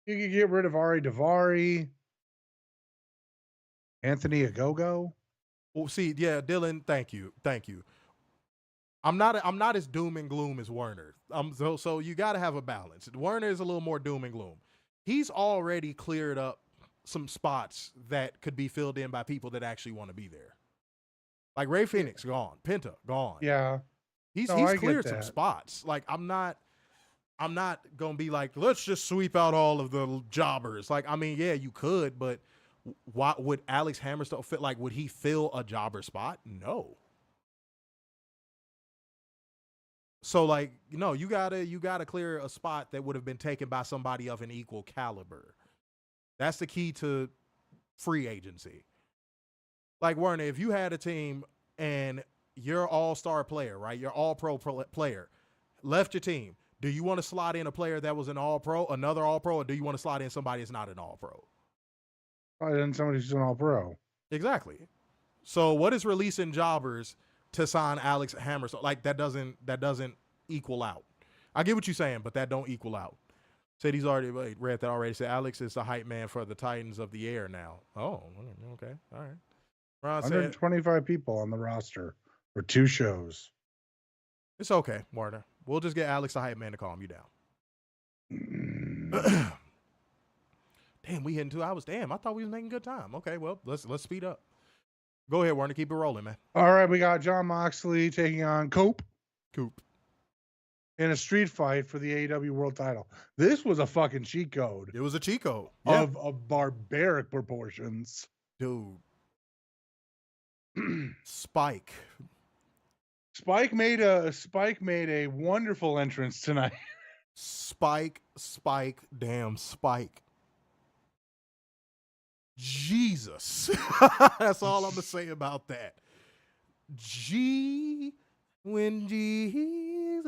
You could get rid of Ari Daivari, Anthony Ogogo. Well, see, yeah, Dylan, thank you. I'm not as doom and gloom as Werner. So you got to have a balance. Werner is a little more doom and gloom. He's already cleared up some spots that could be filled in by people that actually want to be there. Like Ray Phoenix, gone. Penta, gone. Yeah. He's cleared some spots. Like, I'm not going to be like, let's just sweep out all of the jobbers. Like, I mean, yeah, you could, but why would Alex Hammerstone fit? Like, would he fill a jobber spot? No. So, like, no, you gotta clear a spot that would have been taken by somebody of an equal caliber. That's the key to free agency. Like, Werner, if you had a team and you're all-star player, right? You're all-pro player, left your team. Do you want to slot in a player that was an all-pro, another all-pro, or do you want to slot in somebody that's not an all-pro? Slot in somebody who's an all-pro. Exactly. So what is releasing jobbers to sign Alex Hammer. So like that doesn't equal out. I get what you're saying, but that don't equal out. Said he's already read that already. Said Alex is the hype man for the Titans of the Air now. Oh, okay, all right. Ron said 125 people on the roster for 2 shows. it's okay, Warner. We'll just get Alex the hype man to calm you down. Damn, we hitting 2 hours. Damn, I thought we was making good time. Okay, well, let's speed up. Go ahead, Warner. Keep it rolling, man. All right, we got Jon Moxley taking on Coop Coop. in a street fight for the AEW World Title. This was a fucking cheat code It was a cheat code. of barbaric proportions. Dude. Spike. Spike made a wonderful entrance tonight. Spike, damn Spike. Jesus. That's all I'm going to say about that. When Jesus.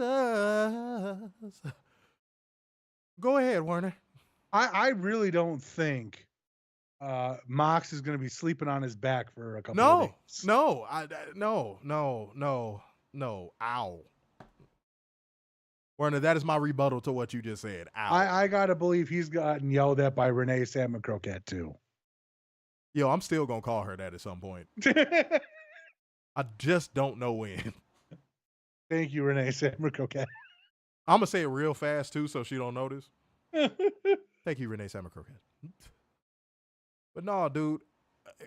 Go ahead, Warner. I really don't think Mox is going to be sleeping on his back for a couple of days. No. Ow. Warner, that is my rebuttal to what you just said. Ow. I got to believe he's gotten yelled at by Renee Salmon Croquette too. Yo, I'm still going to call her that at some point. I just don't know when. Thank you, Renee Salmon Croquette. I'm going to say it real fast, too, so she don't notice. Thank you, Renee Salmon Croquette. But no, dude,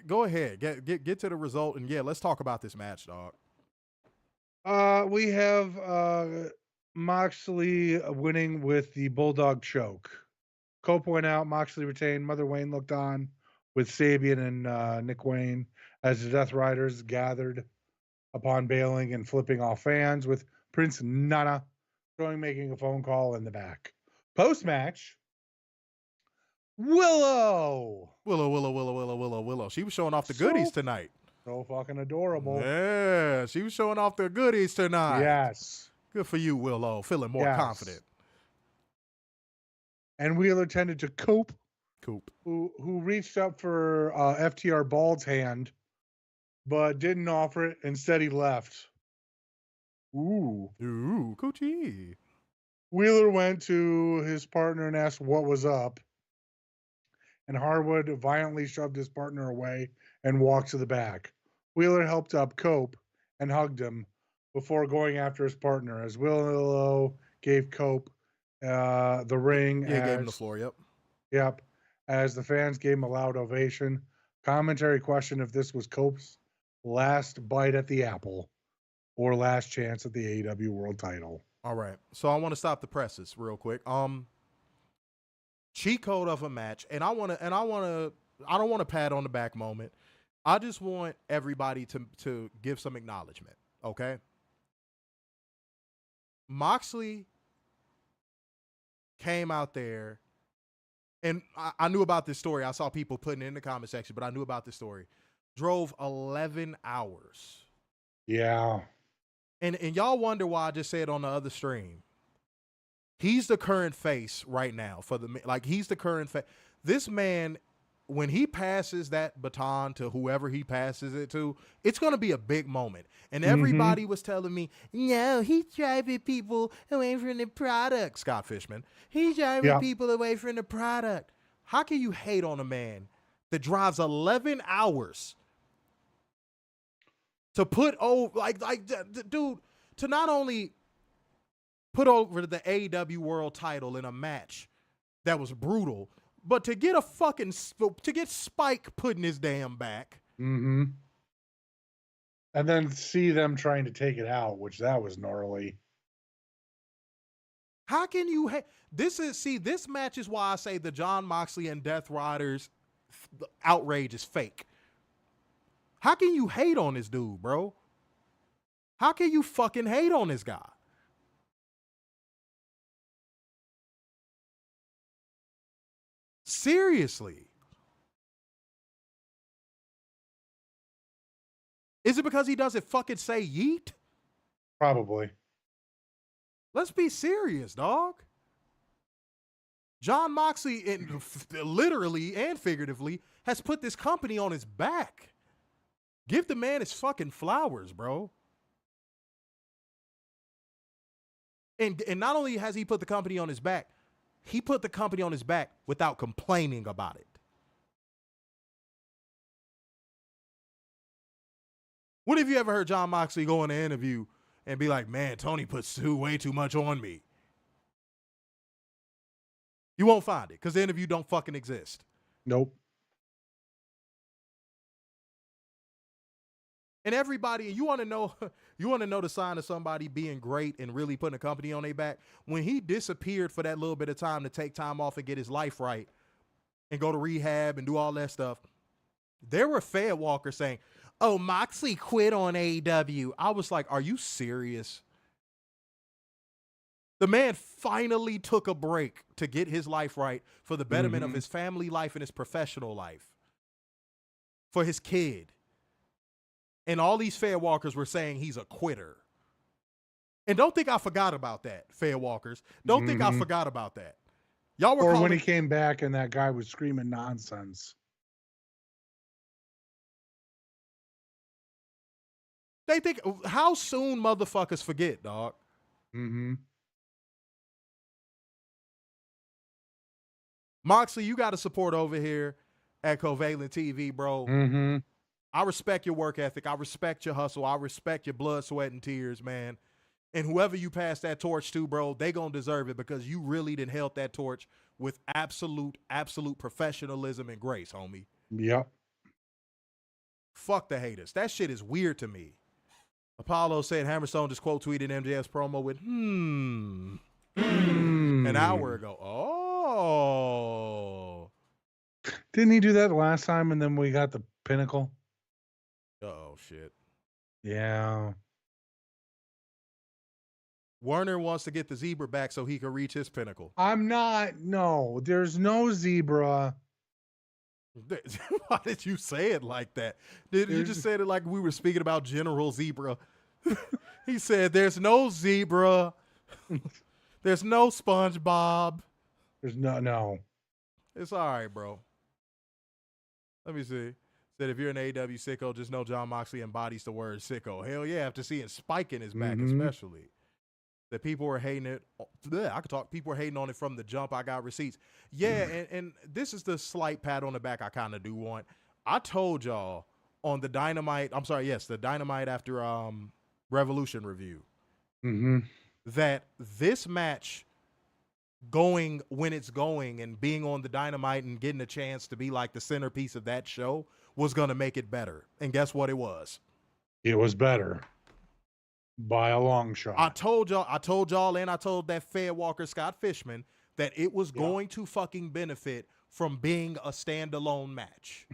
go ahead. Get to the result, and, yeah, let's talk about this match, dog. We have Moxley winning with the Bulldog choke. Cole pointed out Moxley retained. Mother Wayne looked on with Sabian and Nick Wayne as the Death Riders gathered upon bailing and flipping off fans, with Prince Nana making a phone call in the back. Post-match, Willow. She was showing off the goodies tonight. So fucking adorable. Yeah, she was showing off the goodies tonight. Yes. Good for you, Willow. Feeling more confident. And Wheeler tended to Coop, who reached up for FTR Bald's hand, but didn't offer it. Instead, he left. Ooh, coochie. Wheeler went to his partner and asked what was up. And Harwood violently shoved his partner away and walked to the back. Wheeler helped up Cope and hugged him before going after his partner, as Willow gave Cope the ring. Yeah, gave him the floor, Yep. As the fans gave him a loud ovation. Commentary questioned if this was Cope's last bite at the apple or last chance at the AEW World Title. All right. So I want to stop the presses real quick. Cheat code of a match, and I don't want to pat on the back moment. I just want everybody to give some acknowledgement, okay? Moxley came out there, and I knew about this story. I saw people putting it in the comment section, but I knew about this story. Drove 11 hours. Yeah. And y'all wonder why I just said on the other stream. He's the current face right now he's the current face. This man, when he passes that baton to whoever he passes it to, it's going to be a big moment. And everybody was telling me, no, he's driving people away from the product, Scott Fishman. He's driving people away from the product. How can you hate on a man that drives 11 hours to put over, dude, to not only put over the AEW World Title in a match that was brutal, but to get Spike put in his damn back. Mm-hmm. And then see them trying to take it out, which that was gnarly. How can you this match is why I say the Jon Moxley and Death Riders outrage is fake. How can you hate on this dude, bro? How can you fucking hate on this guy? Seriously. Is it because he doesn't fucking say yeet? Probably. Let's be serious, dog. Jon Moxley, literally and figuratively, has put this company on his back. Give the man his fucking flowers, bro. And not only has he put the company on his back, he put the company on his back without complaining about it. When have you ever heard John Moxley go in an interview and be like, man, Tony puts way too much on me? You won't find it because the interview don't fucking exist. Nope. And everybody, you want to know the sign of somebody being great and really putting a company on their back? When he disappeared for that little bit of time to take time off and get his life right and go to rehab and do all that stuff, there were fair walkers saying, oh, Moxley quit on AEW. I was like, are you serious? The man finally took a break to get his life right for the betterment of his family life and his professional life, for his kid. And all these fair walkers were saying he's a quitter. And don't think I forgot about that, fair walkers. Don't think I forgot about that. Y'all were Or when he came back and that guy was screaming nonsense. They think, how soon motherfuckers forget, dog? Moxley, you got to support over here at CovalentTV, bro. I respect your work ethic. I respect your hustle. I respect your blood, sweat, and tears, man. And whoever you pass that torch to, bro, they going to deserve it because you really done held that torch with absolute professionalism and grace, homie. Yep. Fuck the haters. That shit is weird to me. Apollo said Hammerstone just quote tweeted MJF's promo with, an hour ago. Oh. Didn't he do that last time and then we got the pinnacle? Oh, shit. Yeah. Werner wants to get the zebra back so he can reach his pinnacle. No, there's no zebra. Why did you say it like that? You just said it like we were speaking about General Zebra. He said, there's no zebra. There's no SpongeBob. There's no. It's all right, bro. Let me see. Said if you're an AEW sicko, just know John Moxley embodies the word sicko. Hell yeah, after seeing Spike in his back especially. That people were hating it. I could talk. People were hating on it from the jump. I got receipts. Yeah, and this is the slight pat on the back I kind of do want. I told y'all on the Dynamite. I'm sorry. Yes, the Dynamite after Revolution review. That this match going when it's going and being on the Dynamite and getting a chance to be like the centerpiece of that show was going to make it better. And guess what it was? It was better. By a long shot. I told y'all, and I told that fair walker Scott Fishman that it was going to fucking benefit from being a standalone match.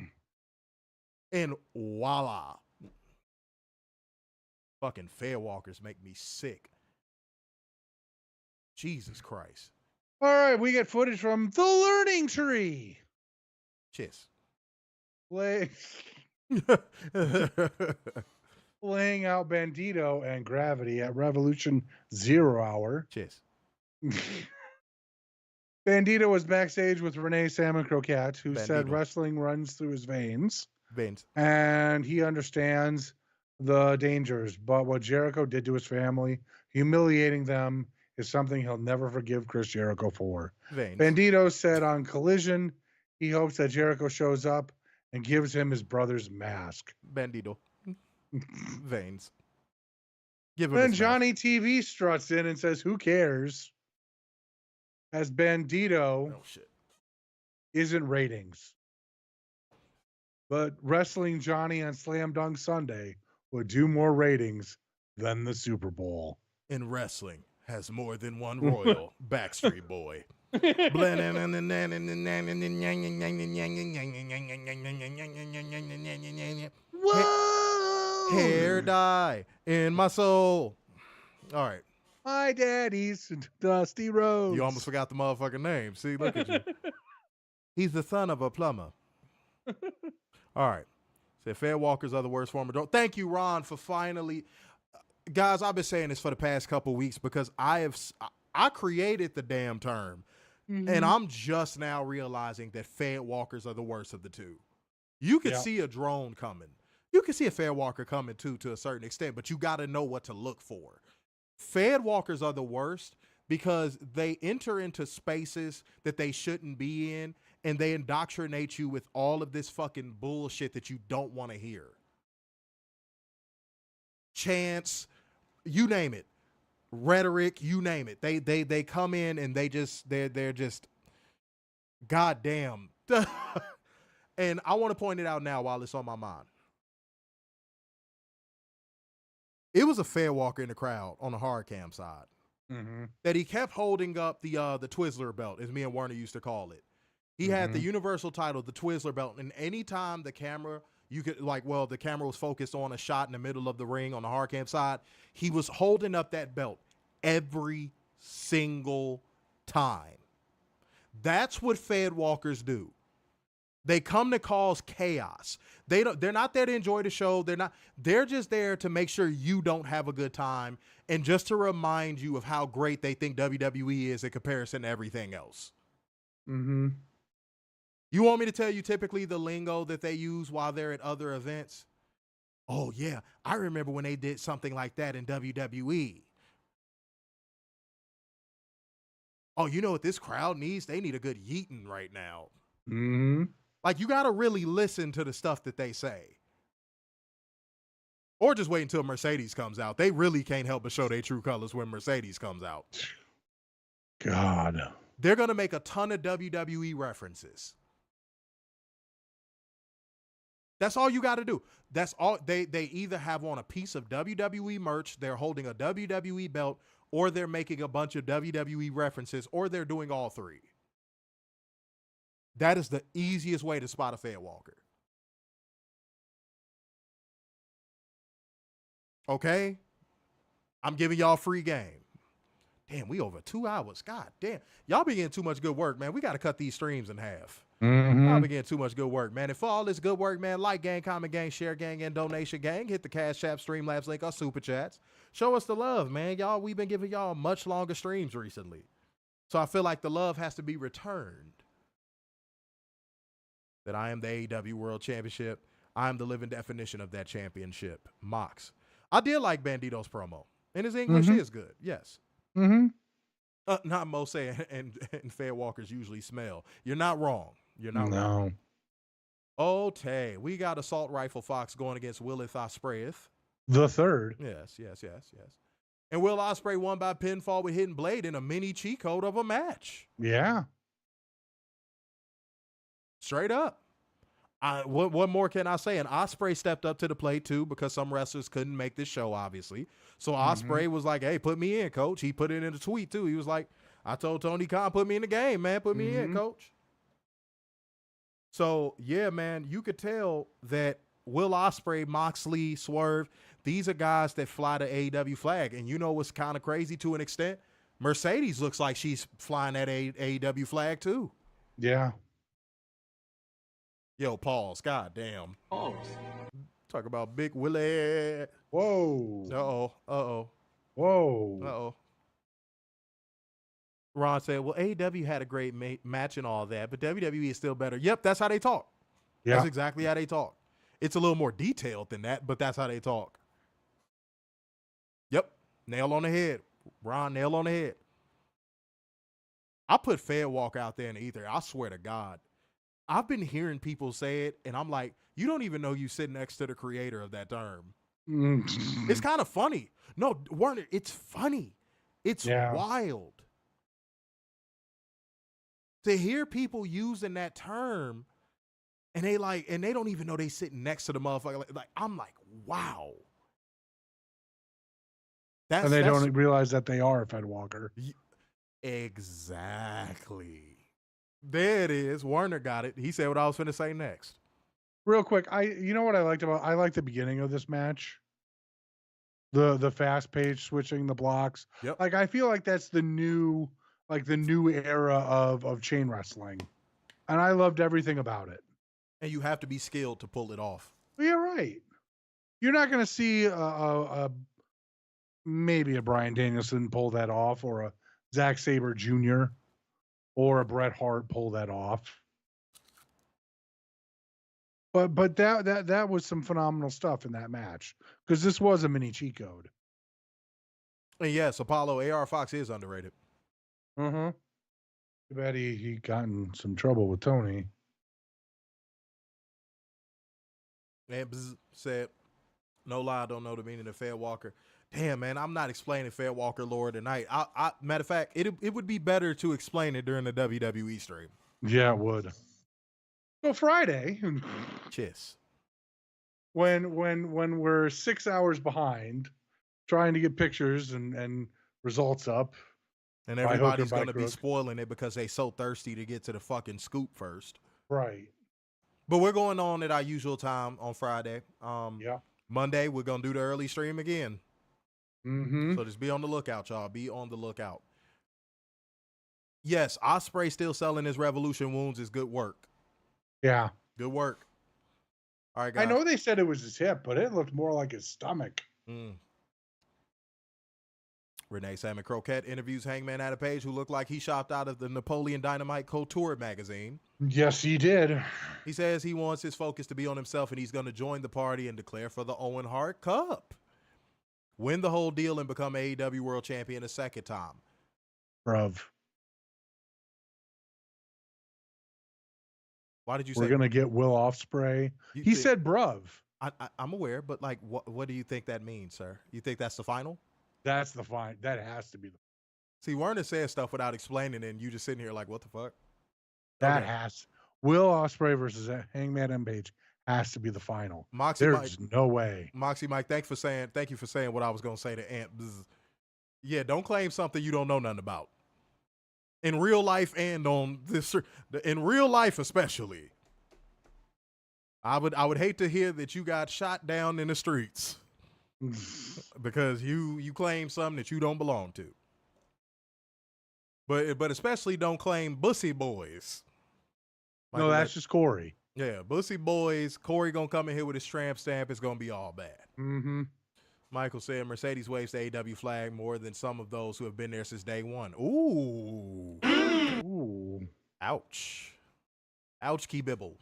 And voila. Fucking fair walkers make me sick. Jesus Christ. All right, we get footage from the Learning Tree. Cheers. Laying out Bandito and Gravity at Revolution 0 Hour. Cheers. Bandito was backstage with Renee Salmon Croquette, who said wrestling runs through his veins. And he understands the dangers. But what Jericho did to his family, humiliating them, is something he'll never forgive Chris Jericho for. Bandito said on Collision, he hopes that Jericho shows up and gives him his brother's mask. Bandito. Veins. Then Johnny TV struts in and says, who cares? As Bandito isn't ratings. But Wrestling Johnny on Slam Dunk Sunday would do more ratings than the Super Bowl. And wrestling has more than one royal Backstreet Boy. Whoa! Hair dye in my soul. All right. My daddy's Dusty Rhodes. You almost forgot the motherfucking name. See, look at you. He's the son of a plumber. All right. Said fair walkers are the worst form of. Thank you, Ron, for finally. Guys, I've been saying this for the past couple weeks because I created the damn term. And I'm just now realizing that fair walkers are the worst of the two. You could see a drone coming. You can see a fair walker coming too, to a certain extent, but you got to know what to look for. Fed walkers are the worst because they enter into spaces that they shouldn't be in, and they indoctrinate you with all of this fucking bullshit that you don't want to hear. Chants, you name it. Rhetoric, you name it. They come in and they're just goddamn. And I want to point it out now while it's on my mind. It was a fair walker in the crowd on the hard cam side that he kept holding up the Twizzler belt, as me and Werner used to call it. He had the Universal title, the Twizzler belt, and anytime the camera, the camera was focused on a shot in the middle of the ring on the hard cam side, he was holding up that belt every single time. That's what Fed walkers do. They come to cause chaos. They're not there to enjoy the show. They're just there to make sure you don't have a good time and just to remind you of how great they think WWE is in comparison to everything else. Mm-hmm. You want me to tell you typically the lingo that they use while they're at other events? Oh yeah, I remember when they did something like that in WWE. Oh, you know what this crowd needs? They need a good yeeting right now. Mm-hmm. Like, you got to really listen to the stuff that they say. Or just wait until Mercedes comes out. They really can't help but show their true colors when Mercedes comes out. God. They're going to make a ton of WWE references. That's all you got to do. That's all. They either have on a piece of WWE merch, they're holding a WWE belt, or they're making a bunch of WWE references, or they're doing all three. That is the easiest way to spot a Fed walker. Okay? I'm giving y'all free game. Damn, we over 2 hours. God damn. Y'all be getting too much good work, man. We got to cut these streams in half. Y'all be getting too much good work, man. And for all this good work, man, like gang, comment gang, share gang, and donation gang. Hit the Cash App, Streamlabs link, or Super Chats. Show us the love, man. Y'all, we've been giving y'all much longer streams recently. So I feel like the love has to be returned. That I am the AEW World Championship. I am the living definition of that championship. Mox. I did like Bandito's promo. And his English is good. Yes. Not Mo saying and fair walkers usually smell. You're not wrong. You're not wrong. Okay. We got Assault Rifle Fox going against Willith Ospreith. The third. Yes. And Will Ospreay won by pinfall with Hidden Blade in a mini cheat code of a match. Yeah. Straight up. What more can I say? And Ospreay stepped up to the plate too because some wrestlers couldn't make this show, obviously. So Ospreay was like, hey, put me in, coach. He put it in a tweet too. He was like, I told Tony Khan, put me in the game, man. Put me in, coach. So, yeah, man, you could tell that Will Ospreay, Moxley, Swerve, these are guys that fly the AEW flag. And you know what's kind of crazy to an extent? Mercedes looks like she's flying that AEW flag too. Yeah. Yo, pause. God damn. Pause. Talk about Big Willie. Whoa. Uh-oh. Whoa. Uh-oh. Ron said, well, AEW had a great match and all that, but WWE is still better. Yep, that's how they talk. Yeah. That's exactly how they talk. It's a little more detailed than that, but that's how they talk. Yep. Nail on the head. Ron, nail on the head. I put Fairwalk out there in the ether. I swear to God. I've been hearing people say it, and I'm like, you don't even know you sit next to the creator of that term. It's kind of funny. No, Werner, it's funny. It's wild. To hear people using that term, and they don't even know they sitting next to the motherfucker. Like I'm like, wow. And they don't realize that they are a Fed walker. Exactly. There it is. Werner got it. He said what I was finna say next. Real quick, you know what I liked the beginning of this match. The fast page switching the blocks. Yep. Like I feel like that's the new era of chain wrestling. And I loved everything about it. And you have to be skilled to pull it off. Yeah, right. You're not gonna see maybe a Bryan Danielson pull that off, or a Zack Sabre Jr. or a Bret Hart pull that off. But that was some phenomenal stuff in that match, because this was a mini cheat code. And yes, Apollo AR Fox is underrated. Mm-hmm. Too bad he got in some trouble with Tony. And said, no lie, I don't know the meaning of Fed Walker. Damn, man, I'm not explaining Fed Walker lore tonight. Matter of fact, it would be better to explain it during the WWE stream. Yeah, it would. So Friday, Cheers. when we're 6 hours behind, trying to get pictures and results up, and everybody's going to be spoiling it because they so thirsty to get to the fucking scoop first. Right. But we're going on at our usual time on Friday. Yeah. Monday, we're going to do the early stream again. Mm-hmm. So just be on the lookout, y'all. Be on the lookout. Yes, Ospreay still selling his Revolution wounds is good work. Yeah. Good work. All right, guys. I know they said it was his hip, but it looked more like his stomach. Renee Salmon Croquette interviews Hangman Adam Page, who looked like he shopped out of the Napoleon Dynamite Couture magazine. Yes, he did. He says he wants his focus to be on himself, and he's going to join the party and declare for the Owen Hart Cup. Win the whole deal and become AEW World Champion a second time. Bruv. Why did you say? We're going to get Will Ospreay. He said bruv. I'm aware, but like, what do you think that means, sir? You think that's the final? That's the final. That has to be the. See, Werner says stuff without explaining, and you just sitting here like, what the fuck? That has. Will Ospreay versus Hangman M. Page has to be the final. Moxy There's no way. Moxy Mike, thank you for saying what I was going to say to Ant. Yeah, don't claim something you don't know nothing about. In real life and on this, in real life especially. I would hate to hear that you got shot down in the streets because you claim something that you don't belong to. But especially don't claim Bussy Boys. Michael, no, that's just Corey. Yeah, Bussy Boys. Corey gonna come in here with his tramp stamp. It's gonna be all bad. Mm-hmm. Michael said Mercedes waves the AEW flag more than some of those who have been there since day one. Ooh. Ooh. Ouch. Ouch, Key Bibble.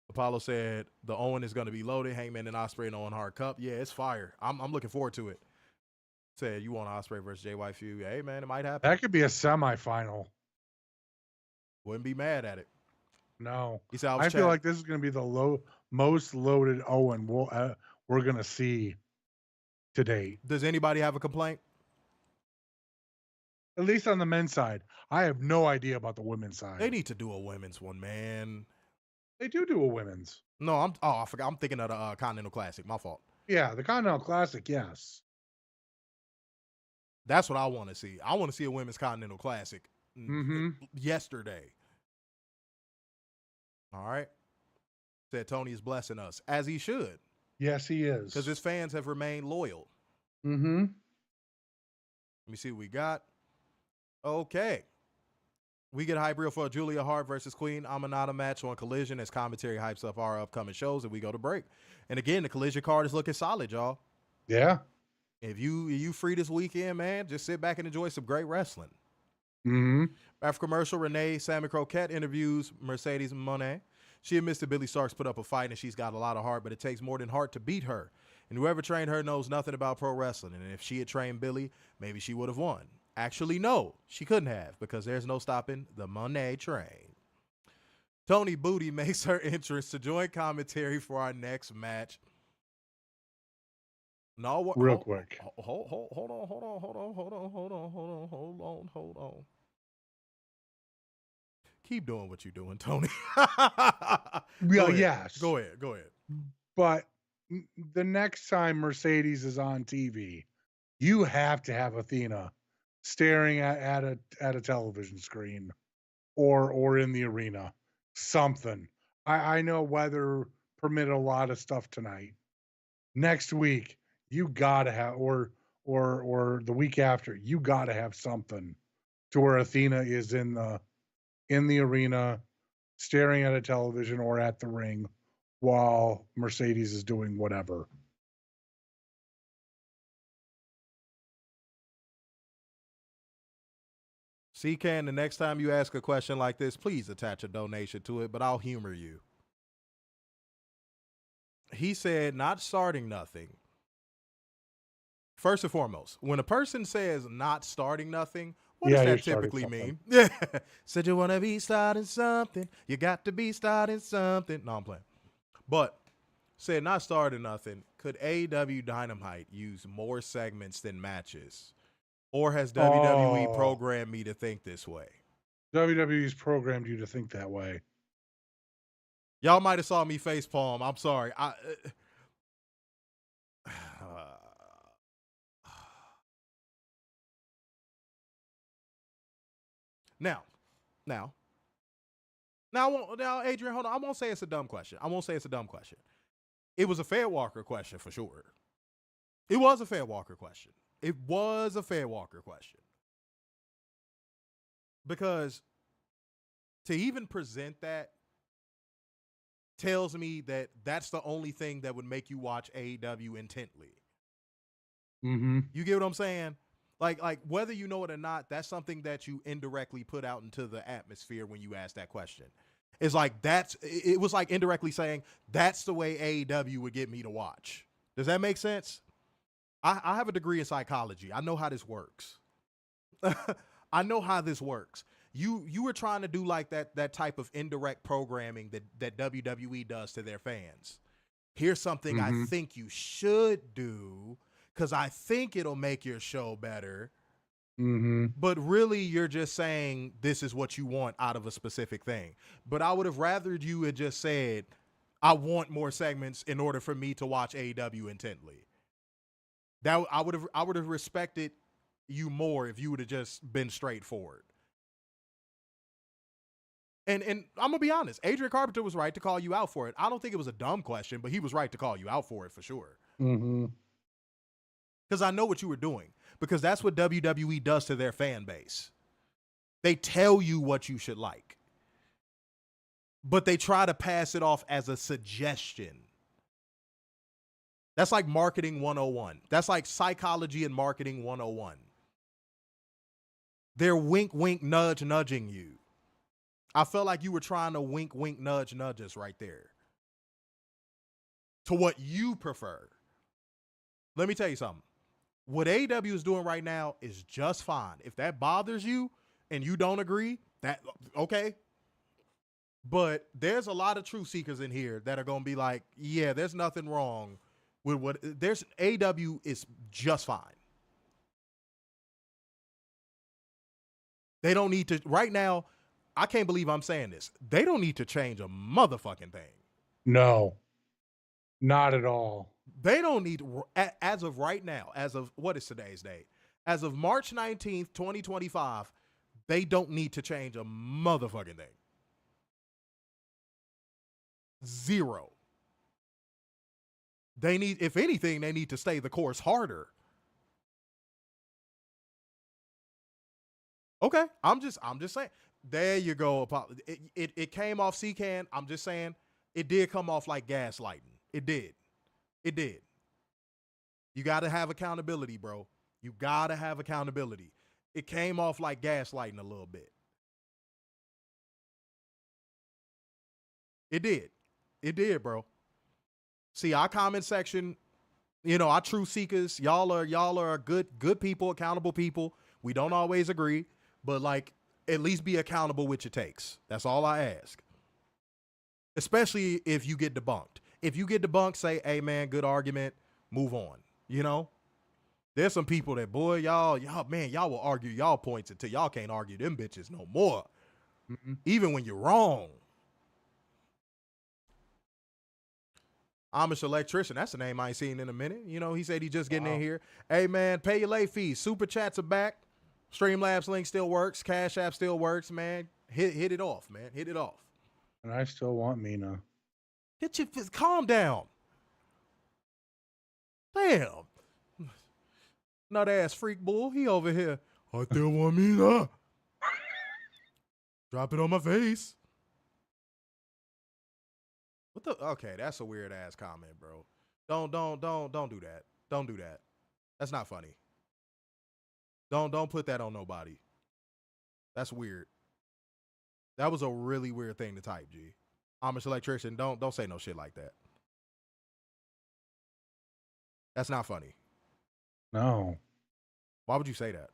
Apollo said the Owen is going to be loaded. Hangman and Ospreay and Owen Hart Cup. Yeah, it's fire. I'm looking forward to it. Said you want Ospreay versus JY feud. Hey, man, it might happen. That could be a semifinal. Wouldn't be mad at it. No. He said, I feel like this is going to be the most loaded Owen we're going to see to date. Does anybody have a complaint? At least on the men's side. I have no idea about the women's side. They need to do a women's one, man. They do a women's. No, I forgot. I'm thinking of the Continental Classic. My fault. Yeah, the Continental Classic, yes. That's what I want to see. I want to see a women's Continental Classic yesterday. All right. Said Tony is blessing us, as he should. Yes, he is. Because his fans have remained loyal. Mm-hmm. Let me see what we got. Okay. We get hype real for a Julia Hart versus Queen Aminata match on Collision as commentary hypes up our upcoming shows, and we go to break. And again, the Collision card is looking solid, y'all. Yeah. If you free this weekend, man, just sit back and enjoy some great wrestling. Mm-hmm. After commercial, Renee Salmon Croquette interviews Mercedes Mone. She admits that Billie Starkz put up a fight and she's got a lot of heart, but it takes more than heart to beat her. And whoever trained her knows nothing about pro wrestling. And if she had trained Billie, maybe she would have won. Actually, no, she couldn't have because there's no stopping the Monet train. Tony Booty makes her entrance to join commentary for our next match. No, real quick. Hold on. Keep doing what you're doing, Tony. Yes. Go ahead. But the next time Mercedes is on TV, you have to have Athena staring at a television screen or in the arena. Something. I know weather permitted a lot of stuff tonight. Next week, you gotta have or the week after, you gotta have something to where Athena is in the arena staring at a television or at the ring while Mercedes is doing whatever. C-Can, the next time you ask a question like this, please attach a donation to it, but I'll humor you. He said, not starting nothing. first and foremost, when a person says not starting nothing, what Yeah, you're does that starting typically something. mean? Yeah. Said you want to be starting something. You got to be starting something. No, I'm playing. But said not starting nothing. Could AEW Dynamite use more segments than matches? Or has WWE programmed me to think this way? WWE's programmed you to think that way. Y'all might have saw me facepalm. I'm sorry. Now, Adrian, hold on. I won't say it's a dumb question. It was a fair Walker question for sure. It was a fair Walker question. Because to even present that tells me that that's the only thing that would make you watch AEW intently. Mm-hmm. You get what I'm saying? Like whether you know it or not, that's something that you indirectly put out into the atmosphere when you ask that question. It's like it was like indirectly saying that's the way AEW would get me to watch. Does that make sense? I have a degree in psychology. I know how this works. I know how this works. You were trying to do like that type of indirect programming that WWE does to their fans. Here's something I think you should do because I think it'll make your show better. Mm-hmm. But really, you're just saying this is what you want out of a specific thing. But I would have rather you had just said, I want more segments in order for me to watch AEW intently. That I would have respected you more if you would have just been straightforward. And I'm gonna be honest, Adrian Carpenter was right to call you out for it. I don't think it was a dumb question, but he was right to call you out for it for sure. Mm-hmm. Because I know what you were doing. Because that's what WWE does to their fan base. They tell you what you should like. But they try to pass it off as a suggestion. That's like marketing 101. That's like psychology and marketing 101. They're wink, wink, nudge, nudging you. I felt like you were trying to wink, wink, nudge, nudge us right there. To what you prefer. Let me tell you something. What AEW is doing right now is just fine. If that bothers you and you don't agree, that okay. But there's a lot of truth seekers in here that are going to be like, yeah, there's nothing wrong with what there's AEW is just fine. They don't need to right now. I can't believe I'm saying this. They don't need to change a motherfucking thing. No, not at all. They don't need, as of right now, as of, what is today's date? As of March 19th, 2025, they don't need to change a motherfucking thing. Zero. They need, if anything, they need to stay the course harder. Okay, I'm just saying. There you go. It came off C-Can. I'm just saying it did come off like gaslighting. It did. It did. You got to have accountability, bro. You got to have accountability. It came off like gaslighting a little bit. It did. It did, bro. See, our comment section, our truth seekers, y'all are good people, accountable people. We don't always agree, but like at least be accountable with your takes. That's all I ask. Especially if you get debunked. If you get debunked, say, hey, man, good argument, move on. There's some people that, boy, y'all will argue y'all points until y'all can't argue them bitches no more. Mm-hmm. Even when you're wrong. Amish Electrician, that's a name I ain't seen in a minute. He said he just getting in here. Hey, man, pay your late fees. Super chats are back. Streamlabs link still works. Cash App still works, man. Hit it off, man. Hit it off. And I still want Mina. Calm down. Damn. Nut ass freak bull. He over here. I still want Mina. Drop it on my face. What the? Okay, that's a weird ass comment, bro. Don't do that. Don't do that. That's not funny. Don't put that on nobody. That's weird. That was a really weird thing to type, G. Amish Electrician, don't say no shit like that. That's not funny. No. Why would you say that?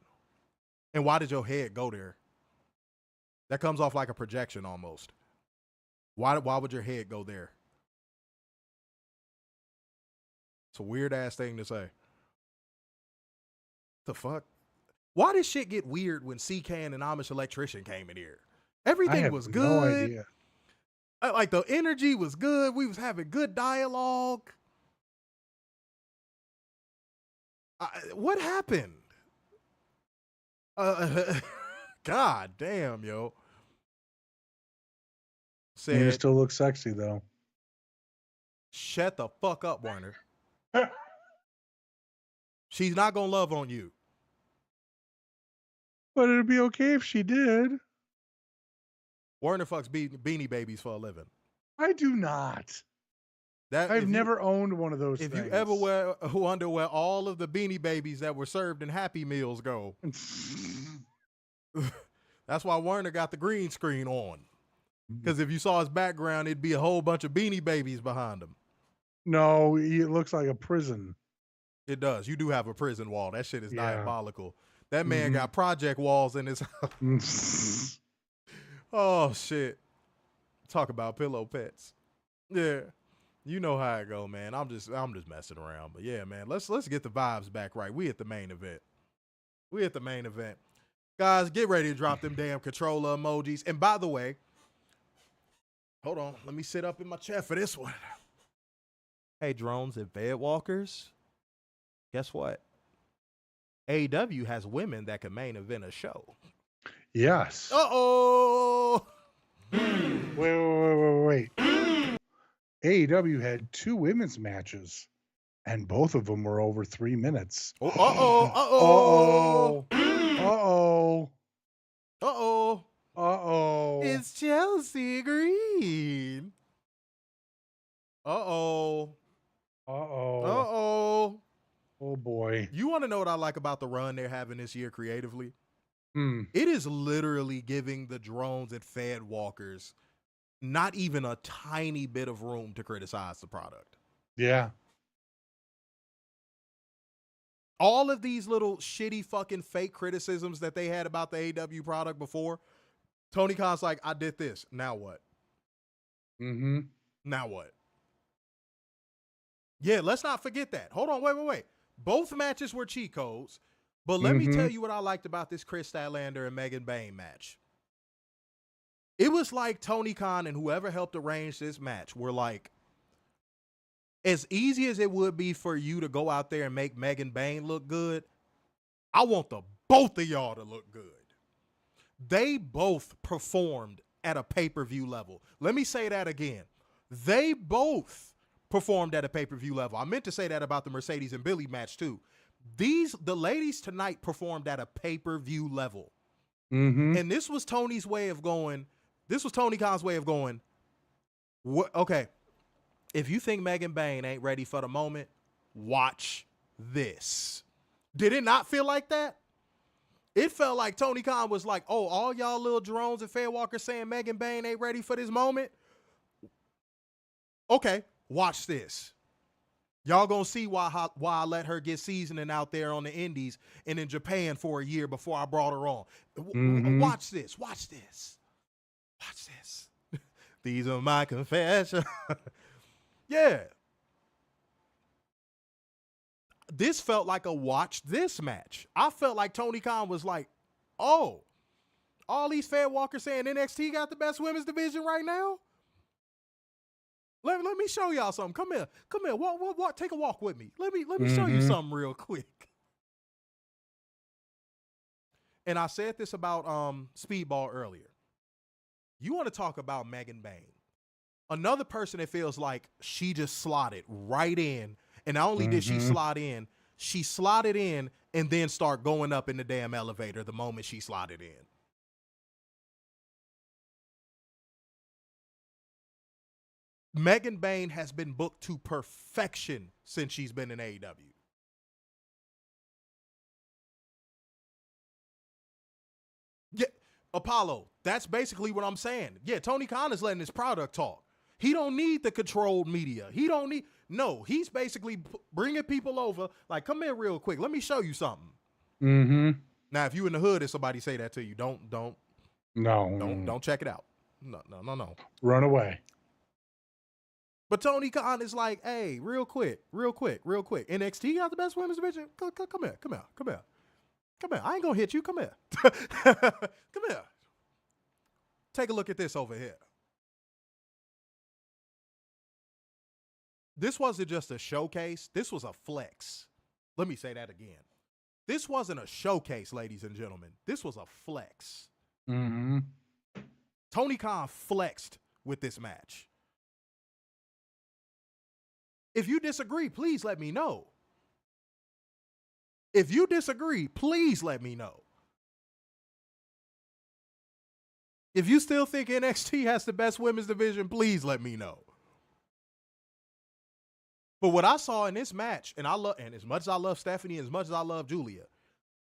And why did your head go there? That comes off like a projection almost. Why would your head go there? It's a weird ass thing to say. The fuck? Why did shit get weird when C-Can and Amish Electrician came in here? Everything was good. No idea. Like the energy was good. We was having good dialogue. What happened? God damn, yo. Said, You still look sexy though. shut the fuck up, Warner. She's not gonna love on you. But it'd be okay if she did. Warner fucks beanie babies for a living. I do not. I've never owned one of those If things. you ever wonder where all of the beanie babies that were served in Happy Meals go, that's why Warner got the green screen on. Because if you saw his background, it'd be a whole bunch of beanie babies behind him. No, it looks like a prison. It does. You do have a prison wall. That shit is Yeah. diabolical. That man got project walls in his house. Oh, shit. Talk about pillow pets. Yeah. You know how it go, man. I'm just messing around. But yeah, man, let's get the vibes back right. We at the main event. Guys, get ready to drop them damn controller emojis. And by the way, hold on. Let me sit up in my chair for this one. Hey, drones and bed walkers. Guess what? AEW has women that can main event a show. Yes. Uh-oh. Wait. AEW had 2 women's matches, and both of them were over 3 minutes. Uh-oh. It's Chelsea Green. Uh-oh. Oh, boy. You want to know what I like about the run they're having this year creatively? Hmm. It is literally giving the drones and fed walkers not even a tiny bit of room to criticize the product. Yeah. All of these little shitty fucking fake criticisms that they had about the AEW product before, Tony Khan's like, I did this. Now what? Mm-hmm. Now what? Yeah, let's not forget that. Hold on, wait. Both matches were cheat codes, but let me tell you what I liked about this Kris Statlander and Megan Bayne match. It was like Tony Khan and whoever helped arrange this match were like, as easy as it would be for you to go out there and make Megan Bayne look good, I want the both of y'all to look good. They both performed at a pay-per-view level. Let me say that again. They both performed at a pay-per-view level. I meant to say that about the Mercedes and Billie match too. The ladies tonight performed at a pay-per-view level. Mm-hmm. And this was Tony Khan's way of going, okay, if you think Megan Bayne ain't ready for the moment, watch this. Did it not feel like that? It felt like Tony Khan was like, oh, all y'all little drones and fairwalkers saying Megan Bayne ain't ready for this moment? Okay, watch this. Y'all gonna see why I let her get seasoning out there on the indies and in Japan for a year before I brought her on. Watch this. These are my confessions. Yeah. This felt like a watch this match. I felt like Tony Khan was like, oh, all these fair walkers saying NXT got the best women's division right now? Let me show y'all something. Come here. Walk, take a walk with me. Let me show you something real quick. And I said this about Speedball earlier. You want to talk about Megan Bayne. Another person that feels like she just slotted right in. And not only did she slot in, she slotted in and then start going up in the damn elevator the moment she slotted in. Megan Bayne has been booked to perfection since she's been in AEW. Yeah, Apollo, that's basically what I'm saying. Yeah, Tony Khan is letting his product talk. He don't need the controlled media. He's basically bringing people over. Like, come here real quick. Let me show you something. Mm-hmm. Now, if you in the hood and somebody say that to you, don't check it out. No. Run away. But Tony Khan is like, hey, real quick. NXT got the best women's division. Come here. I ain't gonna hit you. Come here. Come here. Take a look at this over here. This wasn't just a showcase. This was a flex. Let me say that again. This wasn't a showcase, ladies and gentlemen. This was a flex. Mm-hmm. Tony Khan flexed with this match. If you disagree, please let me know. If you disagree, please let me know. If you still think NXT has the best women's division, please let me know. But what I saw in this match, and as much as I love Stephanie, as much as I love Julia,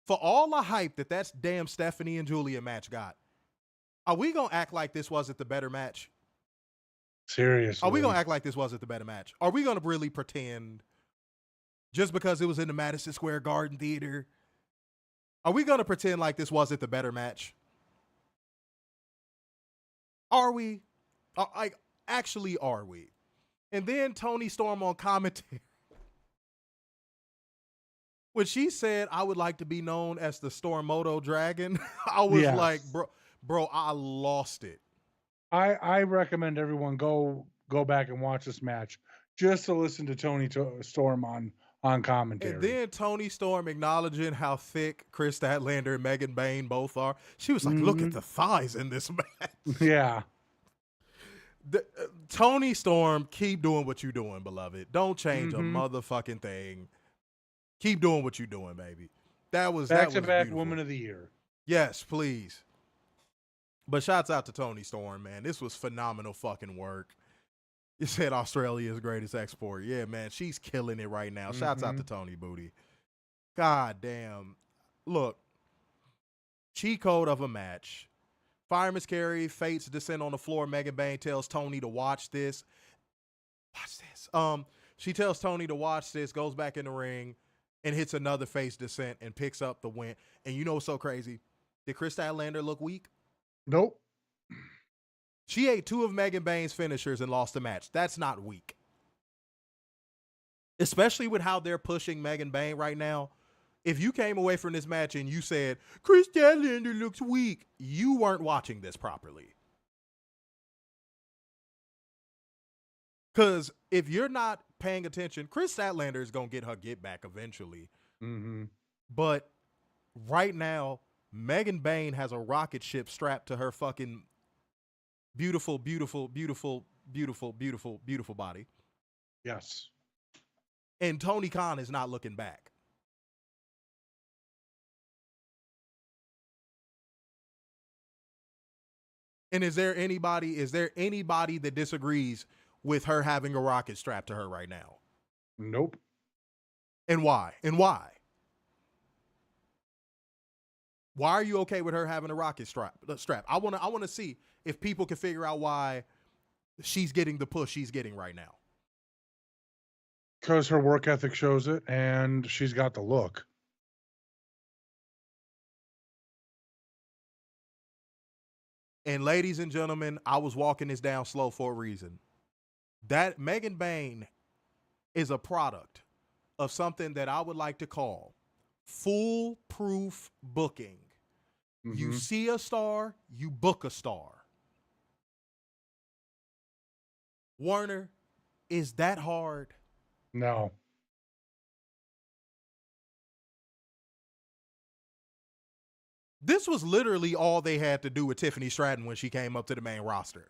for all the hype that damn Stephanie and Julia match got, are we gonna act like this wasn't the better match? Seriously. Are we gonna act like this wasn't the better match? Are we gonna really pretend just because it was in the Madison Square Garden Theater? Are we gonna pretend like this wasn't the better match? Are we? Actually, are we? And then Toni Storm on commentary, when she said, I would like to be known as the Stormoto Dragon, I was like, bro, I lost it. I recommend everyone go back and watch this match just to listen to Toni Storm on commentary. And then Toni Storm acknowledging how thick Kris Statlander and Megan Bayne both are. She was like, look at the thighs in this match. Yeah. Toni Storm, keep doing what you're doing, beloved. Don't change a motherfucking thing. Keep doing what you're doing, baby. That was back-to-back Woman of the Year. Yes, please. But shouts out to Toni Storm, man. This was phenomenal fucking work. You said Australia's greatest export. Yeah, man, she's killing it right now. Shouts out to Tony Booty. God damn. Look, cheat code of a match. Fireman's carry, Fate's descent on the floor. Megan Bayne tells Tony to watch this. Watch this. She tells Tony to watch this, goes back in the ring, and hits another face descent and picks up the win. And you know what's so crazy? Did Kris Statlander look weak? Nope. She ate two of Megan Bayne's finishers and lost the match. That's not weak. Especially with how they're pushing Megan Bayne right now. If you came away from this match and you said, Kris Statlander looks weak, you weren't watching this properly. Because if you're not paying attention, Kris Statlander is going to get her get back eventually. Mm-hmm. But right now, Megan Bayne has a rocket ship strapped to her fucking beautiful, beautiful, beautiful, beautiful, beautiful, beautiful body. Yes. And Tony Khan is not looking back. And is there anybody that disagrees with her having a rocket strapped to her right now? Nope. And why? Why are you okay with her having a rocket strap? I want to see if people can figure out why she's getting the push she's getting right now. Because her work ethic shows it, and she's got the look. And ladies and gentlemen, I was walking this down slow for a reason. That Megan Bayne is a product of something that I would like to call foolproof booking. Mm-hmm. You see a star, you book a star. Warner, is that hard? No. This was literally all they had to do with Tiffany Stratton when she came up to the main roster.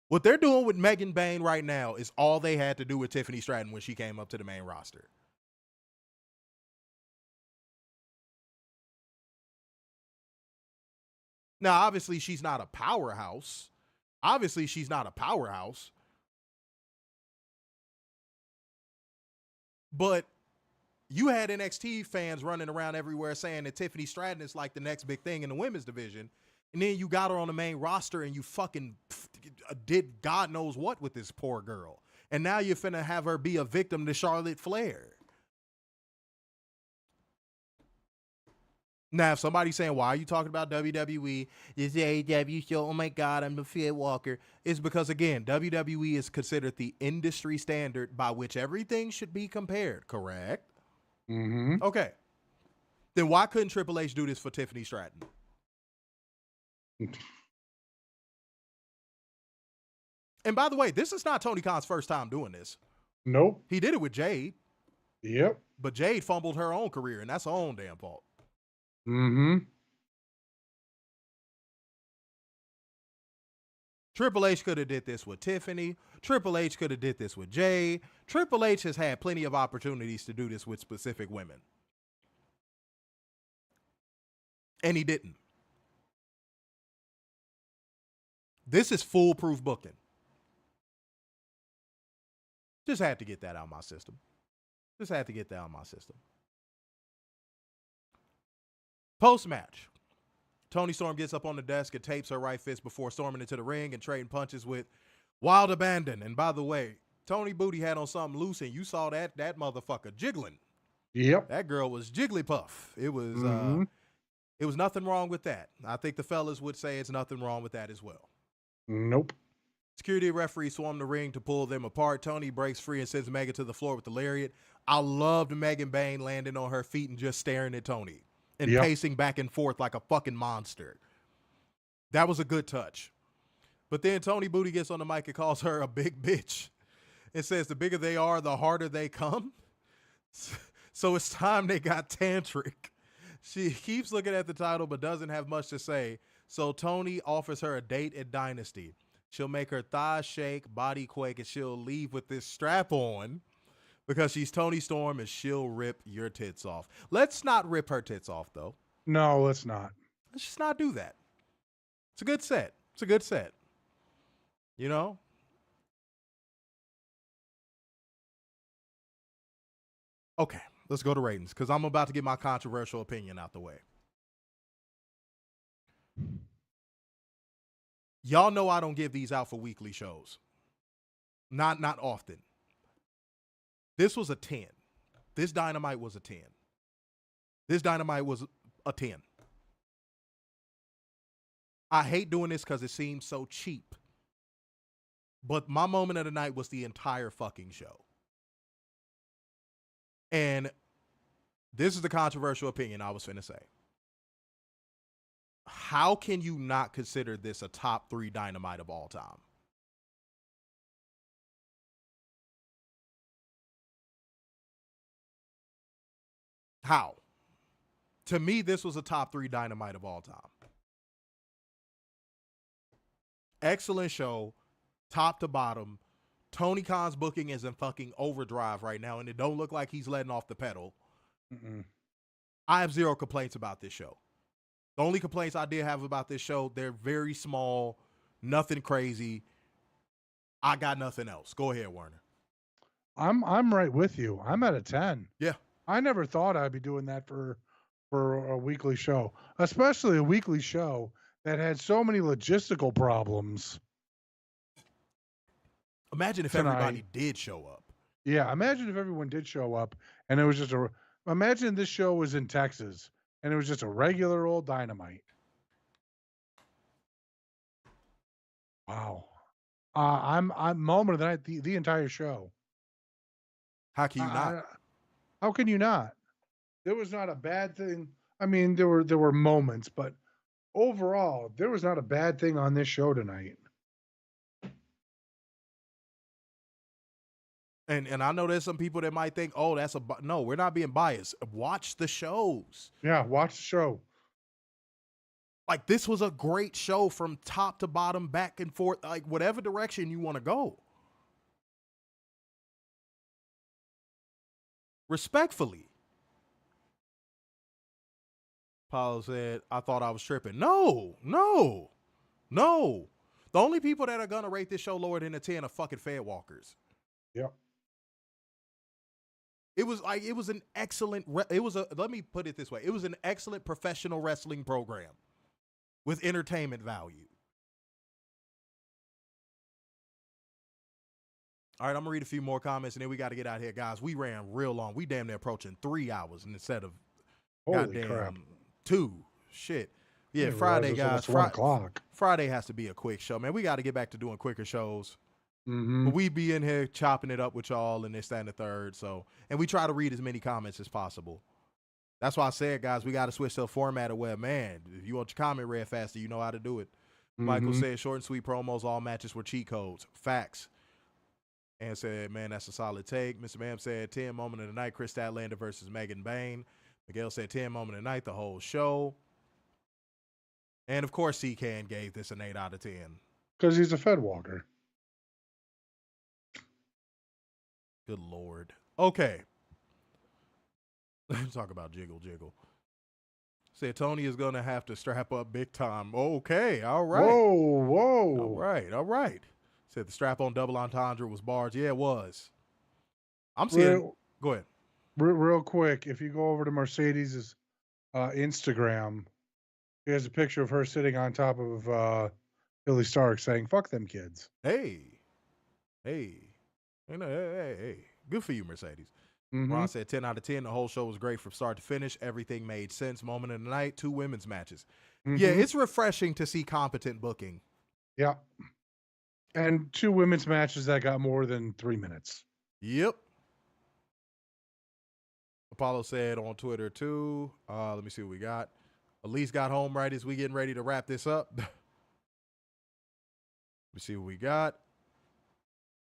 What they're doing with Megan Bayne right now is all they had to do with Tiffany Stratton when she came up to the main roster. Now, obviously, she's not a powerhouse. But you had NXT fans running around everywhere saying that Tiffany Stratton is like the next big thing in the women's division. And then you got her on the main roster and you fucking did God knows what with this poor girl. And now you're finna have her be a victim to Charlotte Flair. Now, if somebody's saying, why are you talking about WWE? This is AEW show. Oh, my God, I'm the Fit Walker. It's because, again, WWE is considered the industry standard by which everything should be compared, correct? Mm-hmm. Okay. Then why couldn't Triple H do this for Tiffany Stratton? And by the way, this is not Tony Khan's first time doing this. Nope. He did it with Jade. Yep. But Jade fumbled her own career, and that's her own damn fault. Mm-hmm. Triple H could have did this with Tiffany. Triple H could have did this with Jade. Triple H has had plenty of opportunities to do this with specific women. And he didn't. This is foolproof booking. Just had to get that out of my system. Post-match, Toni Storm gets up on the desk and tapes her right fist before storming into the ring and trading punches with Wild Abandon. And by the way, Tony Booty had on something loose, and you saw that motherfucker jiggling. Yep. That girl was Jigglypuff. It was it was nothing wrong with that. I think the fellas would say it's nothing wrong with that as well. Nope. Security referee swarmed the ring to pull them apart. Tony breaks free and sends Megan to the floor with the lariat. I loved Megan Bayne landing on her feet and just staring at Tony and pacing back and forth like a fucking monster. That was a good touch. But then Tony Booty gets on the mic and calls her a big bitch. It says the bigger they are, the harder they come. So it's time they got tantric. She keeps looking at the title but doesn't have much to say. So Tony offers her a date at Dynasty. She'll make her thighs shake, body quake, and she'll leave with this strap on because she's Toni Storm and she'll rip your tits off. Let's not rip her tits off, though. No, let's not. Let's just not do that. It's a good set. It's a good set. You know? Okay, let's go to ratings because I'm about to get my controversial opinion out the way. Y'all know I don't give these out for weekly shows. Not often. This was a 10. This Dynamite was a 10. This Dynamite was a 10. I hate doing this because it seems so cheap. But my moment of the night was the entire fucking show. And this is the controversial opinion I was finna say. How can you not consider this a top 3 Dynamite of all time? How? To me, this was a top 3 Dynamite of all time. Excellent show, top to bottom. Tony Khan's booking is in fucking overdrive right now, and it don't look like he's letting off the pedal. I have zero complaints about this show. The only complaints I did have about this show, they're very small, nothing crazy. I got nothing else. Go ahead, Werner. I'm right with you. I'm at a 10. Yeah. I never thought I'd be doing that for a weekly show, especially a weekly show that had so many logistical problems. Imagine if everybody did show up. Yeah, imagine if everyone did show up and it was just imagine this show was in Texas and it was just a regular old Dynamite. Wow. I'm moment of the night, the entire show. How can you not? How can you not? There was not a bad thing. I mean, there were moments, but overall, there was not a bad thing on this show tonight. And I know there's some people that might think, oh, no, we're not being biased. Watch the shows. Yeah, watch the show. Like, this was a great show from top to bottom, back and forth, like whatever direction you want to go. Respectfully. Paulo said, I thought I was tripping. No. The only people that are going to rate this show lower than a 10 are fucking fed walkers. Yep. It was an excellent, let me put it this way. It was an excellent professional wrestling program with entertainment value. All right, I'm going to read a few more comments, and then we got to get out of here. Guys, we ran real long. We damn near approaching 3 hours instead of Holy crap. 2. Shit. Yeah, didn't Friday, realize it was guys. almost 1 o'clock. Friday has to be a quick show, man. We got to get back to doing quicker shows. Mm-hmm. But we be in here chopping it up with y'all and this, that, and the third. So, and we try to read as many comments as possible. That's why I said, guys, we got to switch to a format where, man, if you want your comment read faster, you know how to do it. Michael said short and sweet promos, all matches were cheat codes. Facts. And said, man, that's a solid take. Mr. Ma'am said 10 moment of the night, Kris Statlander versus Megan Bayne. Miguel said 10 moment of the night, the whole show. And of course, C-Can gave this an 8 out of 10. Because he's a Fed walker. Good Lord. Okay. Let's talk about Jiggle Jiggle. Said Tony is going to have to strap up big time. Okay. All right. Whoa. All right. Said the strap-on double entendre was bars. Yeah, it was. I'm seeing. Go ahead. Real quick, if you go over to Mercedes' Instagram, he has a picture of her sitting on top of Billie Starkz saying, "Fuck them kids." Hey. Good for you, Mercedes. Ron said 10 out of 10. The whole show was great from start to finish. Everything made sense. Moment of the night, 2 women's matches. Yeah, it's refreshing to see competent booking. Yeah. And 2 women's matches that got more than 3 minutes. Yep. Apollo said on Twitter, too. Let me see what we got. Elise got home right as we getting ready to wrap this up. Let me see what we got.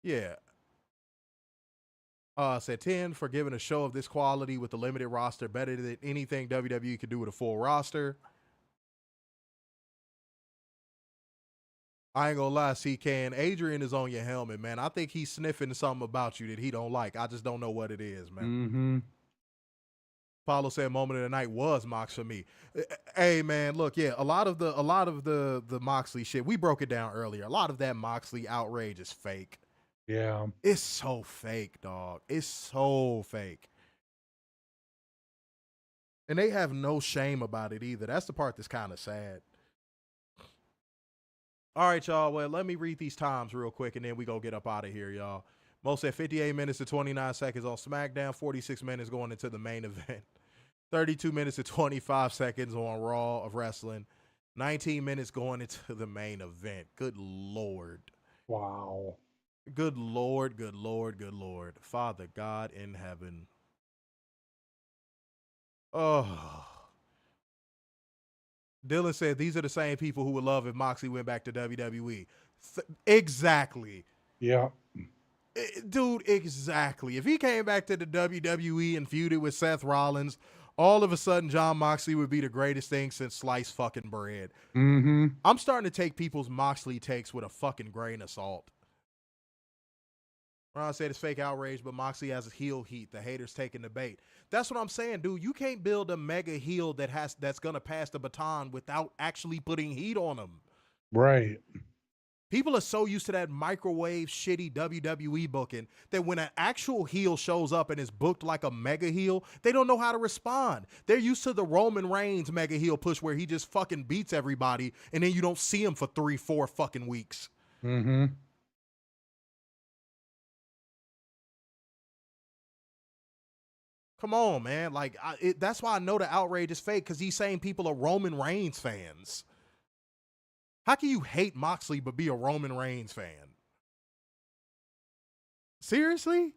Yeah. Said 10 for giving a show of this quality with a limited roster better than anything WWE could do with a full roster. I ain't gonna lie, C-Can. Adrian is on your helmet, man. I think he's sniffing something about you that he don't like. I just don't know what it is, man. Paulo said moment of the night was Mox for me. Hey, man, look, yeah, a lot of the Moxley shit, we broke it down earlier. A lot of that Moxley outrage is fake. Yeah. It's so fake, dog. It's so fake. And they have no shame about it either. That's the part that's kind of sad. All right, y'all. Well, let me read these times real quick, and then we go get up out of here, y'all. Mo said 58 minutes to 29 seconds on SmackDown, 46 minutes going into the main event, 32 minutes to 25 seconds on Raw of Wrestling, 19 minutes going into the main event. Good Lord. Wow. Good Lord, good Lord, good Lord. Father God in heaven. Oh. Dylan said these are the same people who would love if Moxley went back to WWE. Exactly. Yeah. Dude, exactly. If he came back to the WWE and feuded with Seth Rollins, all of a sudden John Moxley would be the greatest thing since sliced fucking bread. I'm starting to take people's Moxley takes with a fucking grain of salt. Ron said it's fake outrage, but Moxley has a heel heat. The haters taking the bait. That's what I'm saying, dude. You can't build a mega heel that's gonna pass the baton without actually putting heat on them. Right. People are so used to that microwave shitty WWE booking that when an actual heel shows up and is booked like a mega heel, they don't know how to respond. They're used to the Roman Reigns mega heel push where he just fucking beats everybody and then you don't see him for 3-4 fucking weeks. Come on, man. Like, that's why I know the outrage is fake, because these same people are Roman Reigns fans. How can you hate Moxley but be a Roman Reigns fan? Seriously?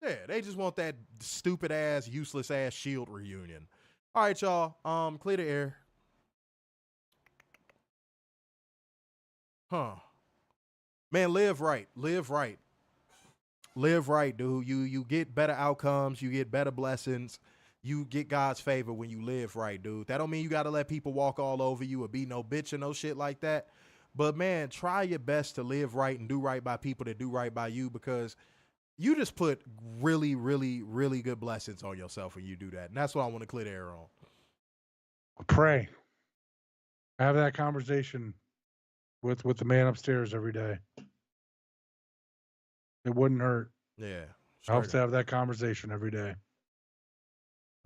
Yeah, they just want that stupid ass, useless ass Shield reunion. All right, y'all. Clear the air. Man, live right, dude. You get better outcomes, you get better blessings, you get God's favor when you live right, dude. That don't mean you got to let people walk all over you or be no bitch or no shit like that. But man, try your best to live right and do right by people that do right by you, because you just put really, really, really good blessings on yourself when you do that. And that's what I want to clear the air on. Pray. Have that conversation with the man upstairs every day. It wouldn't hurt. Yeah. Helps to have that conversation every day.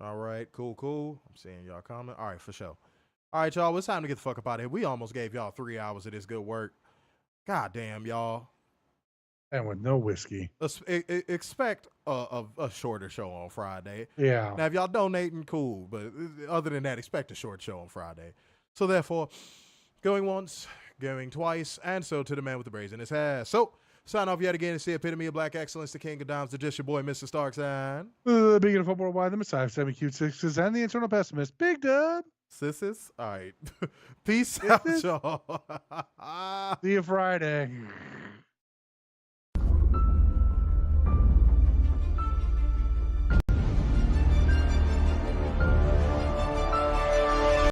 All right, cool. I'm seeing y'all comment. All right, for sure. All right, y'all. It's time to get the fuck up out of here. We almost gave y'all 3 hours of this good work. God damn, y'all. And with no whiskey. Expect a shorter show on Friday. Yeah. Now, if y'all donating, cool. But other than that, expect a short show on Friday. So therefore, going once, going twice, and so to the man with the braids in his hair. So, sign off yet again to see epitome of black excellence, the king of dimes, the just your boy, Mr. Starkz, and The beginning of football wide, the Messiah, 7 cute sixes, and the internal pessimist, Big Dub. Sisses. All right. Peace out, y'all. See you Friday.